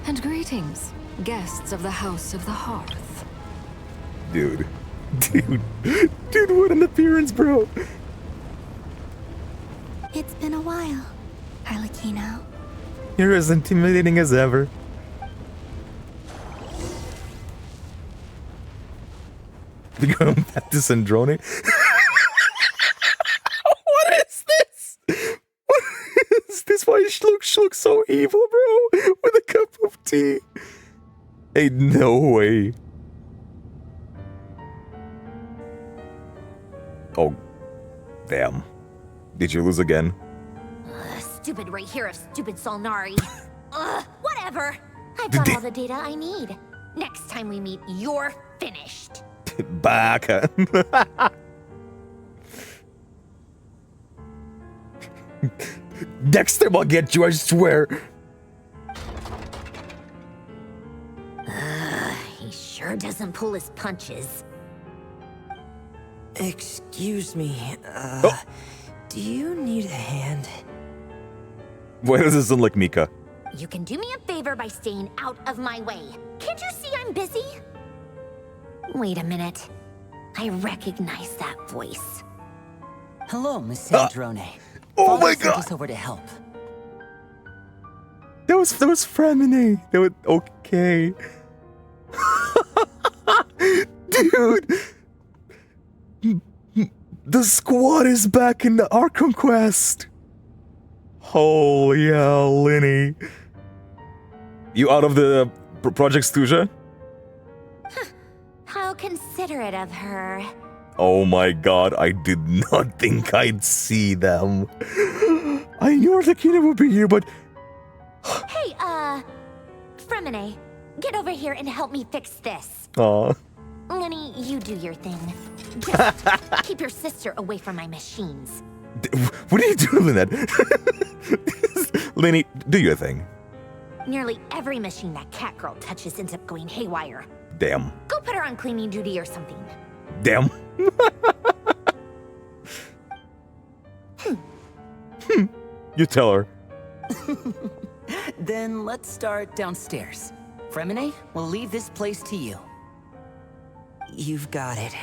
And greetings, guests of the House of the Hearth. Dude, what an appearance, bro. It's been a while, Arlecchino. You're as intimidating as ever. Going back to Zandrone. What is this? What is this? Why she looks so evil, bro? With a cup of tea. Ain't no way. Oh, damn. Did you lose again? Stupid Rerir of stupid Solnari. Whatever. I've got all the data I need. Next time we meet, you're finished. Back. Next time I'll get you, I swear. He sure doesn't pull his punches. Excuse me, do you need a hand? Why does this sound like Mika? You can do me a favor by staying out of my way. Can't you see I'm busy? Wait a minute. I recognize that voice. Hello, Miss Zandrone. Oh my God! God! Us over to help. That was Fremine. That was okay. Dude, the squad is back in the Archon quest. Holy hell, Linny. You out of the Project Stuja? How considerate of her. Oh my god, I did not think I'd see them. I knew Arlecchino would be here, but... Hey, Fremine, get over here and help me fix this. Aw. Lenny, you do your thing. Just keep your sister away from my machines. What are you doing, Lynette? Lenny, do your thing. Nearly every machine that cat girl touches ends up going haywire. Damn. Go put her on cleaning duty or something. Damn. You tell her. Then let's start downstairs. Fremine, we'll leave this place to you. You've got it.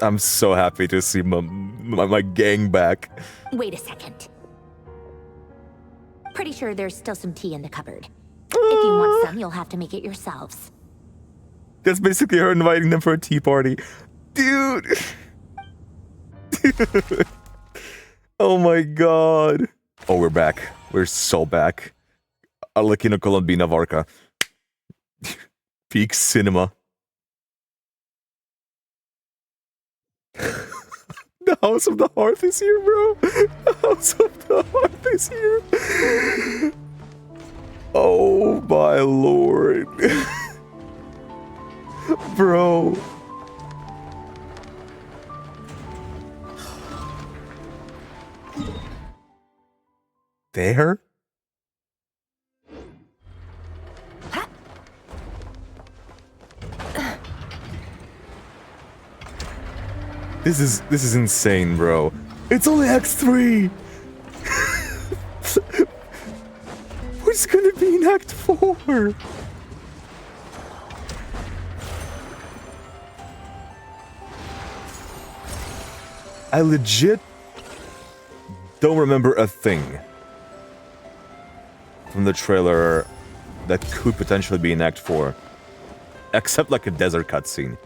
I'm so happy to see my gang back. Wait a second. Pretty sure there's still some tea in the cupboard. If you want some, you'll have to make it yourselves. That's basically her inviting them for a tea party. Dude. Oh my god. Oh, we're back. We're so back. Arlecchino Columbina Varka. Peak cinema. The House of the Hearth is here, bro. The House of the Hearth is here. Oh my lord. Bro. There? This is insane, bro. It's only Act 3. What's gonna be in Act 4? I legit don't remember a thing from the trailer that could potentially be in Act 4. Except like a desert cutscene.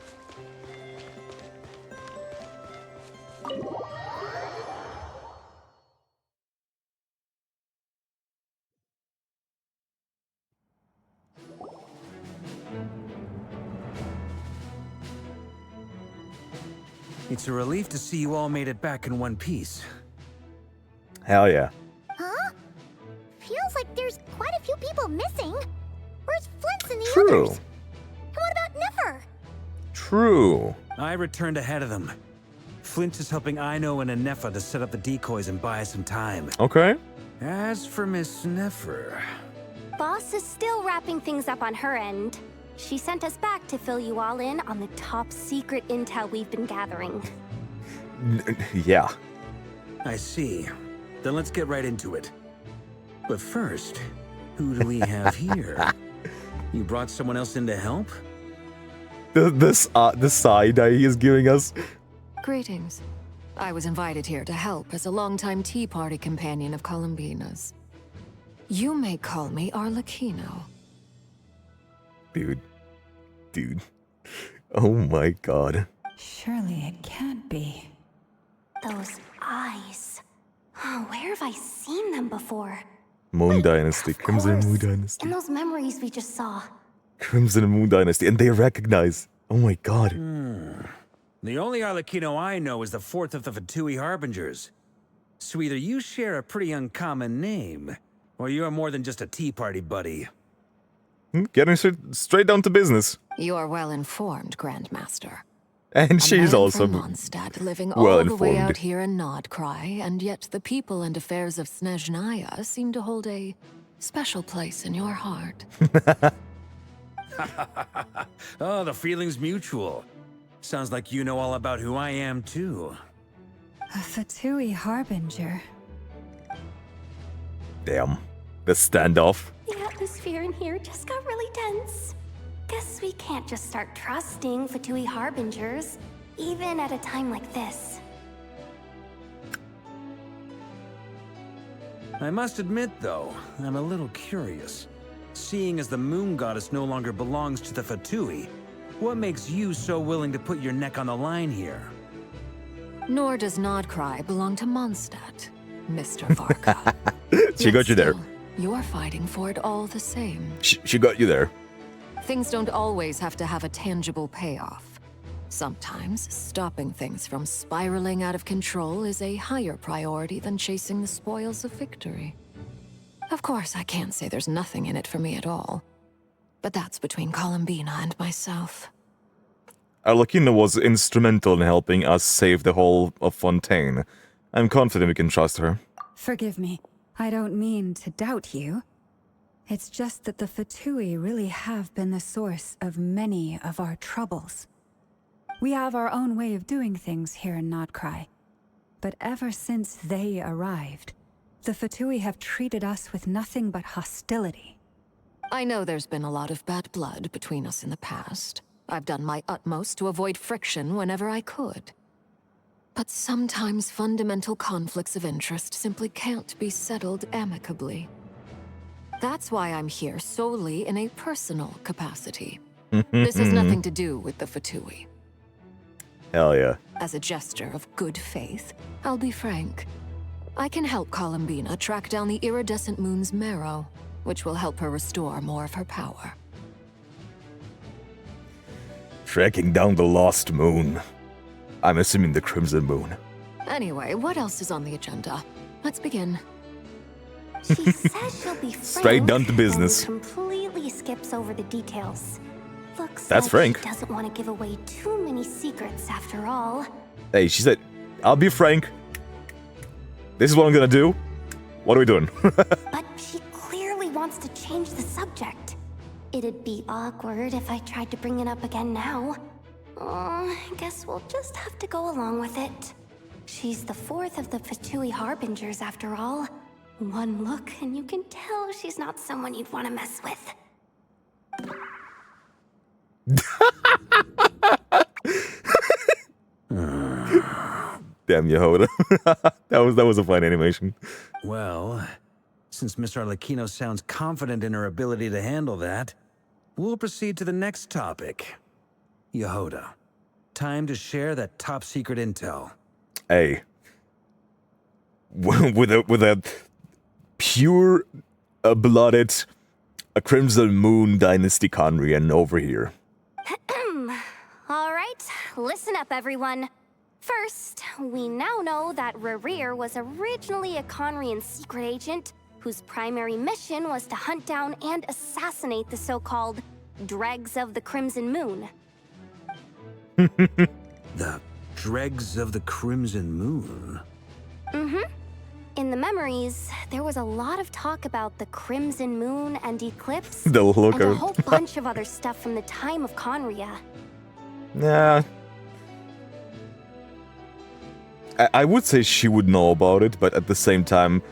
It's a relief to see you all made it back in one piece. Hell yeah. Huh? Feels like there's quite a few people missing. Where's Flint's and the True. others? And what about Nefer? True. I returned ahead of them. Flint is helping Ino and Nefer to set up the decoys and buy us some time. Okay. As for Miss Nefer... Boss is still wrapping things up on her end. She sent us back to fill you all in on the top secret intel we've been gathering. Yeah. I see. Then let's get right into it. But first, who do we have here? You brought someone else in to help? The side eye he is giving us. Greetings. I was invited here to help as a longtime Tea Party companion of Columbina's. You may call me Arlecchino. Dude. Oh my god. Surely it can't be. Those eyes. Oh, where have I seen them before? Moon Dynasty. Crimson Moon Dynasty. In those memories we just saw. Crimson Moon Dynasty. And they recognize. Oh my god. The only Arlecchino I know is the fourth of the Fatui Harbingers. So either you share a pretty uncommon name, or you're more than just a Tea Party buddy. Getting straight down to business. You are well informed, Grandmaster. And she's man also from Mondstadt, living well all the way informed. out here in Nod-Krai, and yet the people and affairs of Snezhnaya seem to hold a special place in your heart. Oh, the feeling's mutual. Sounds like you know all about who I am, too. A Fatui Harbinger. Damn. The standoff. The atmosphere in here just got really tense. Guess we can't just start trusting Fatui Harbingers, even at a time like this. I must admit, though, I'm a little curious. Seeing as the Moon Goddess no longer belongs to the Fatui, what makes you so willing to put your neck on the line here? Nor does Nod-Krai belong to Mondstadt, Mr. Varka. She got you there. You're fighting for it all the same. She got you there. Things don't always have to have a tangible payoff. Sometimes, stopping things from spiraling out of control is a higher priority than chasing the spoils of victory. Of course, I can't say there's nothing in it for me at all. But that's between Columbina and myself. Arlecchino was instrumental in helping us save the whole of Fontaine. I'm confident we can trust her. Forgive me. I don't mean to doubt you. It's just that the Fatui really have been the source of many of our troubles. We have our own way of doing things here in Nod-Krai. But ever since they arrived, the Fatui have treated us with nothing but hostility. I know there's been a lot of bad blood between us in the past. I've done my utmost to avoid friction whenever I could. But sometimes fundamental conflicts of interest simply can't be settled amicably. That's why I'm here solely in a personal capacity. This has nothing to do with the Fatui. Hell yeah. As a gesture of good faith, I'll be frank. I can help Columbina track down the iridescent moon's marrow, which will help her restore more of her power. Tracking down the lost moon. I'm assuming the Crimson Moon. Anyway, what else is on the agenda? Let's begin. She says she'll be frank, Straight down to business. and completely skips over the details. Looks That's like frank. She doesn't want to give away too many secrets after all. Hey, she said, I'll be frank. This is what I'm gonna do. What are we doing? But she clearly wants to change the subject. It'd be awkward if I tried to bring it up again now. I guess we'll just have to go along with it. She's the fourth of the Fatui Harbingers after all. One look and you can tell she's not someone you'd want to mess with. Damn Yehoda. that was a fine animation. Well, since Miss Arlecchino sounds confident in her ability to handle that, we'll proceed to the next topic. Yehoda, time to share that top-secret intel. Hey. With a pure-blooded Crimson Moon Dynasty Khaenri'ah over here. All right, listen up, everyone. First, we now know that Rerir was originally a Khaenri'ah secret agent whose primary mission was to hunt down and assassinate the so-called Dregs of the Crimson Moon. The Dregs of the Crimson Moon? Mm-hmm. In the memories, there was a lot of talk about the Crimson Moon and Eclipse, The look and a of- whole bunch of other stuff from the time of Khaenri'ah. Nah. I would say she would know about it, but at the same time,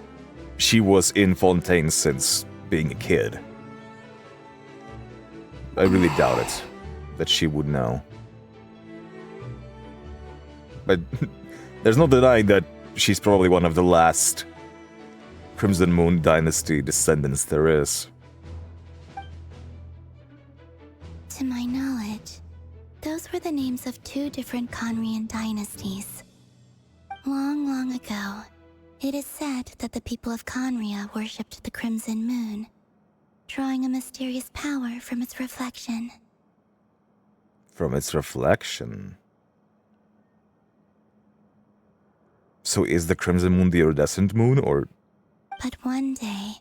she was in Fontaine since being a kid. I really doubt it, that she would know. But there's no denying that she's probably one of the last Crimson Moon Dynasty descendants there is. To my knowledge, those were the names of two different Khaenri'ah dynasties. Long, long ago, it is said that the people of Khaenri'ah worshipped the Crimson Moon, drawing a mysterious power from its reflection. From its reflection. So is the Crimson Moon the iridescent moon, or...? But one day,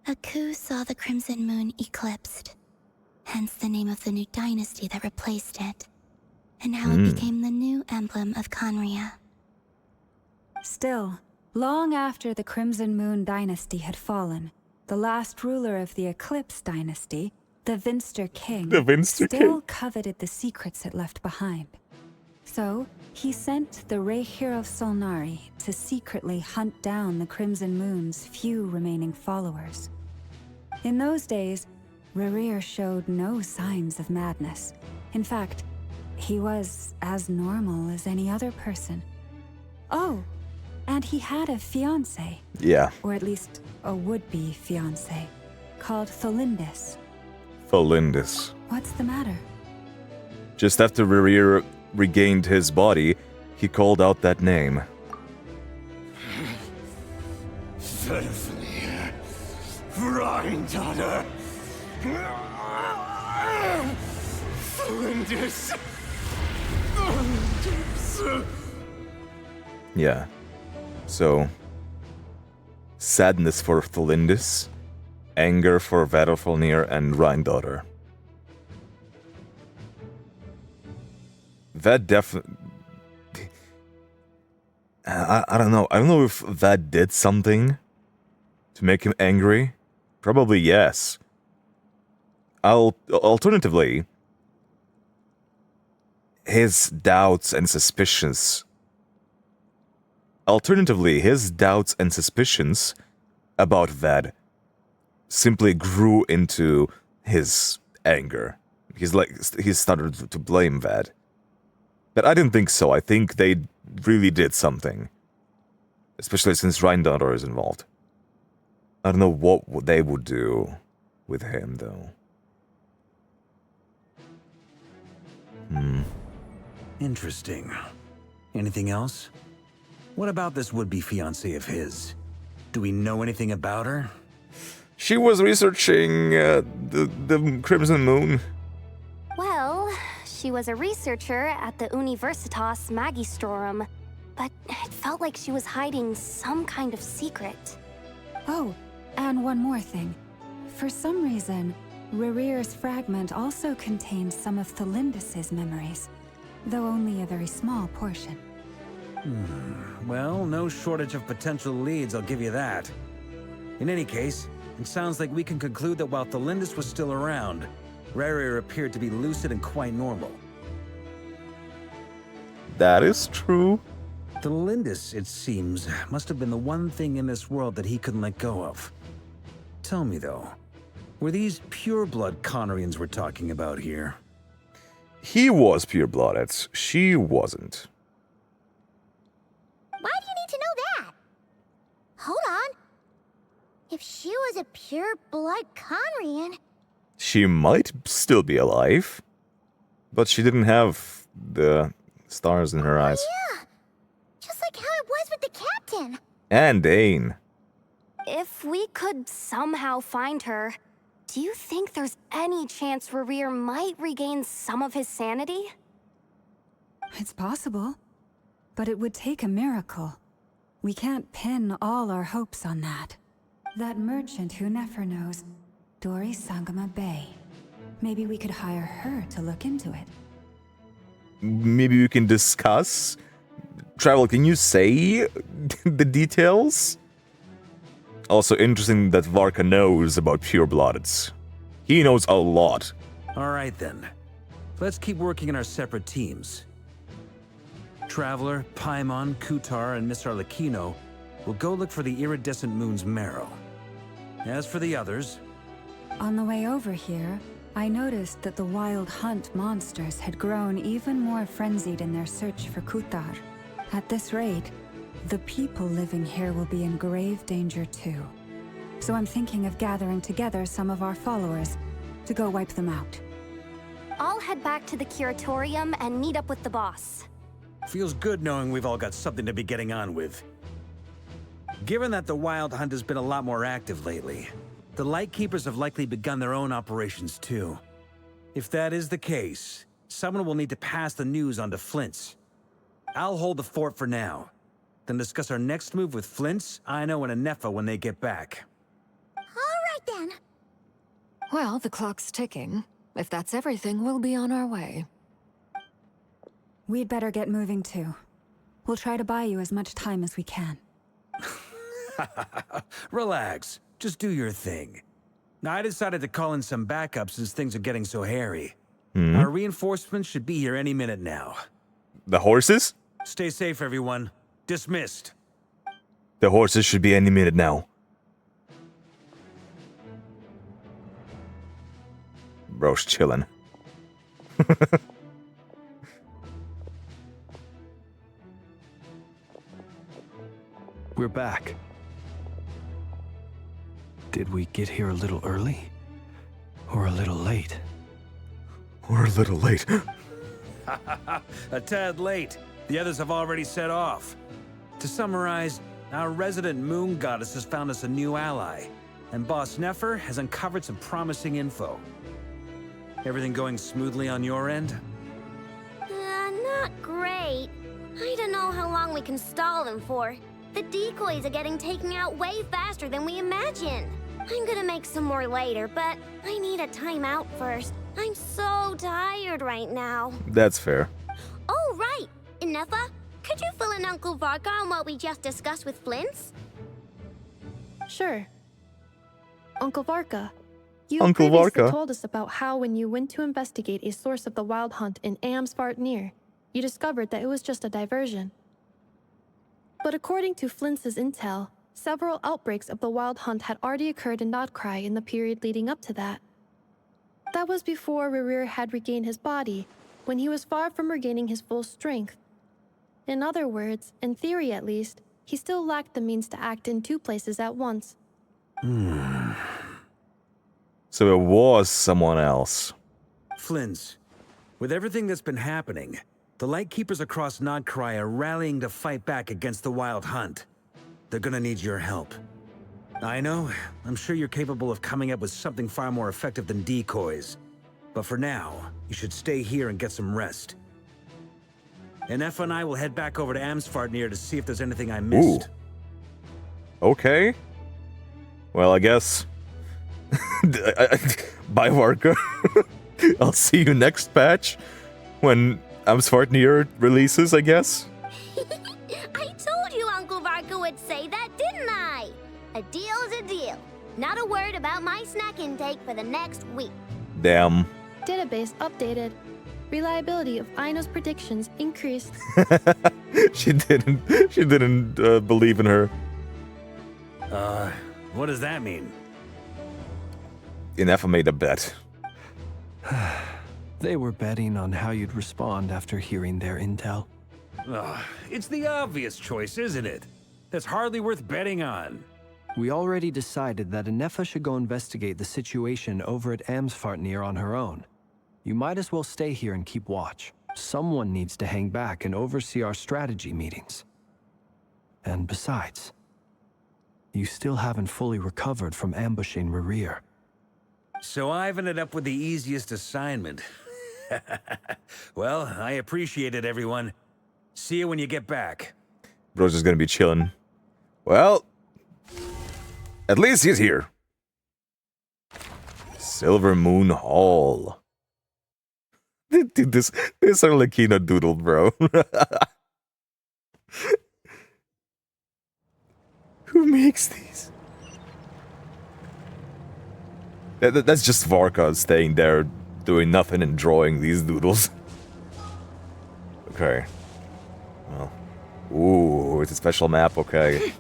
a coup saw the Crimson Moon eclipsed, hence the name of the new dynasty that replaced it, and how it became the new emblem of Khaenri'ah. Still, long after the Crimson Moon dynasty had fallen, the last ruler of the Eclipse dynasty, the Vinster King, still coveted the secrets it left behind. So, he sent the Rerir of Solnari to secretly hunt down the Crimson Moon's few remaining followers. In those days, Rerir showed no signs of madness. In fact, he was as normal as any other person. Oh, and he had a fiancé. Yeah. Or at least a would-be fiancé, called Tholindis. Tholindis. What's the matter? Just after Rerir regained his body, he called out that name. Certainly, granddaughter. Tholindis. Yeah. So, sadness for Tholindis, anger for Vadofalnir and Rhindaughter. That definitely... I don't know. I don't know if that did something to make him angry. Probably yes. Alternatively, his doubts and suspicions... his doubts and suspicions about Vad simply grew into his anger. He started to blame Vad. But I didn't think so. I think they really did something. Especially since Rhindaughter is involved. I don't know what they would do with him, though. Interesting. Anything else? What about this would-be fiancé of his? Do we know anything about her? She was researching the Crimson Moon. Well, she was a researcher at the Universitas Magistrorum, but it felt like she was hiding some kind of secret. Oh, and one more thing. For some reason, Rerir's fragment also contained some of Tholindis' memories, though only a very small portion. Well, no shortage of potential leads, I'll give you that. In any case, it sounds like we can conclude that while Tholindis was still around, Rerir appeared to be lucid and quite normal. That is true. Tholindis, it seems, must have been the one thing in this world that he couldn't let go of. Tell me, though, were these pure-blood Khaenri'ahs we're talking about here? He was pure-blooded. She wasn't. If she was a pure-blood Khaenri'ah... She might still be alive. But she didn't have the stars in her eyes. Yeah, just like how it was with the captain. And Dane. If we could somehow find her, do you think there's any chance Rerir might regain some of his sanity? It's possible, but it would take a miracle. We can't pin all our hopes on that. That merchant who Nefer knows, Dori Sangama Bay. Maybe we could hire her to look into it. Maybe we can discuss? Travel, can you say the details? Also interesting that Varka knows about pure-bloodeds. He knows a lot. Alright then. Let's keep working in our separate teams. Traveler, Paimon, Kutar, and Miss Arlecchino will go look for the Iridescent Moon's marrow. As for the others... On the way over here, I noticed that the Wild Hunt monsters had grown even more frenzied in their search for Kutar. At this rate, the people living here will be in grave danger too. So I'm thinking of gathering together some of our followers to go wipe them out. I'll head back to the Curatorium and meet up with the boss. Feels good knowing we've all got something to be getting on with. Given that the Wild Hunt has been a lot more active lately, the Lightkeepers have likely begun their own operations too. If that is the case, someone will need to pass the news on to Flint's. I'll hold the fort for now, then discuss our next move with Flint's, Aino, and Anefa when they get back. Alright then. Well, the clock's ticking. If that's everything, we'll be on our way. We'd better get moving too. We'll try to buy you as much time as we can. Relax. Just do your thing. I decided to call in some backup since things are getting so hairy. Our reinforcements should be here any minute now. The horses? Stay safe, everyone. Dismissed. The horses should be any minute now. Bro's chillin'. We're back. Did we get here a little early? Or a little late? Or a little late. A tad late. The others have already set off. To summarize, our resident moon goddess has found us a new ally, and Boss Nefer has uncovered some promising info. Everything going smoothly on your end? Not great. I don't know how long we can stall them for. The decoys are getting taken out way faster than we imagined. I'm gonna make some more later, but I need a timeout first. I'm so tired right now. That's fair. Oh, right. Nefa, could you fill in Uncle Varka on what we just discussed with Flint's? Sure. Uncle Varka, you Uncle previously Varka told us about how when you went to investigate a source of the Wild Hunt in Amsvartnir, you discovered that it was just a diversion. But according to Flint's intel, several outbreaks of the Wild Hunt had already occurred in Nod-Krai in the period leading up to that. That was before Rerir had regained his body, when he was far from regaining his full strength. In other words, in theory at least, he still lacked the means to act in two places at once. So it was someone else. Flint's, with everything that's been happening, the Lightkeepers across Nod-Krai are rallying to fight back against the Wild Hunt. They're gonna need your help. I know, I'm sure you're capable of coming up with something far more effective than decoys. But for now, you should stay here and get some rest. Anefa and I will head back over to Amsvartnir to see if there's anything I missed. Ooh. Okay. Well, I guess. Bye, Varka. I'll see you next patch when Amsvartnir releases, I guess. I told you Uncle Varka would say that, didn't I? A deal's a deal. Not a word about my snack intake for the next week. Damn. Database updated. Reliability of Aino's predictions increased. She didn't believe in her. What does that mean? Nefer made a bet. They were betting on how you'd respond after hearing their intel. It's the obvious choice, isn't it? That's hardly worth betting on. We already decided that Nefer should go investigate the situation over at Amsfartnir on her own. You might as well stay here and keep watch. Someone needs to hang back and oversee our strategy meetings. And besides, you still haven't fully recovered from ambushing Rerir. So I've ended up with the easiest assignment. Well, I appreciate it, everyone. See you when you get back. Bro's just gonna be chilling. Well, at least he's here. Silver Moon Hall. Dude, this Arlecchino doodle, bro. Who makes these? That's just Varka staying there, doing nothing and drawing these doodles. Okay. Well. Ooh, it's a special map, okay.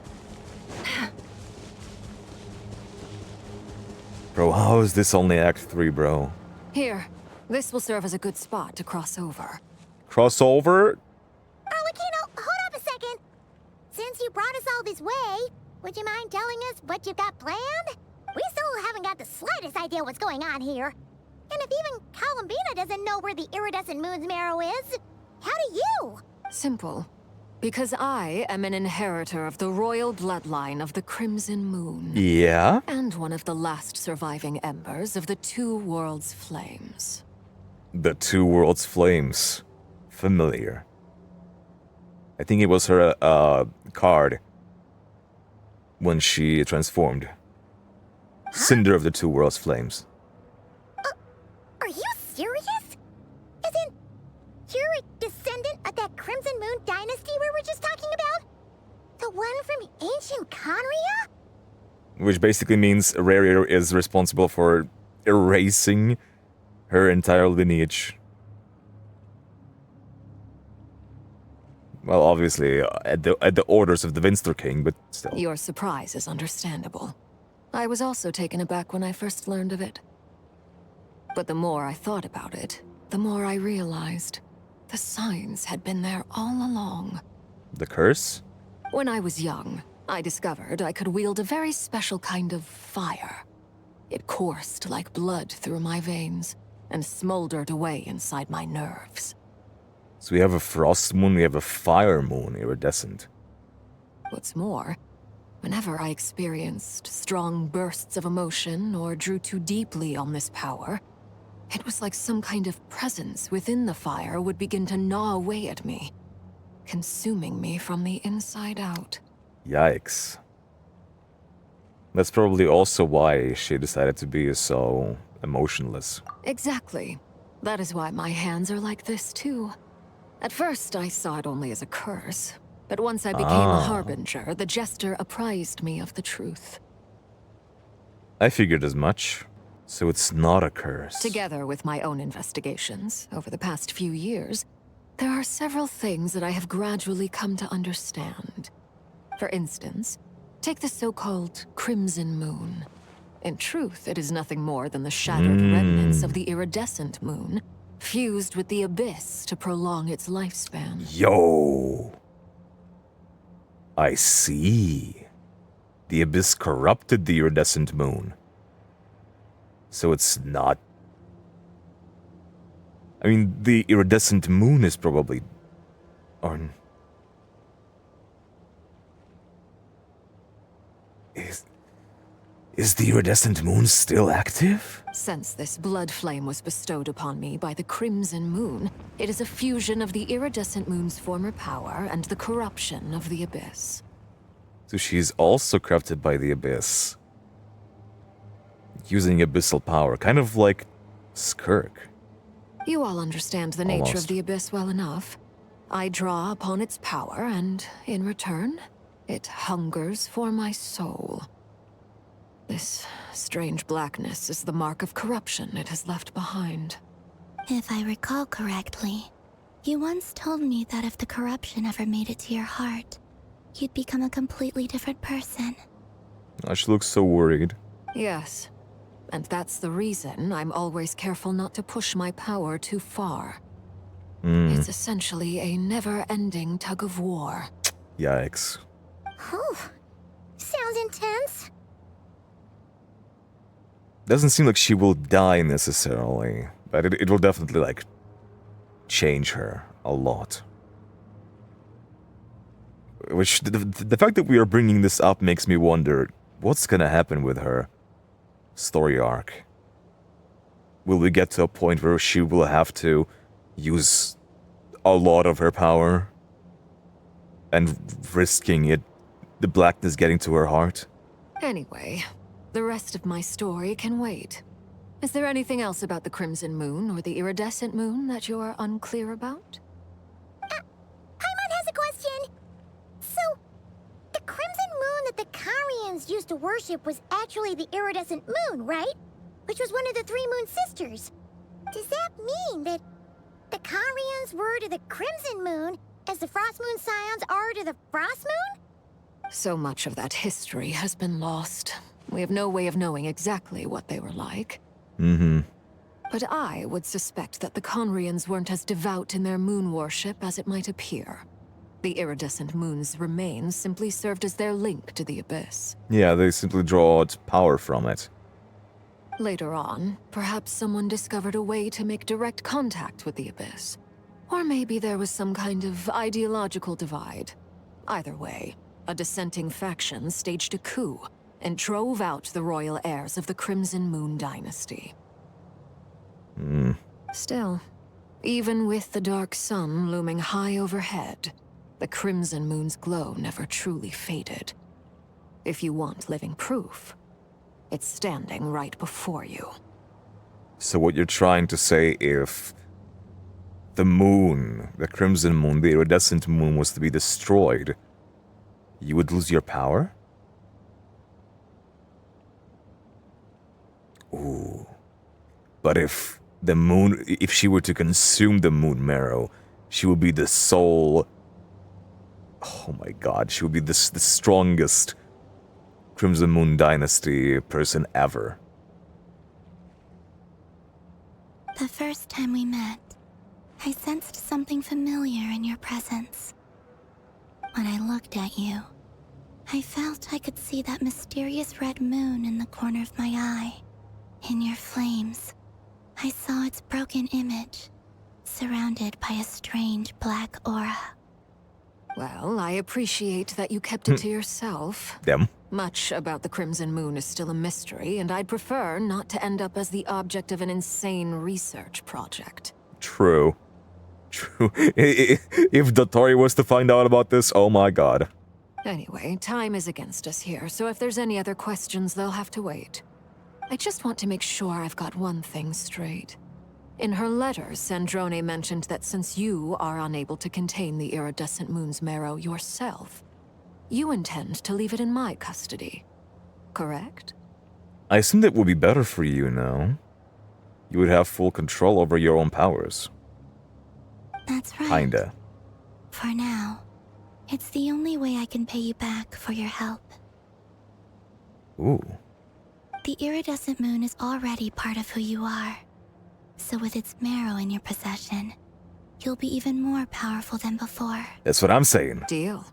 Bro, how is this only Act 3, bro? Here, this will serve as a good spot to cross over. Cross over? Arlecchino, hold up a second. Since you brought us all this way, would you mind telling us what you've got planned? We still haven't got the slightest idea what's going on here. And if even Columbina doesn't know where the Iridescent Moon's marrow is, how do you? Simple. Because I am an inheritor of the royal bloodline of the Crimson Moon. Yeah? And one of the last surviving embers of the Two Worlds' flames. The Two Worlds Flames. Familiar. I think it was her card when she transformed. Cinder of the Two Worlds Flames. Are you serious? Isn't you're a descendant of that Crimson Moon dynasty we were just talking about? The one from ancient Khaenri'ah? Which basically means Rerir is responsible for erasing her entire lineage. Well, obviously, at the orders of the Vinster King, but still. Your surprise is understandable. I was also taken aback when I first learned of it. But the more I thought about it, the more I realized the signs had been there all along. The curse? When I was young, I discovered I could wield a very special kind of fire. It coursed like blood through my veins and smoldered away inside my nerves. So we have a frost moon, we have a fire moon, iridescent. What's more, whenever I experienced strong bursts of emotion or drew too deeply on this power, it was like some kind of presence within the fire would begin to gnaw away at me, consuming me from the inside out. Yikes. That's probably also why she decided to be so emotionless. Exactly. That is why my hands are like this too. At first, I saw it only as a curse, but once I became a harbinger, the jester apprised me of the truth. I figured as much. So it's not a curse. Together with my own investigations over the past few years, there are several things that I have gradually come to understand. For instance, take the so-called Crimson Moon. In truth, it is nothing more than the shattered remnants of the Iridescent Moon, fused with the Abyss to prolong its lifespan. Yo! I see. The Abyss corrupted the Iridescent Moon. So it's not... I mean, the Iridescent Moon is probably... Or... Is the Iridescent Moon still active? Since this blood flame was bestowed upon me by the Crimson Moon, it is a fusion of the Iridescent Moon's former power and the corruption of the Abyss. So she's also corrupted by the Abyss. Using abyssal power, kind of like Skirk. You all understand the nature of the Abyss well enough. I draw upon its power, and in return, it hungers for my soul. This strange blackness is the mark of corruption it has left behind. If I recall correctly, you once told me that if the corruption ever made it to your heart, you'd become a completely different person. She looks so worried. Yes. And that's the reason I'm always careful not to push my power too far. It's essentially a never-ending tug of war. Yikes. Whew. Sounds sounds intense. Doesn't seem like she will die necessarily, but it will definitely, like, change her a lot. Which, the fact that we are bringing this up makes me wonder, what's gonna happen with her story arc? Will we get to a point where she will have to use a lot of her power and risking it, the blackness getting to her heart? Anyway, the rest of my story can wait. Is there anything else about the Crimson Moon or the Iridescent Moon that you're unclear about? Paimon has a question. So, the Crimson Moon that the Khaenri'ahs used to worship was actually the Iridescent Moon, right? Which was one of the three Moon Sisters. Does that mean that the Khaenri'ahs were to the Crimson Moon as the Frost Moon Scions are to the Frost Moon? So much of that history has been lost. We have no way of knowing exactly what they were like. Mm-hmm. But I would suspect that the Khaenri'ahs weren't as devout in their moon worship as it might appear. The iridescent moon's remains simply served as their link to the Abyss. Yeah, they simply draw its power from it. Later on, perhaps someone discovered a way to make direct contact with the Abyss. Or maybe there was some kind of ideological divide. Either way, a dissenting faction staged a coup and drove out the royal heirs of the Crimson Moon dynasty. Still, even with the dark sun looming high overhead, the Crimson Moon's glow never truly faded. If you want living proof, it's standing right before you. So what you're trying to say, if the moon, the Crimson Moon, the Iridescent Moon was to be destroyed, you would lose your power? Ooh. But if the moon, if she were to consume the moon marrow, she would be the sole... Oh my god, she would be the strongest Crimson Moon Dynasty person ever. The first time we met, I sensed something familiar in your presence. When I looked at you, I felt I could see that mysterious red moon in the corner of my eye. In your flames, I saw its broken image, surrounded by a strange black aura. Well, I appreciate that you kept it to yourself. Them. Much about the Crimson Moon is still a mystery, and I'd prefer not to end up as the object of an insane research project. True. True. If Dotori was to find out about this, oh my god. Anyway, time is against us here, so if there's any other questions, they'll have to wait. I just want to make sure I've got one thing straight. In her letter, Sandrone mentioned that since you are unable to contain the Iridescent Moon's marrow yourself, you intend to leave it in my custody, correct? I assume that would be better for you, no? You would have full control over your own powers. That's right. Kinda. For now, it's the only way I can pay you back for your help. Ooh. The Iridescent Moon is already part of who you are. So with its marrow in your possession, you'll be even more powerful than before. That's what I'm saying. Deal.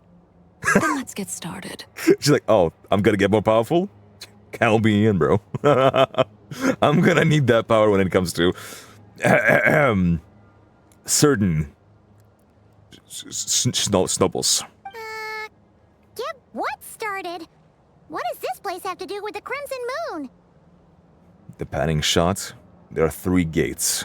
Then let's get started. She's like, oh, I'm gonna get more powerful? Count me in, bro. I'm gonna need that power when it comes to certain snubbles. Get what started? What does this place have to do with the Crimson Moon? The panning shot. There are 3 gates.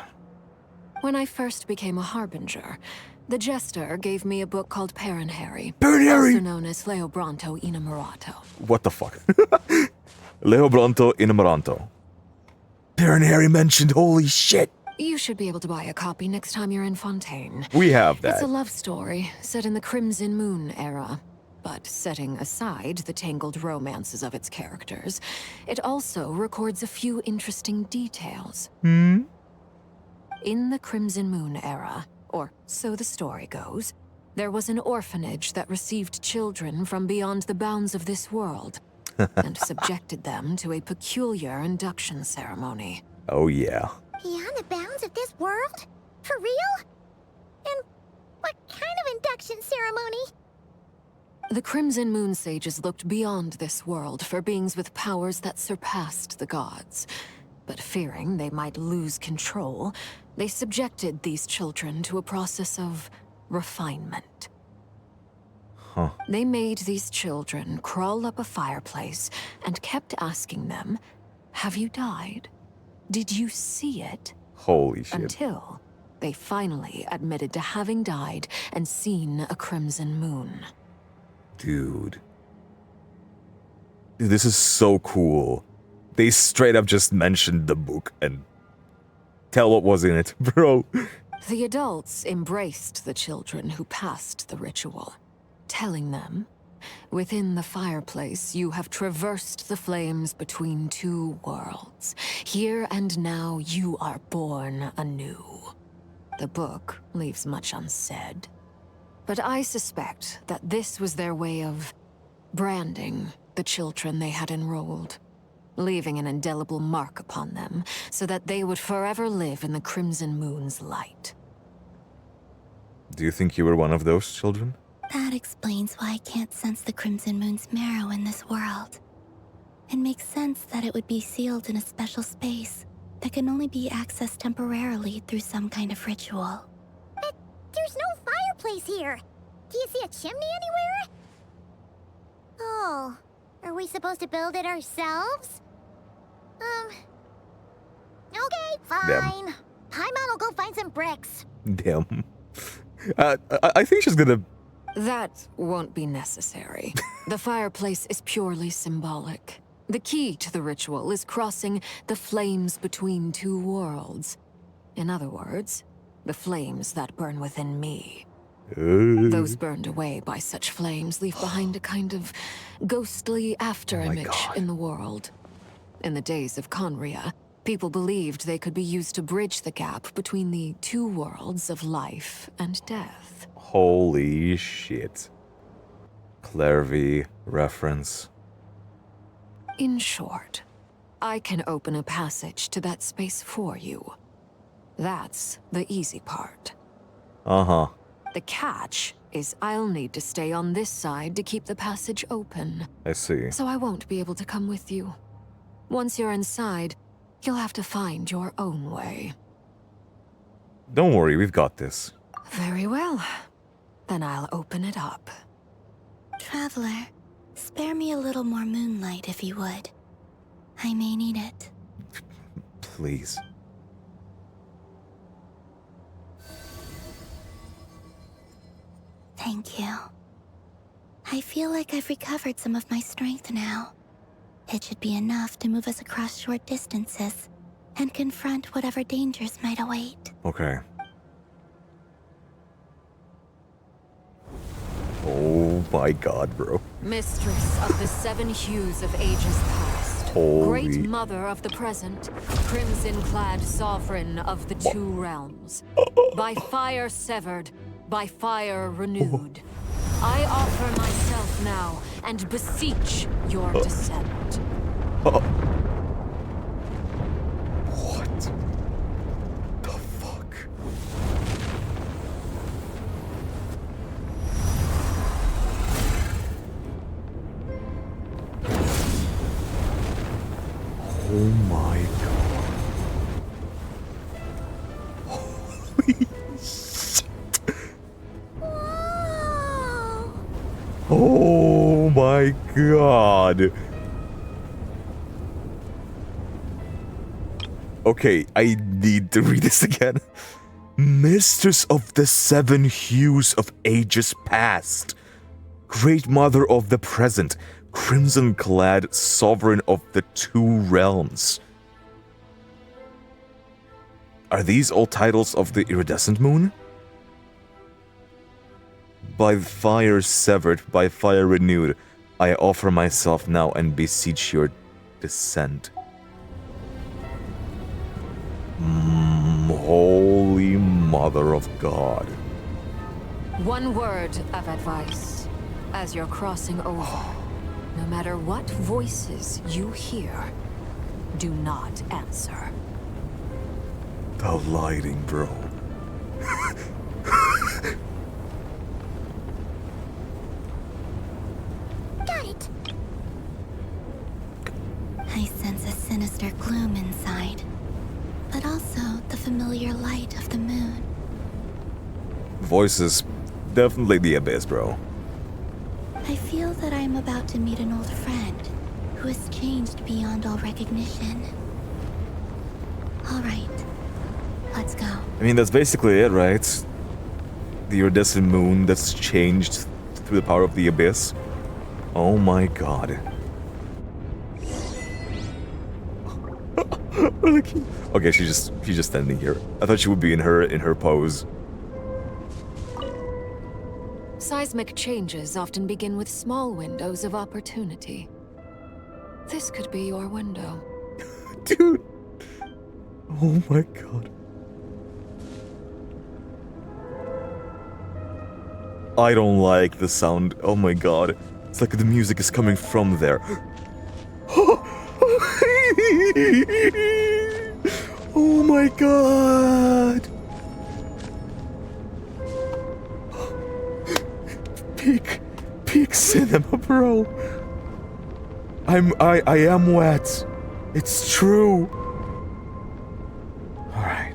When I first became a Harbinger, the Jester gave me a book called Khaenria'h, also known as Leobranto Inamorato. What the fuck? Leobranto Inamorato. Khaenria'h mentioned, holy shit! You should be able to buy a copy next time you're in Fontaine. We have that. It's a love story set in the Crimson Moon era. But setting aside the tangled romances of its characters, it also records a few interesting details. In the Crimson Moon era, or so the story goes, there was an orphanage that received children from beyond the bounds of this world, and subjected them to a peculiar induction ceremony. Oh yeah. Beyond the bounds of this world? For real? And what kind of induction ceremony? The Crimson Moon sages looked beyond this world for beings with powers that surpassed the gods. But fearing they might lose control, they subjected these children to a process of refinement. Huh. They made these children crawl up a fireplace and kept asking them, "Have you died? Did you see it?" Holy shit. Until they finally admitted to having died and seen a crimson moon. Dude, this is so cool. They straight up just mentioned the book and tell what was in it, bro. The adults embraced the children who passed the ritual, telling them, "Within the fireplace, you have traversed the flames between two worlds. Here and now, you are born anew." The book leaves much unsaid, but I suspect that this was their way of branding the children they had enrolled, leaving an indelible mark upon them so that they would forever live in the Crimson Moon's light. Do you think you were one of those children? That explains why I can't sense the Crimson Moon's marrow in this world. It makes sense that it would be sealed in a special space that can only be accessed temporarily through some kind of ritual. But there's no fireplace here. Do you see a chimney anywhere? Oh, are we supposed to build it ourselves? Okay, fine. Damn. Paimon will go find some bricks. Damn. I think she's gonna... That won't be necessary. The fireplace is purely symbolic. The key to the ritual is crossing the flames between two worlds. In other words, the flames that burn within me. Those burned away by such flames leave behind a kind of ghostly after-image in the world. In the days of Khaenri'ah, people believed they could be used to bridge the gap between the two worlds of life and death. Holy shit. Khaenri'ah reference. In short, I can open a passage to that space for you. That's the easy part. Uh-huh. The catch is I'll need to stay on this side to keep the passage open. I see. So I won't be able to come with you. Once you're inside, you'll have to find your own way. Don't worry, we've got this. Very well. Then I'll open it up. Traveler, spare me a little more moonlight if you would. I may need it. Please. Thank you. I feel like I've recovered some of my strength now. It should be enough to move us across short distances and confront whatever dangers might await. Okay. Oh my god, bro. Mistress of the seven hues of ages past. Holy. Great mother of the present. Crimson-clad sovereign of the two realms. By fire severed, by fire renewed. I offer myself now and beseech your descent. What the fuck? Oh my god. Holy shit. Oh my god. Okay, I need to read this again. Mistress of the seven hues of ages past. Great mother of the present. Crimson-clad sovereign of the two realms. Are these all titles of the iridescent moon? By fire severed, by fire renewed, I offer myself now and beseech your descent. Holy Mother of God. One word of advice. As you're crossing over, no matter what voices you hear, do not answer. The lighting, bro. familiar light of the moon. Voice is definitely the Abyss, bro. I feel that I am about to meet an old friend who has changed beyond all recognition. All right, let's go. I mean, that's basically it, right? The iridescent moon that's changed through the power of the Abyss. Oh my god. Okay, she's just standing here. I thought she would be in her pose. Seismic changes often begin with small windows of opportunity. This could be your window. Dude. Oh my god. I don't like the sound. Oh my god. It's like the music is coming from there. Oh my god. Peak cinema, bro. I am wet. It's true. All right.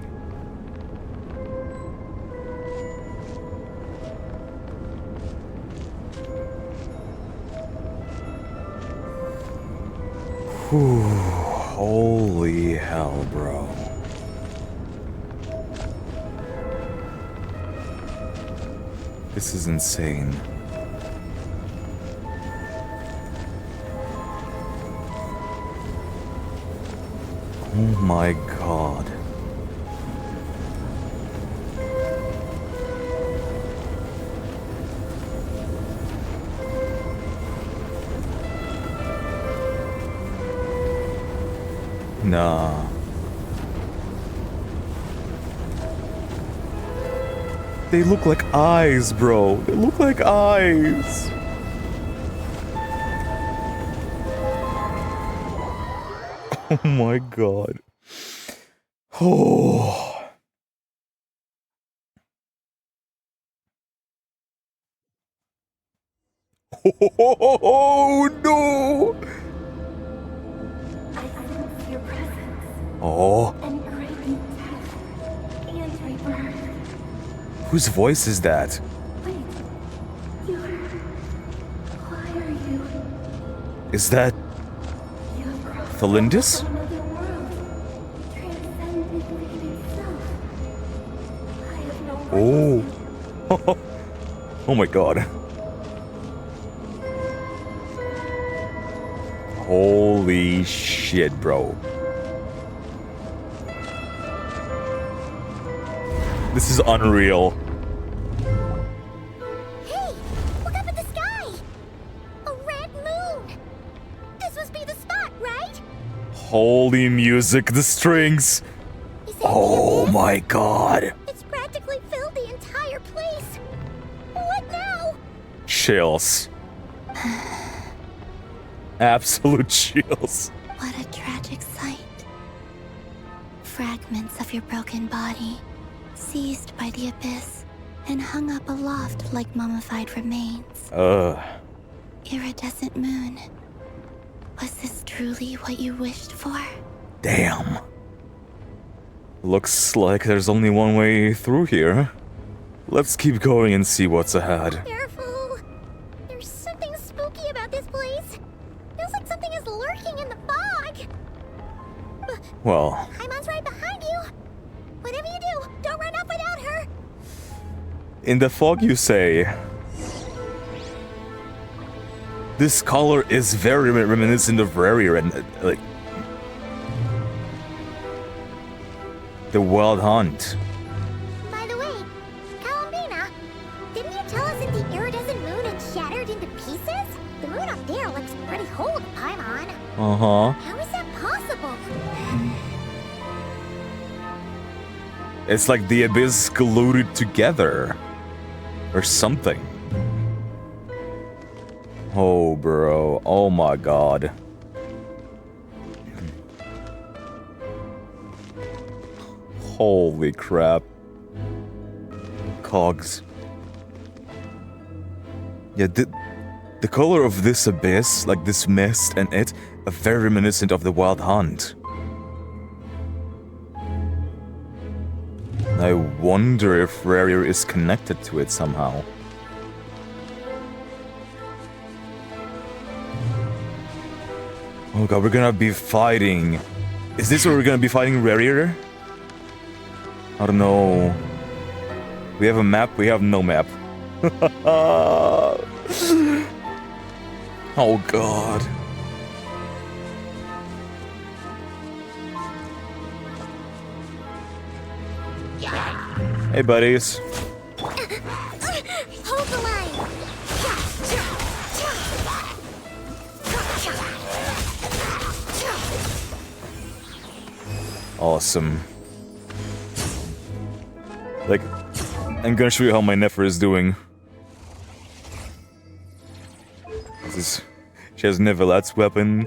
Whew, holy hell, bro. This is insane. Oh my god. Nah. They look like eyes, bro. They look like eyes. Oh my god. Oh. Oh no. I sense your presence. Oh. And great death and rebirth. Whose voice is that? Wait. Why are you? Is that Thalindis? Another world. Transcended fate itself. I have no Oh. Oh my god. Holy shit, bro. This is unreal. Hey! Look up at the sky! A red moon! This must be the spot, right? Holy music, the strings. Oh my god. It's practically filled the entire place. What now? Chills. Absolute chills. What a tragic sight. Fragments of your broken body, seized by the abyss, and hung up aloft like mummified remains. Iridescent moon. Was this truly what you wished for? Damn. Looks like there's only one way through here. Let's keep going and see what's ahead. Careful. There's something spooky about this place. Feels like something is lurking in the fog. Well, Paimon's right behind you. Whatever you do, don't run off without her. in the fog you say. This color is very reminiscent of Rerir and like the Wild Hunt. By the way, Kalambina, didn't you tell us that the iridescent moon had shattered into pieces? The moon up there looks pretty whole to Paimon. Uh-huh. How is that possible? It's like the abyss glued it together. Or something. Oh, bro. Oh my god. Holy crap. Cogs. Yeah, the color of this abyss, like this mist and it, are very reminiscent of the Wild Hunt. I wonder if Rerir is connected to it somehow. Oh god, we're gonna be fighting. Is this where we're gonna be fighting Rerir? I don't know. We have a map, we have no map. Oh god. Hey buddies. Hold the line. Awesome. Like, I'm gonna show you how my Nefer is doing. She has Nivelette's weapon.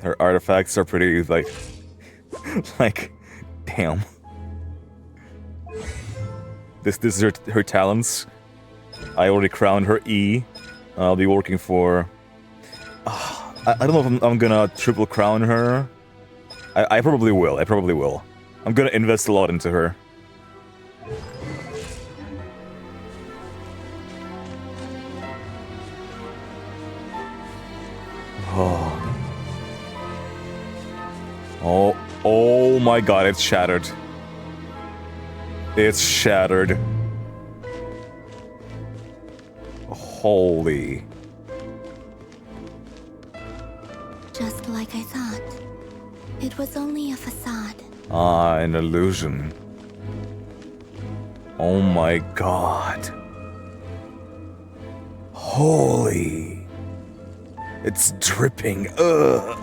Her artifacts are pretty, like, damn. This is her talents. I already crowned her E. I'll be working for... I don't know if I'm gonna triple crown her. I probably will, I'm gonna invest a lot into her. Oh my god, it's shattered. It's shattered. Holy. Just like I thought. It was only a facade. Ah, an illusion. Oh my god. Holy. It's dripping. Ugh.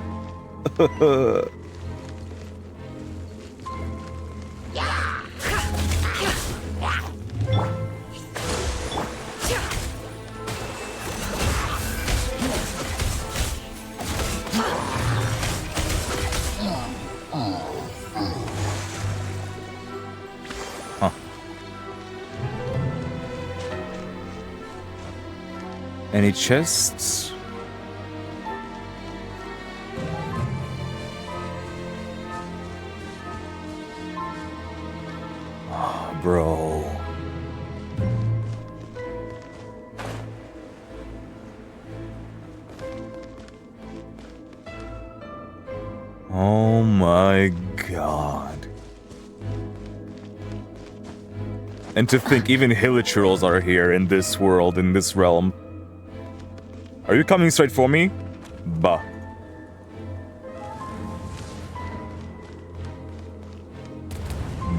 Any chests? Oh, bro. Oh my god. And to think even hilichurls are here in this world, in this realm. Are you coming straight for me? Bah.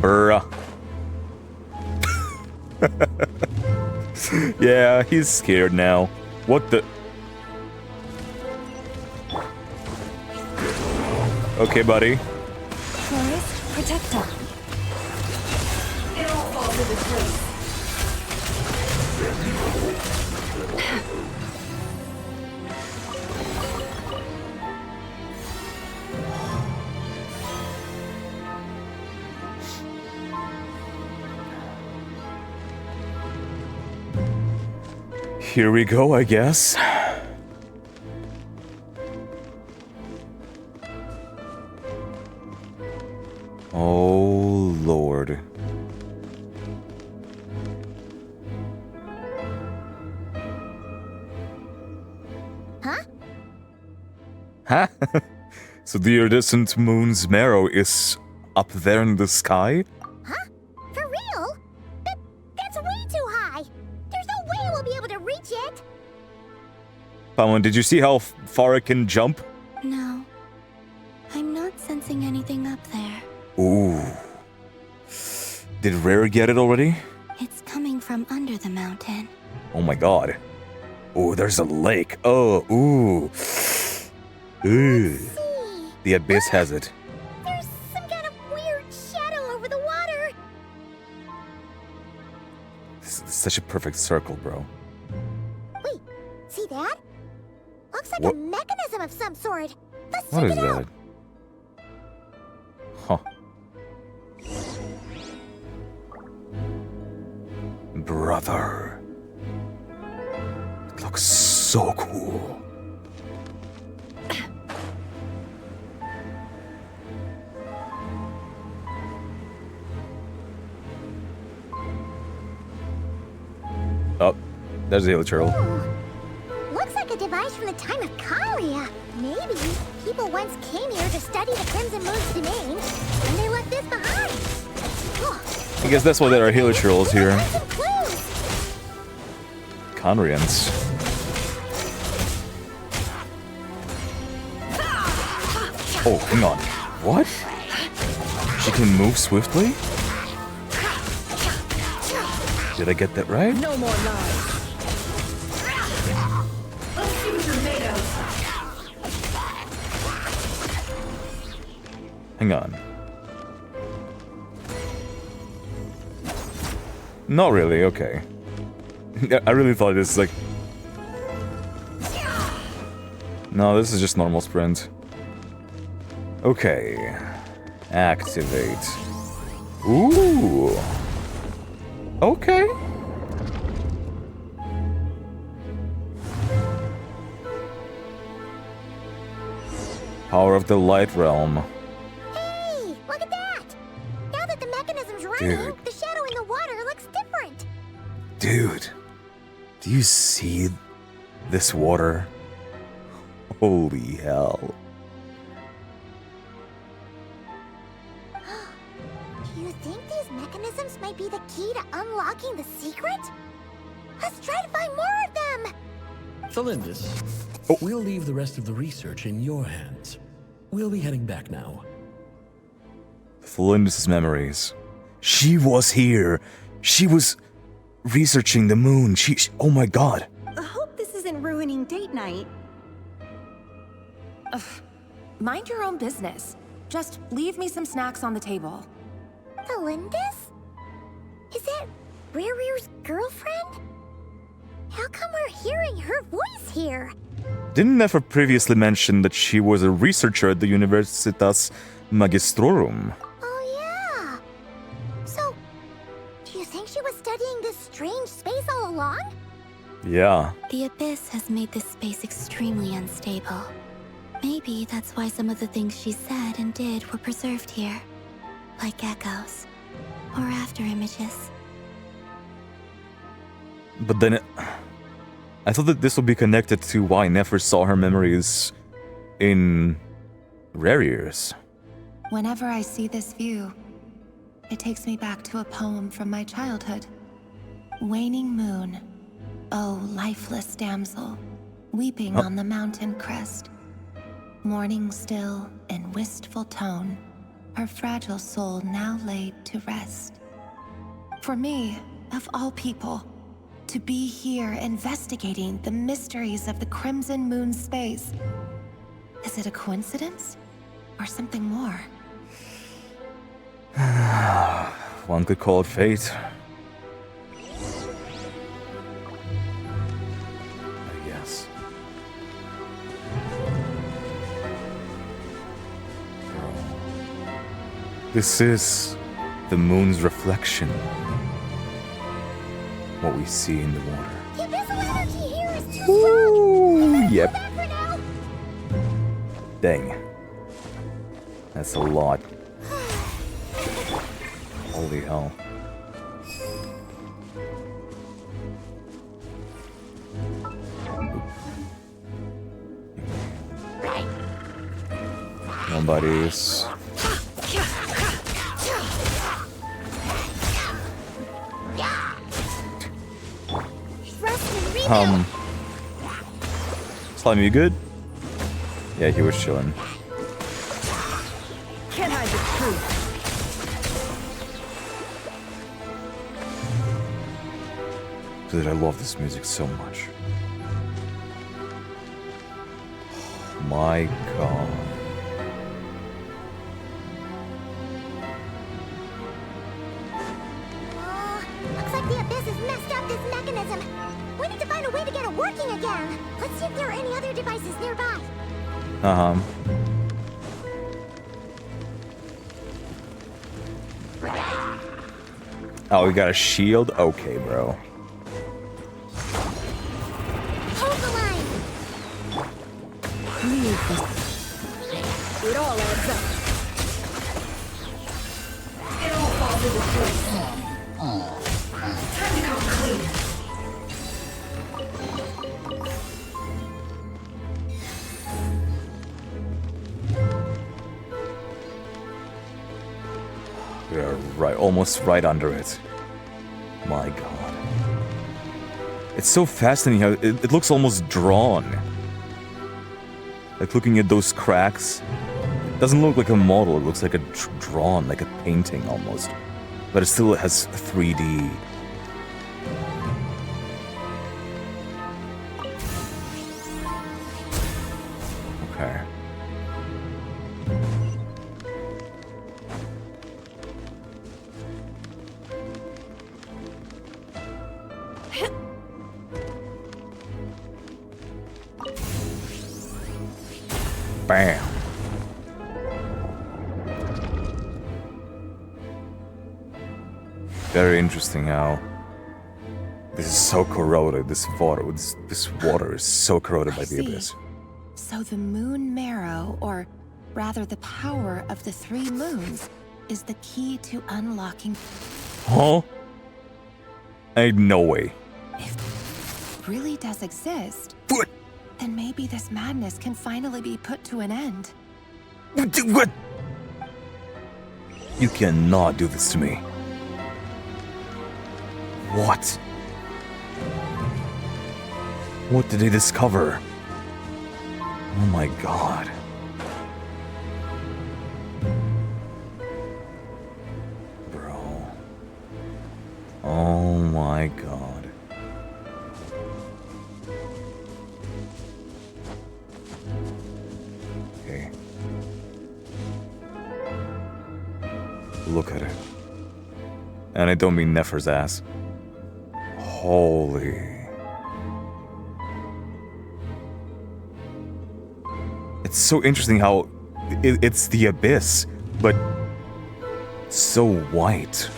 Bruh. Yeah, he's scared now. What the? Okay, buddy. Forest Protector. It all falls into place. Here we go, I guess. Oh, Lord. Huh? Huh? So the iridescent moon's marrow is up there in the sky? Huh? For real? That's way too high. There's no way we'll be able to reach it. Paimon, did you see how far it can jump? No. I'm not sensing anything up there. Ooh. Did Rerir get it already? It's coming from under the mountain. Oh my god. Oh, there's a lake. Oh, ooh. Ooh. The abyss has it. There's some kind of weird shadow over the water. This is such a perfect circle, bro. Wait, see that? Looks like What? a mechanism of some sort. Let's What check is it out. that? Huh. Brother. It looks so cool. There's a hilichurl. Looks like a device from the time of Khaenri'ah. Maybe people once came here to study the Crimson Moon's domain, and they left this behind. I guess that's why there are hilichurls here. Khaenri'ahs. Oh, hang on. What? She can move swiftly? Did I get that right? No more lies. Let's see what you're made of. Hang on. Not really, okay. I really thought this is like... No, this is just normal sprint. Okay. Activate. Ooh. Okay. Power of the Light Realm. Hey, look at that! Now that the mechanism's running, Dude. the shadow in the water looks different. Dude. Do you see this water? Holy hell. Do you think these mechanisms might be the key to unlocking the secret? Let's try to find more of them! Thalindis, we'll leave the rest of the research in your hands. We'll be heading back now. Thalindis' memories. She was here. She was researching the moon. She oh my god. I hope this isn't ruining date night. Ugh. Mind your own business. Just leave me some snacks on the table. Thalindis? Is that Rerir's girlfriend? How come we're hearing her voice here? Didn't Nefer previously mention that she was a researcher at the Universitas Magistrorum? Oh yeah. So, do you think she was studying this strange space all along? Yeah. The Abyss has made this space extremely unstable. Maybe that's why some of the things she said and did were preserved here. Like echoes. Or after images. But then I thought that this would be connected to why Nefer saw her memories in Rerir's. Whenever I see this view, it takes me back to a poem from my childhood. Waning moon, oh lifeless damsel, weeping on the mountain crest. Mourning still in wistful tone, her fragile soul now laid to rest. For me, of all people, to be here investigating the mysteries of the Crimson Moon space. Is it a coincidence? Or something more? One could call it fate. I guess. This is the moon's reflection. What we see in the water. The abyssal energy here is too strong! Yep. Back for now. Dang. That's a lot. Holy hell. Nobody's. Slime, you good? Yeah, he was chilling. Can't hide the truth. Dude, I love this music so much. Oh my god. Looks like the Abyss has messed up this mechanism. We need to find a way to get it working again. Let's see if there are any other devices nearby. Oh, we got a shield? Okay, bro. Hold the line. It all adds up. It all falls into place. Time to come clean. right, almost right under it. My god. It's so fascinating how it looks almost drawn. Like looking at those cracks. It doesn't look like a model, it looks like a drawn, like a painting almost. But it still has 3D. Okay. Bam. Very interesting how this is so corroded. This water is so corroded by the abyss. So the moon marrow, or rather the power of the 3 moons, is the key to unlocking. Huh? Ain't no way. If it really does exist, then maybe this madness can finally be put to an end. What? You cannot do this to me. What? What did they discover? Oh my god. Bro. Oh my god. Okay. Look at it. And I don't mean Nefer's ass. Holy. It's so interesting how it's the abyss, but so white.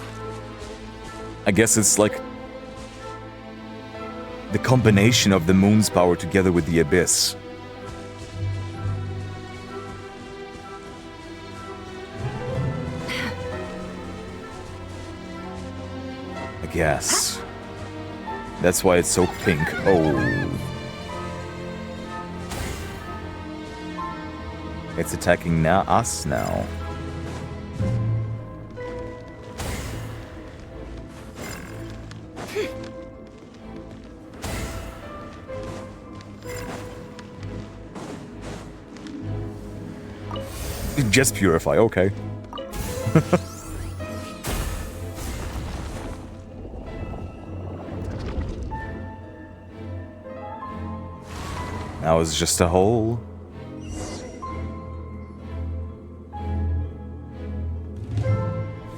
I guess it's like the combination of the moon's power together with the abyss. I guess. That's why it's so pink. Oh. It's attacking us now. Just purify, okay. Now it's just a hole.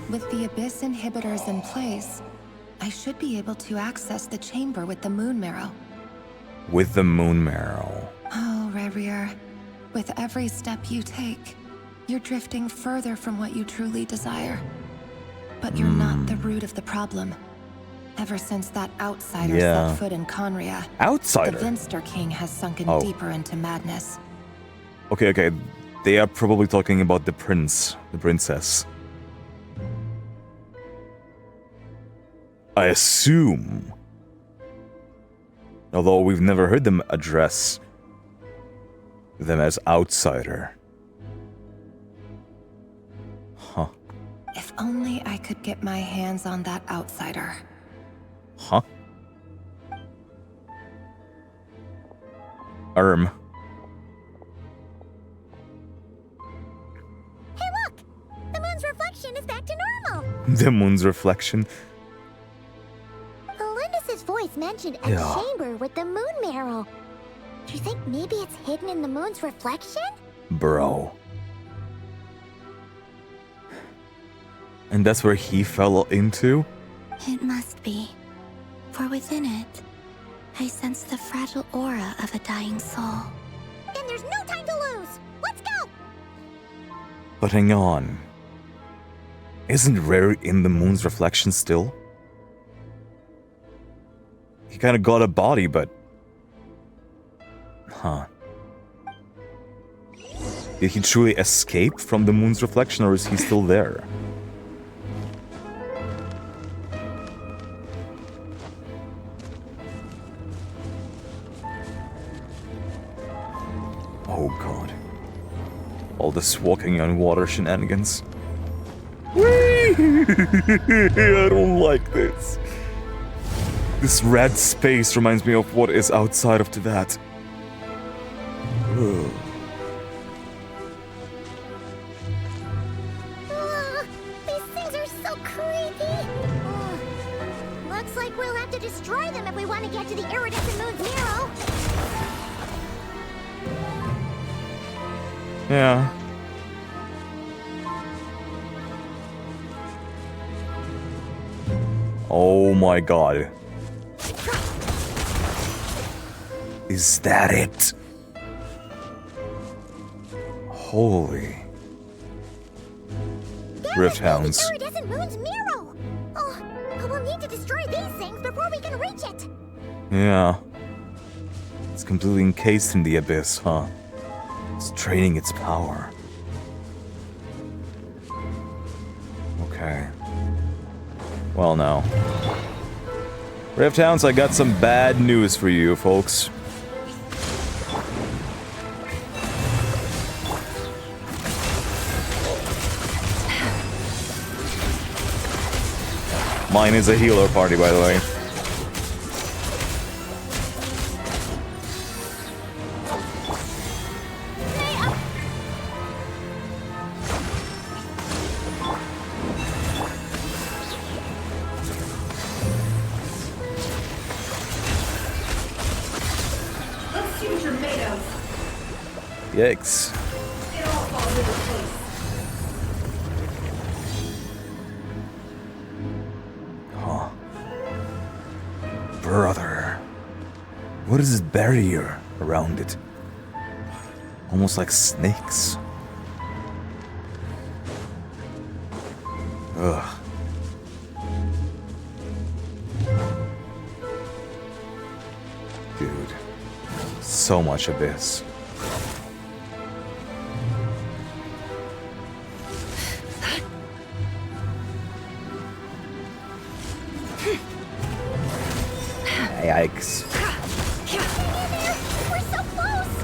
With the Abyss inhibitors in place, I should be able to access the chamber with the moon marrow. With the moon marrow. Oh, Rerir. With every step you take, you're drifting further from what you truly desire. But you're not the root of the problem. Ever since that outsider set foot in Khaenri'ah, outsider? The Venster King has sunken deeper into madness. Okay. They are probably talking about the prince, the princess. I assume. Although we've never heard them address them as outsider. Huh. If only I could get my hands on that outsider. Huh? Hey look! The moon's reflection is back to normal! The moon's reflection. Elendis' voice mentioned a chamber with the moon marrow. Do you think maybe it's hidden in the moon's reflection? Bro. And that's where he fell into? It must be. For within it, I sense the fragile aura of a dying soul. Then there's no time to lose! Let's go! But hang on. Isn't Rerir in the moon's reflection still? He kind of got a body, but... Huh. Did he truly escape from the moon's reflection, or is he still there? Oh god. All this walking on water shenanigans. Whee! I don't like this. This red space reminds me of what is outside of that. Ugh. These things are so creepy. Looks like we'll have to destroy them if we want to get to the Iridescent Moon's Narrow. Yeah. Oh my god. Is that it? Holy. Rift Hounds. Iridescent Moon's Narrow. Oh, but we'll need to destroy these things before we can reach it. Yeah. It's completely encased in the abyss, huh? It's draining its power. Okay. Well, now. Rift Hounds, I got some bad news for you, folks. Mine is a healer party, by the way. Yikes. It all falls into place. Huh. Brother. What is this barrier around it? Almost like snakes. Ugh. Dude. So much abyss. Yikes. We're so close.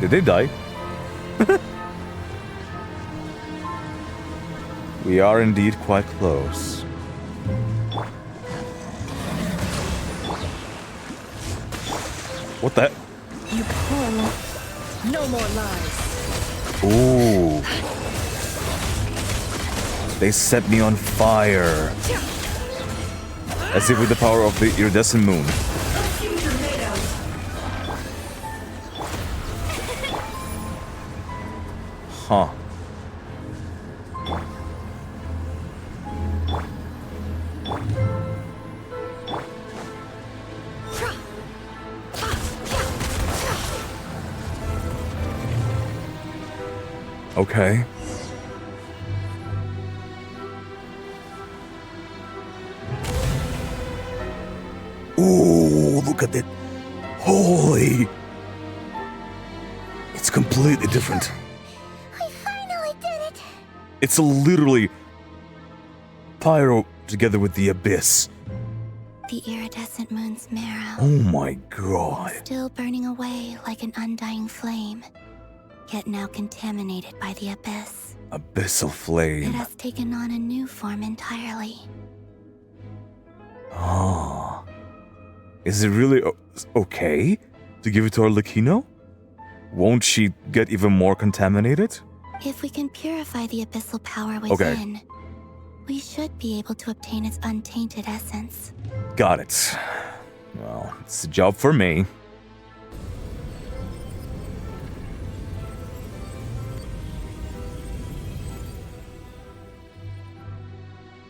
Did they die? We are indeed quite close. What the? You poor no more lies. Ooh. They set me on fire. As if with the power of the iridescent moon. Huh. Okay. Ooh, look at that. Holy. It's completely different. I finally did it. It's literally pyro together with the abyss. The iridescent moon's marrow. Oh my god. Still burning away like an undying flame, yet now contaminated by the abyss. Abyssal It flame. has taken on a new form entirely. Ah. Is it really okay to give it to Arlecchino? Won't she get even more contaminated? If we can purify the abyssal power within, we should be able to obtain its untainted essence. Got it. Well, it's a job for me.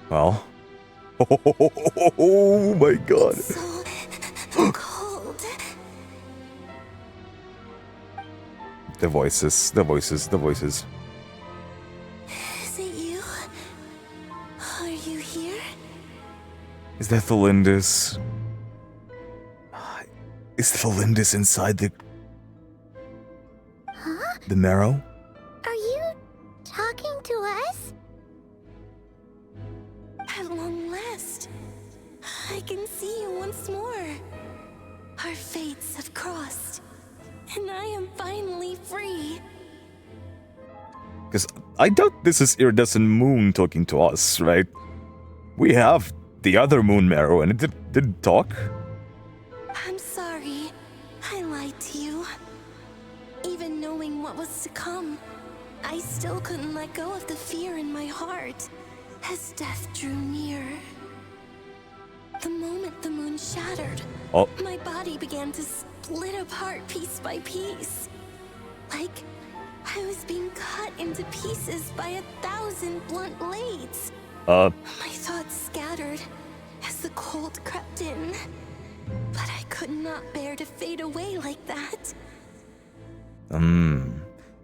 Well. Oh my god. So cold. The voices, the voices, the voices. Is it you? Are you here? Is that Thalindis? Is Thalindis inside the marrow? Are you talking to us? At long last, I can see you once more. Our fates have crossed, and I am finally free. Because I doubt this is Iridescent Moon talking to us, right? We have the other Moon Marrow and it didn't talk. I'm sorry. I lied to you. Even knowing what was to come, I still couldn't let go of the fear in my heart as death drew near. The moment the moon shattered, my body began to split apart piece by piece. Like I was being cut into pieces by 1,000 blunt blades. My thoughts scattered as the cold crept in. But I could not bear to fade away like that.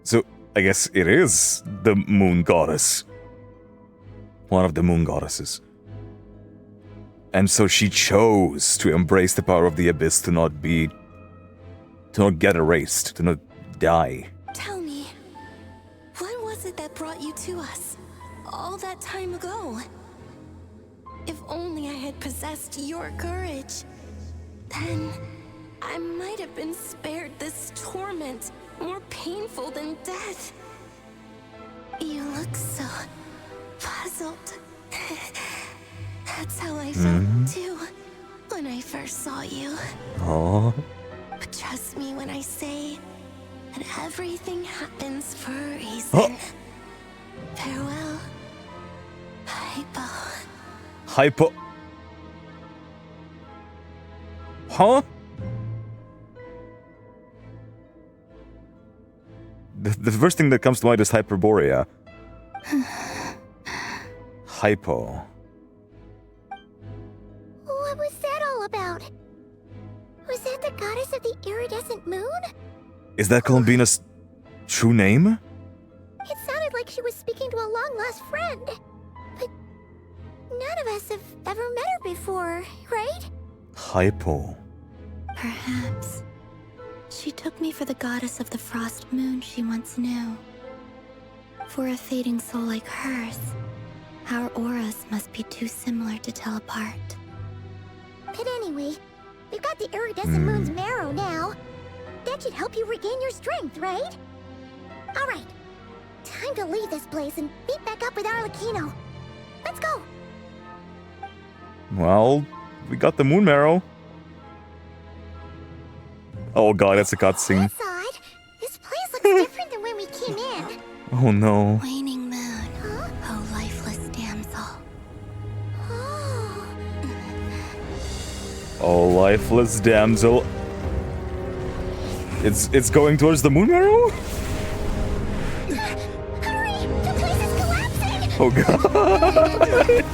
So I guess it is the Moon Goddess. One of the Moon Goddesses. And so she chose to embrace the power of the Abyss to not get erased, to not die. Tell me, what was it that brought you to us all that time ago? If only I had possessed your courage, then I might have been spared this torment more painful than death. You look so puzzled. That's how I felt too when I first saw you. But trust me when I say that everything happens for a reason. Farewell, Hypo. Huh? The first thing that comes to mind is Hyperborea. Hypo. What was that all about? Was that the goddess of the iridescent moon? Is that Columbina's true name? It sounded like she was speaking to a long-lost friend. But none of us have ever met her before, right? Hypo. Perhaps. She took me for the goddess of the frost moon she once knew. For a fading soul like hers, our auras must be too similar to tell apart. But anyway, we've got the iridescent moon's marrow now. That should help you regain your strength, right? Alright, time to leave this place and meet back up with Arlecchino. Let's go! Well, we got the Moon Marrow. Oh god, that's a cutscene. That's odd. This place looks different than when we came in. Oh no. Waning moon, oh lifeless damsel. Oh, lifeless damsel. It's going towards the Moon Marrow? Hurry! The place is collapsing! Oh god.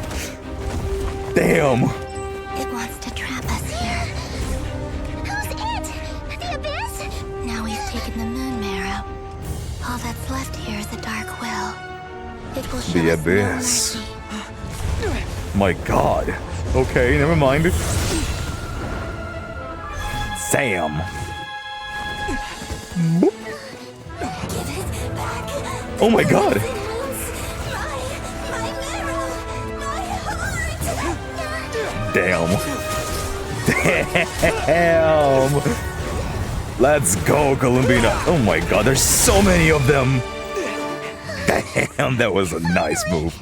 Damn. It wants to trap us here. Who's it? The Abyss? Now we've taken the moon marrow. All that's left here is a dark will. It will show The us no Abyss. mercy. My god. Okay, never mind. Sam. Boop. Oh my god. Damn. Damn. Let's go, Columbina. Oh my god, there's so many of them. Damn, that was a nice move.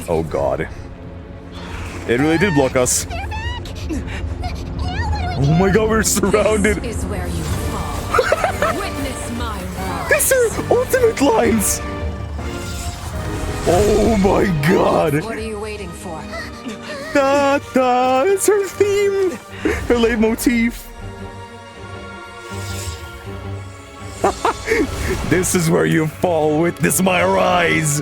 Oh god. It really did block us. Oh my god, we're surrounded. This is where you fall. Witness my wrath. These are ultimate lines. Oh my god. What are you waiting for? Da da, it's her theme. Her leitmotif. This is where you fall. Witness my rise.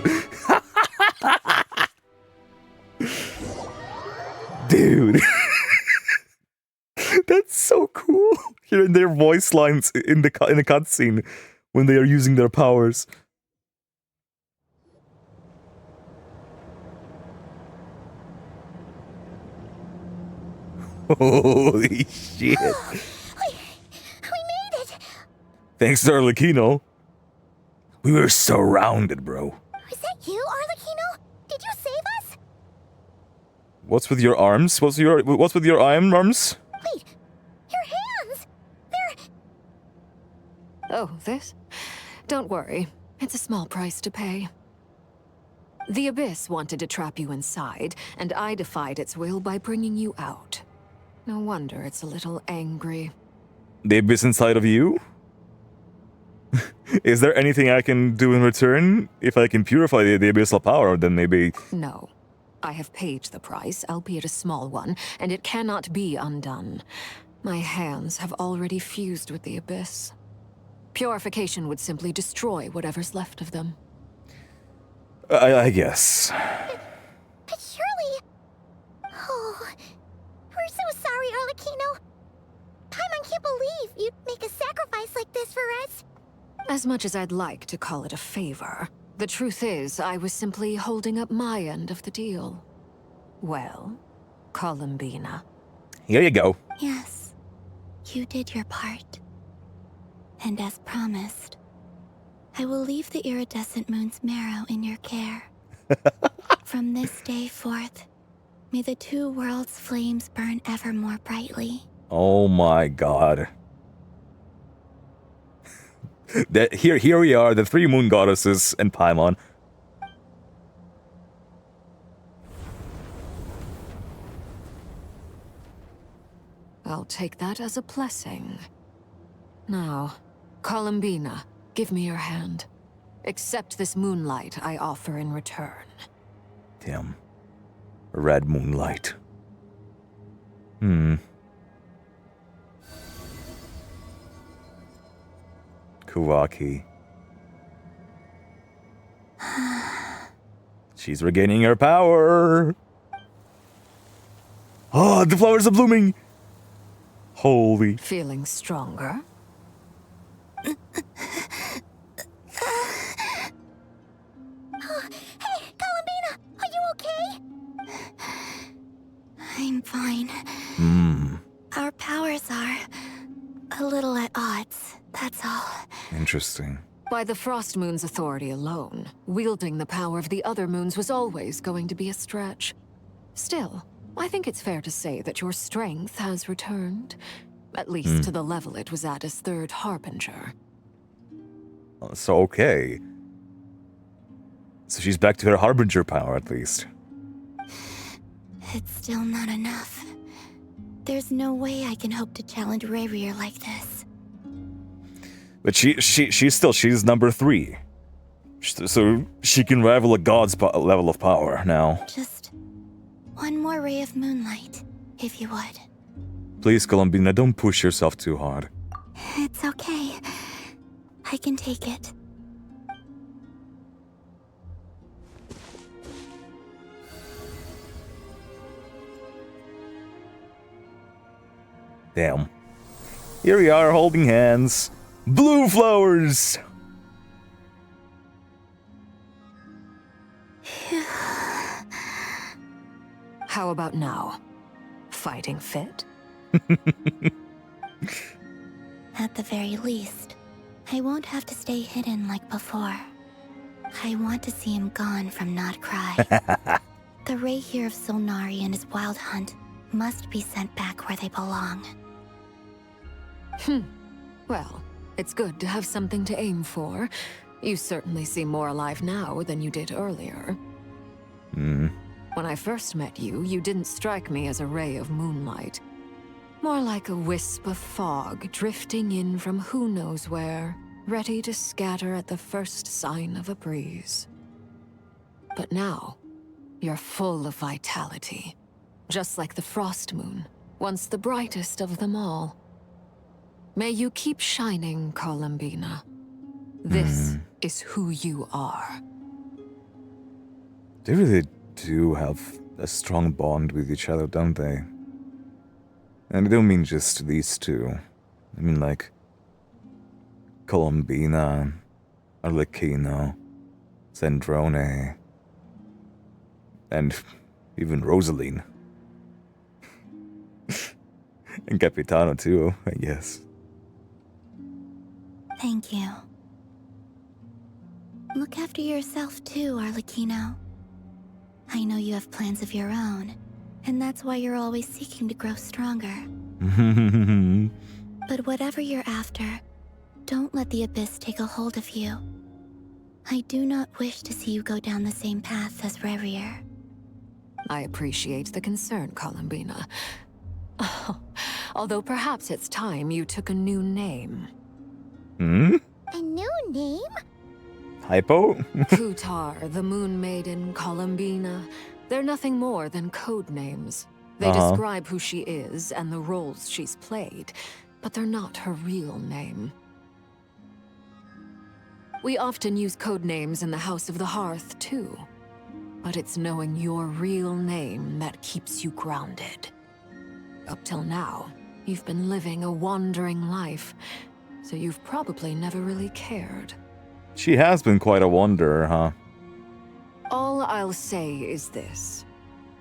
Dude. That's so cool. Hearing their voice lines in the cutscene when they are using their powers. Holy shit. We made it! Thanks to Arlecchino. We were surrounded, bro. Was that you, Arlecchino? Did you save us? What's with your arms? What's with your arms? Wait, your hands! They're... Oh, this? Don't worry, it's a small price to pay. The Abyss wanted to trap you inside, and I defied its will by bringing you out. No wonder it's a little angry. The Abyss inside of you? Is there anything I can do in return? If I can purify the abyssal power, then maybe... No. I have paid the price, albeit a small one, and it cannot be undone. My hands have already fused with the Abyss. Purification would simply destroy whatever's left of them. I guess. But surely... Oh... We're so sorry, Arlecchino. Paimon can't believe you'd make a sacrifice like this for us. As much as I'd like to call it a favor, the truth is I was simply holding up my end of the deal. Well, Columbina. Here you go. Yes, you did your part. And as promised, I will leave the iridescent moon's marrow in your care. From this day forth, may the two worlds' flames burn ever more brightly. Oh my god. Here we are, the three moon goddesses and Paimon. I'll take that as a blessing. Now, Columbina, give me your hand. Accept this moonlight I offer in return. Damn. Red moonlight. Kuvaki. She's regaining her power. Oh, the flowers are blooming. Holy. Feeling stronger? Hey, Columbina, are you okay? I'm fine. Our powers are a little at odds, that's all. Interesting. By the Frost Moon's authority alone, wielding the power of the other moons was always going to be a stretch. Still, I think it's fair to say that your strength has returned. At least to the level it was at as third Harbinger. So, okay. So she's back to her Harbinger power, at least. It's still not enough. There's no way I can hope to challenge Rerir like this. But she's number 3. So she can rival a god's level of power now. Just one more ray of moonlight, if you would. Please, Columbina, don't push yourself too hard. It's okay. I can take it. Damn. Here we are holding hands. Blue flowers! How about now? Fighting fit? At the very least, I won't have to stay hidden like before. I want to see him gone from Nod-Krai. The Rerir of Solnari and his wild hunt must be sent back where they belong. Well, it's good to have something to aim for. You certainly seem more alive now than you did earlier. When I first met you, you didn't strike me as a ray of moonlight. More like a wisp of fog drifting in from who knows where, ready to scatter at the first sign of a breeze. But now, you're full of vitality. Just like the Frost Moon, once the brightest of them all. May you keep shining, Columbina. This is who you are. They really do have a strong bond with each other, don't they? And I don't mean just these two. I mean like Columbina, Arlecchino, Zendrone, and even Rosaline. And Capitano too, I guess. Thank you. Look after yourself too, Arlecchino. I know you have plans of your own, and that's why you're always seeking to grow stronger. But whatever you're after, Don't let the Abyss take a hold of you. I do not wish to see you go down the same path as Rerir. I appreciate the concern, Columbina. Although perhaps it's time you took a new name. Hmm? A new name? Hypo? Kutar, the Moon Maiden, Columbina. They're nothing more than code names. They describe who she is and the roles she's played, but they're not her real name. We often use code names in the House of the Hearth, too. But it's knowing your real name that keeps you grounded. Up till now, you've been living a wandering life, so you've probably never really cared. She has been quite a wanderer, huh? All I'll say is this.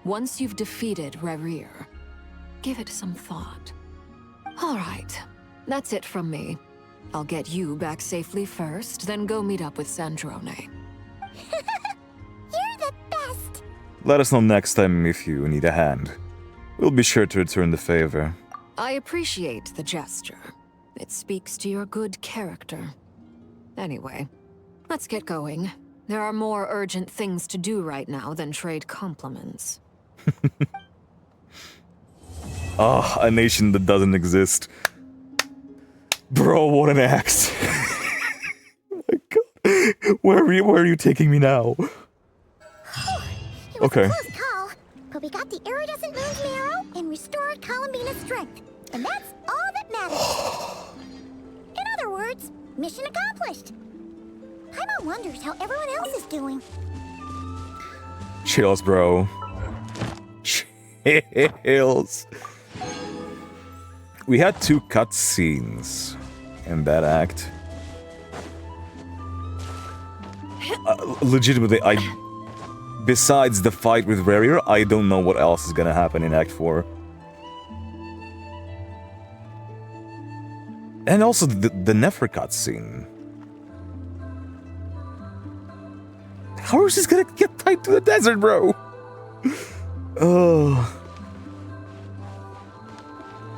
Once you've defeated Rerir, give it some thought. All right, that's it from me. I'll get you back safely first, then go meet up with Sandrone. You're the best! Let us know next time if you need a hand. We'll be sure to return the favor. I appreciate the gesture. It speaks to your good character. Anyway, let's get going. There are more urgent things to do right now than trade compliments. A nation that doesn't exist. Bro, what an axe. Oh my god. Where are you taking me now? It was a close call, but we got the Iridescent Moon's marrow and restored Columbina's strength. And that's all that matters. In other words, mission accomplished. Paimon wonders how everyone else is doing. Chills, bro. Chills. We had 2 cutscenes in that act. Legitimately, besides the fight with Rerir, I don't know what else is gonna happen in Act 4. And also the Nefer cutscene. How is this gonna get tied to the desert, bro? Oh.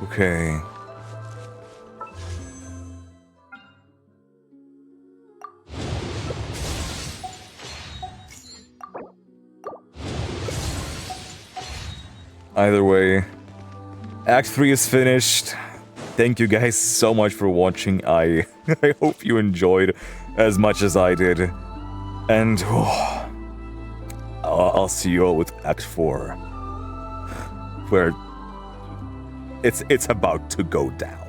Okay. Either way, Act 3 is finished. Thank you guys so much for watching. I hope you enjoyed as much as I did. And I'll see you all with Act 4. Where it's about to go down.